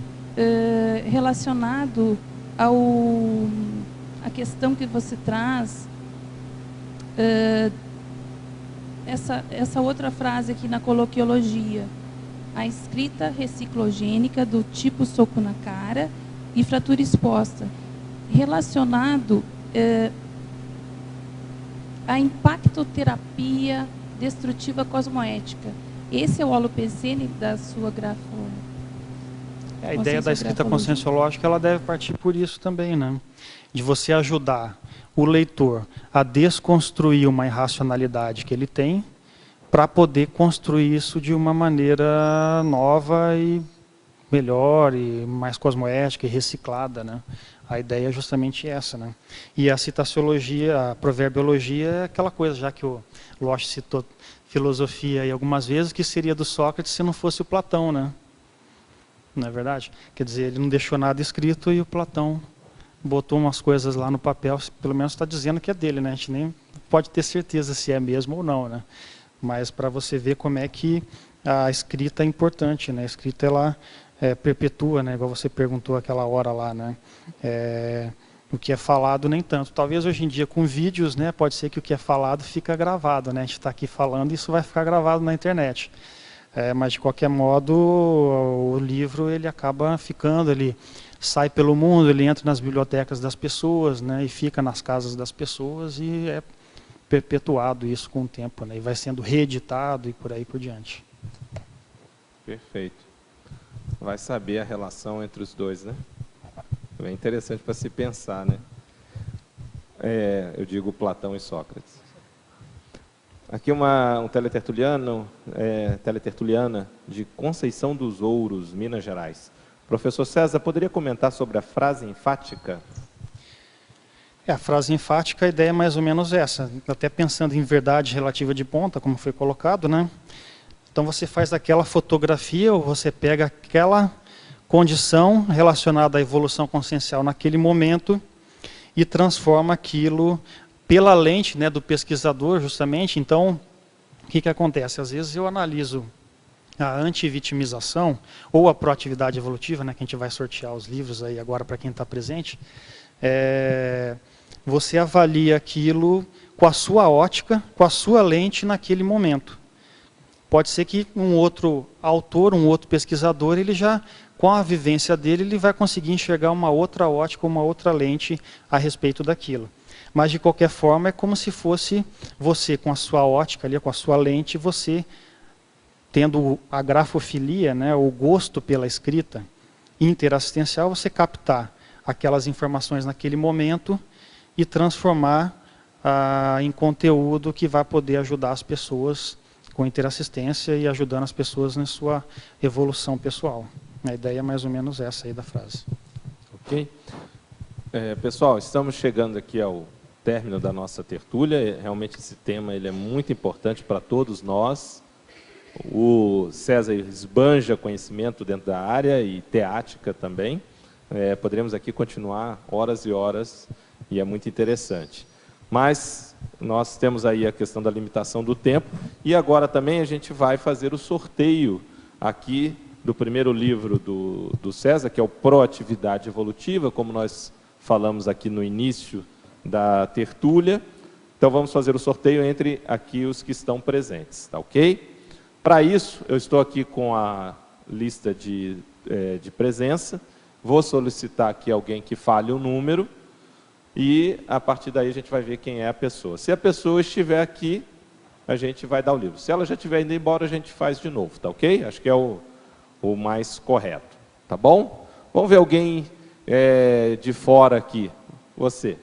[SPEAKER 10] relacionado à questão que você traz, essa outra frase aqui na coloquiologia, a escrita reciclogênica do tipo soco na cara e fratura exposta, relacionado à impactoterapia destrutiva cosmoética. Esse é o holopensene da sua grafo...
[SPEAKER 1] A ideia da escrita conscienciológica, ela deve partir por isso também, né? De você ajudar o leitor a desconstruir uma irracionalidade que ele tem para poder construir isso de uma maneira nova e melhor e mais cosmoética e reciclada, né? A ideia é justamente essa, né? E a citaciologia, a proverbiologia é aquela coisa, já que o Losch citou filosofia aí algumas vezes, que seria do Sócrates se não fosse o Platão, né? Não é verdade? Quer dizer, ele não deixou nada escrito e o Platão botou umas coisas lá no papel, pelo menos está dizendo que é dele, né? A gente nem pode ter certeza se é mesmo ou não, né? Mas para você ver como é que a escrita é importante, né? A escrita, ela perpetua, né? Igual você perguntou aquela hora lá, né? O que é falado nem tanto. Talvez hoje em dia com vídeos, né? Pode ser que o que é falado fica gravado, né? A gente está aqui falando e isso vai ficar gravado na internet. Mas de qualquer modo o livro ele acaba ficando, ele sai pelo mundo, ele entra nas bibliotecas das pessoas, né? E fica nas casas das pessoas e é perpetuado isso com o tempo, né? E vai sendo reeditado e por aí por diante.
[SPEAKER 4] Perfeito. Vai saber a relação entre os dois, né? É interessante para se pensar, né? Eu digo Platão e Sócrates. Aqui um teletertuliana de Conceição dos Ouros, Minas Gerais. Professor César, poderia comentar sobre a frase enfática?
[SPEAKER 1] A frase enfática, a ideia é mais ou menos essa. Até pensando em verdade relativa de ponta, como foi colocado, né? Então você faz aquela fotografia, ou você pega aquela condição relacionada à evolução consciencial naquele momento e transforma aquilo pela lente, né, do pesquisador, justamente. Então, o que acontece? Às vezes eu analiso a antivitimização ou a proatividade evolutiva, né, que a gente vai sortear os livros aí agora para quem está presente. Você avalia aquilo com a sua ótica, com a sua lente naquele momento. Pode ser que um outro autor, um outro pesquisador, ele já, com a vivência dele, ele vai conseguir enxergar uma outra ótica, uma outra lente a respeito daquilo. Mas, de qualquer forma, é como se fosse você, com a sua ótica, ali, com a sua lente, você tendo a grafofilia, né, o gosto pela escrita interassistencial, você captar aquelas informações naquele momento e transformar em conteúdo que vai poder ajudar as pessoas com interassistência e ajudando as pessoas na sua evolução pessoal. A ideia é mais ou menos essa aí da frase.
[SPEAKER 4] Ok. Pessoal, estamos chegando aqui ao término da nossa tertúlia. Realmente esse tema ele é muito importante para todos nós. O César esbanja conhecimento dentro da área e teática também. Poderíamos aqui continuar horas e horas e é muito interessante. Mas nós temos aí a questão da limitação do tempo e agora também a gente vai fazer o sorteio aqui do primeiro livro do César, que é o Proatividade Evolutiva, como nós falamos aqui no início da tertúlia. Então vamos fazer o sorteio entre aqui os que estão presentes, tá ok? Para isso, eu estou aqui com a lista de presença, vou solicitar aqui alguém que fale o número e a partir daí a gente vai ver quem é a pessoa. Se a pessoa estiver aqui, a gente vai dar o livro. Se ela já estiver indo embora, a gente faz de novo, tá ok? Acho que é o mais correto, tá bom? Vamos ver alguém de fora aqui. Você.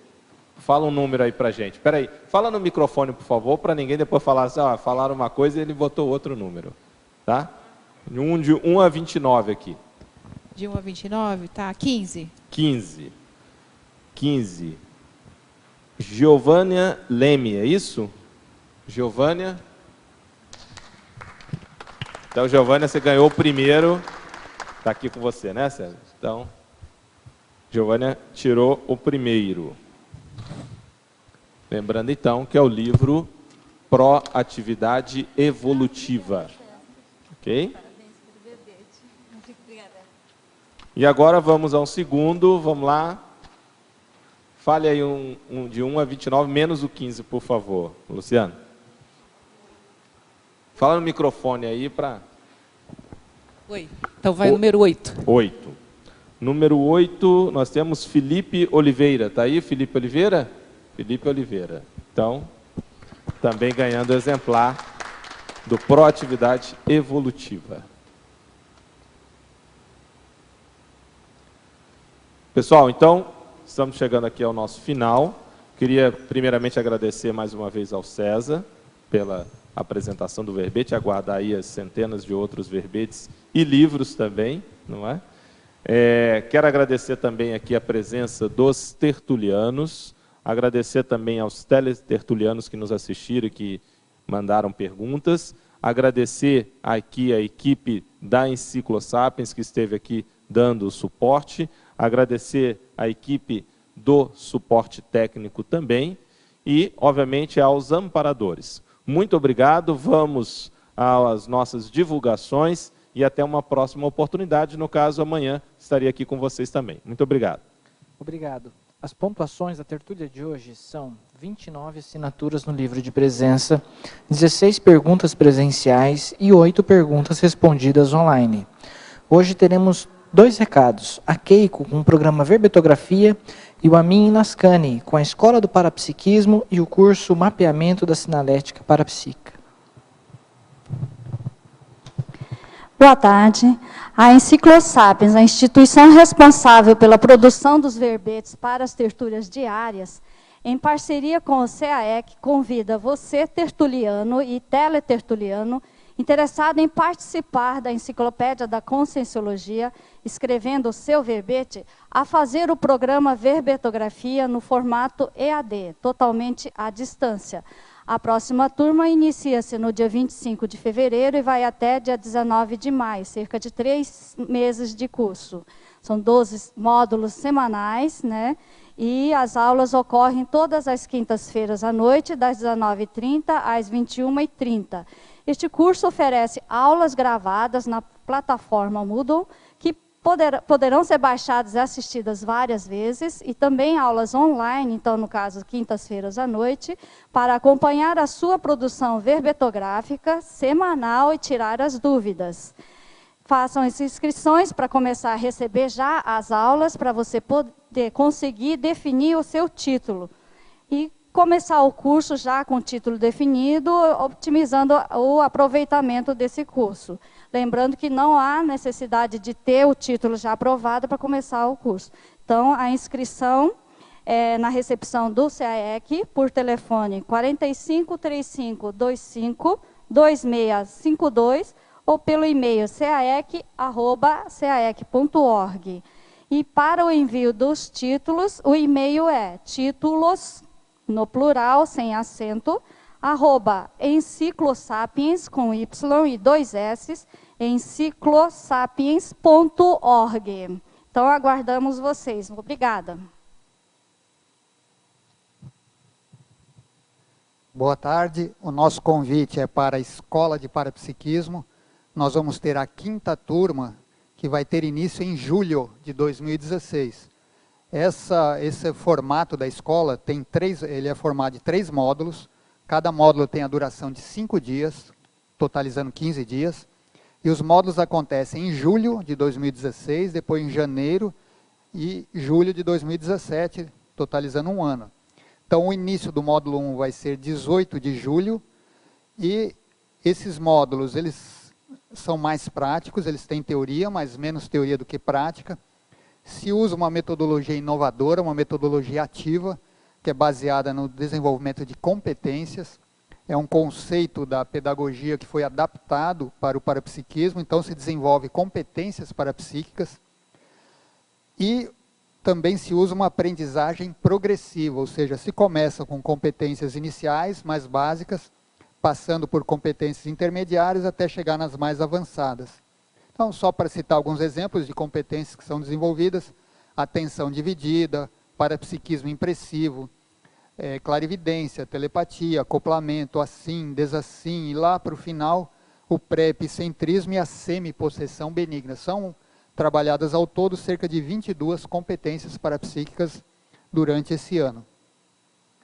[SPEAKER 4] Fala um número aí pra gente. Espera aí, fala no microfone, por favor, para ninguém depois falar assim, falaram uma coisa e ele botou outro número. Tá? De 1 a 29 aqui.
[SPEAKER 14] De 1 a 29? Tá, 15.
[SPEAKER 4] 15. Giovânia Leme, é isso? Giovânia? Então, Giovânia, você ganhou o primeiro. Está aqui com você, né, César? Então, Giovânia tirou o primeiro. Lembrando, então, que é o livro Proatividade Evolutiva. Ok? E agora vamos ao segundo. Vamos lá. Fale aí de 1 a 29, menos o 15, por favor. Luciano. Fala no microfone aí para...
[SPEAKER 14] Oi. Então vai número 8.
[SPEAKER 4] 8. Número 8, nós temos Felipe Oliveira. Está aí, Felipe Oliveira? Felipe Oliveira. Então, também ganhando exemplar do Proatividade Evolutiva. Pessoal, então, estamos chegando aqui ao nosso final. Queria primeiramente agradecer mais uma vez ao César pela apresentação do verbete, aguardar aí as centenas de outros verbetes e livros também, não é? Quero agradecer também aqui a presença dos tertulianos, agradecer também aos teletertulianos que nos assistiram e que mandaram perguntas, agradecer aqui a equipe da Enciclosapiens que esteve aqui dando o suporte, agradecer a equipe do suporte técnico também e, obviamente, aos amparadores. Muito obrigado, vamos às nossas divulgações e até uma próxima oportunidade. No caso, amanhã estarei aqui com vocês também. Muito obrigado.
[SPEAKER 15] Obrigado. As pontuações da tertúlia de hoje são 29 assinaturas no livro de presença, 16 perguntas presenciais e 8 perguntas respondidas online. Hoje teremos 2 recados, a Keiko com o programa Verbetografia e o Amin Nascani com a Escola do Parapsiquismo e o curso Mapeamento da Sinalética Parapsíquica.
[SPEAKER 16] Boa tarde. A Enciclosapiens, a instituição responsável pela produção dos verbetes para as tertúlias diárias, em parceria com o CAEC, convida você, tertuliano e teletertuliano, interessado em participar da Enciclopédia da Conscienciologia, escrevendo o seu verbete, a fazer o programa Verbetografia no formato EAD, totalmente à distância. A próxima turma inicia-se no dia 25 de fevereiro e vai até dia 19 de maio, cerca de 3 meses de curso. São 12 módulos semanais, né? E as aulas ocorrem todas as quintas-feiras à noite, das 19h30 às 21h30. Este curso oferece aulas gravadas na plataforma Moodle, que poderão ser baixadas e assistidas várias vezes, e também aulas online, então, no caso, quintas-feiras à noite, para acompanhar a sua produção verbetográfica semanal e tirar as dúvidas. Façam as inscrições para começar a receber já as aulas, para você poder conseguir definir o seu título. E começar o curso já com o título definido, otimizando o aproveitamento desse curso. Lembrando que não há necessidade de ter o título já aprovado para começar o curso. Então, a inscrição é na recepção do CAEC, por telefone 45 35 25 2652 ou pelo e-mail caec@caec.org. E para o envio dos títulos, o e-mail é títulos, no plural, sem acento, @enciclosapiens, com Y e 2 S, enciclosapiens.org. Então, aguardamos vocês. Obrigada.
[SPEAKER 17] Boa tarde. O nosso convite é para a Escola de Parapsiquismo. Nós vamos ter a 5ª turma, que vai ter início em julho de 2016. Esse formato da escola ele é formado de 3 módulos. Cada módulo tem a duração de 5 dias, totalizando 15 dias. E os módulos acontecem em julho de 2016, depois em janeiro e julho de 2017, totalizando 1 ano. Então, o início do módulo 1 vai ser 18 de julho. E esses módulos, eles são mais práticos, eles têm teoria, mas menos teoria do que prática. Se usa uma metodologia inovadora, uma metodologia ativa, que é baseada no desenvolvimento de competências. É um conceito da pedagogia que foi adaptado para o parapsiquismo, então se desenvolve competências parapsíquicas. E também se usa uma aprendizagem progressiva, ou seja, se começa com competências iniciais, mais básicas, passando por competências intermediárias até chegar nas mais avançadas. Então, só para citar alguns exemplos de competências que são desenvolvidas: atenção dividida, parapsiquismo impressivo, clarividência, telepatia, acoplamento, assim, desassim, e lá para o final, o pré-epicentrismo e a semi-possessão benigna. São trabalhadas ao todo cerca de 22 competências parapsíquicas durante esse ano.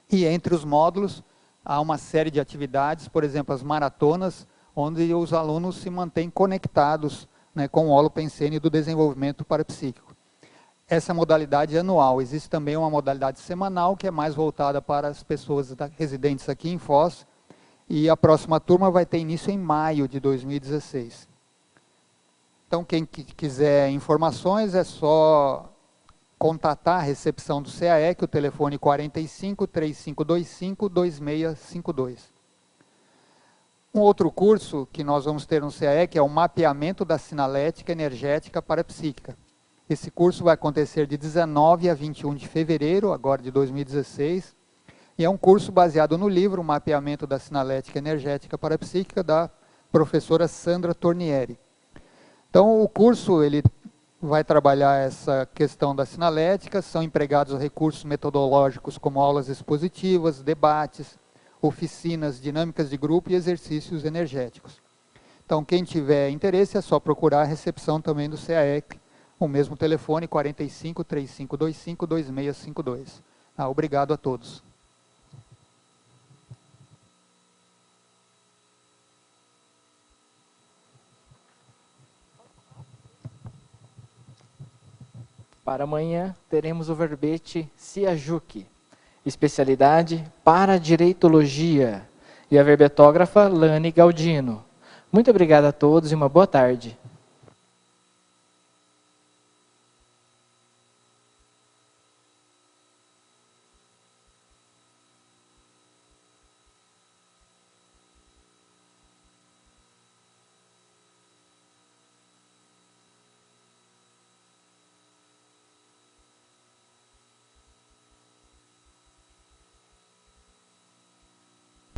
[SPEAKER 17] E entre os módulos, há uma série de atividades, por exemplo, as maratonas, onde os alunos se mantêm conectados, né, com o holopensene do desenvolvimento parapsíquico. Essa modalidade é anual. Existe também uma modalidade semanal, que é mais voltada para as pessoas residentes aqui em Foz, e a próxima turma vai ter início em maio de 2016. Então, quem quiser informações é só contatar a recepção do CAEC, o telefone 45 3525 2652. Um outro curso que nós vamos ter no CAEC é o mapeamento da sinalética energética parapsíquica. Esse curso vai acontecer de 19 a 21 de fevereiro, agora de 2016, e é um curso baseado no livro Mapeamento da Sinalética Energética Parapsíquica, da professora Sandra Tornieri. Então, o curso ele vai trabalhar essa questão da sinalética, são empregados recursos metodológicos como aulas expositivas, debates, oficinas, dinâmicas de grupo e exercícios energéticos. Então, quem tiver interesse é só procurar a recepção também do CAEC, o mesmo telefone 45 3525 2652. Obrigado a todos.
[SPEAKER 15] Para amanhã, teremos o verbete Ciajuque, especialidade para direitologia, e a verbetógrafa Lani Galdino. Muito obrigado a todos e uma boa tarde.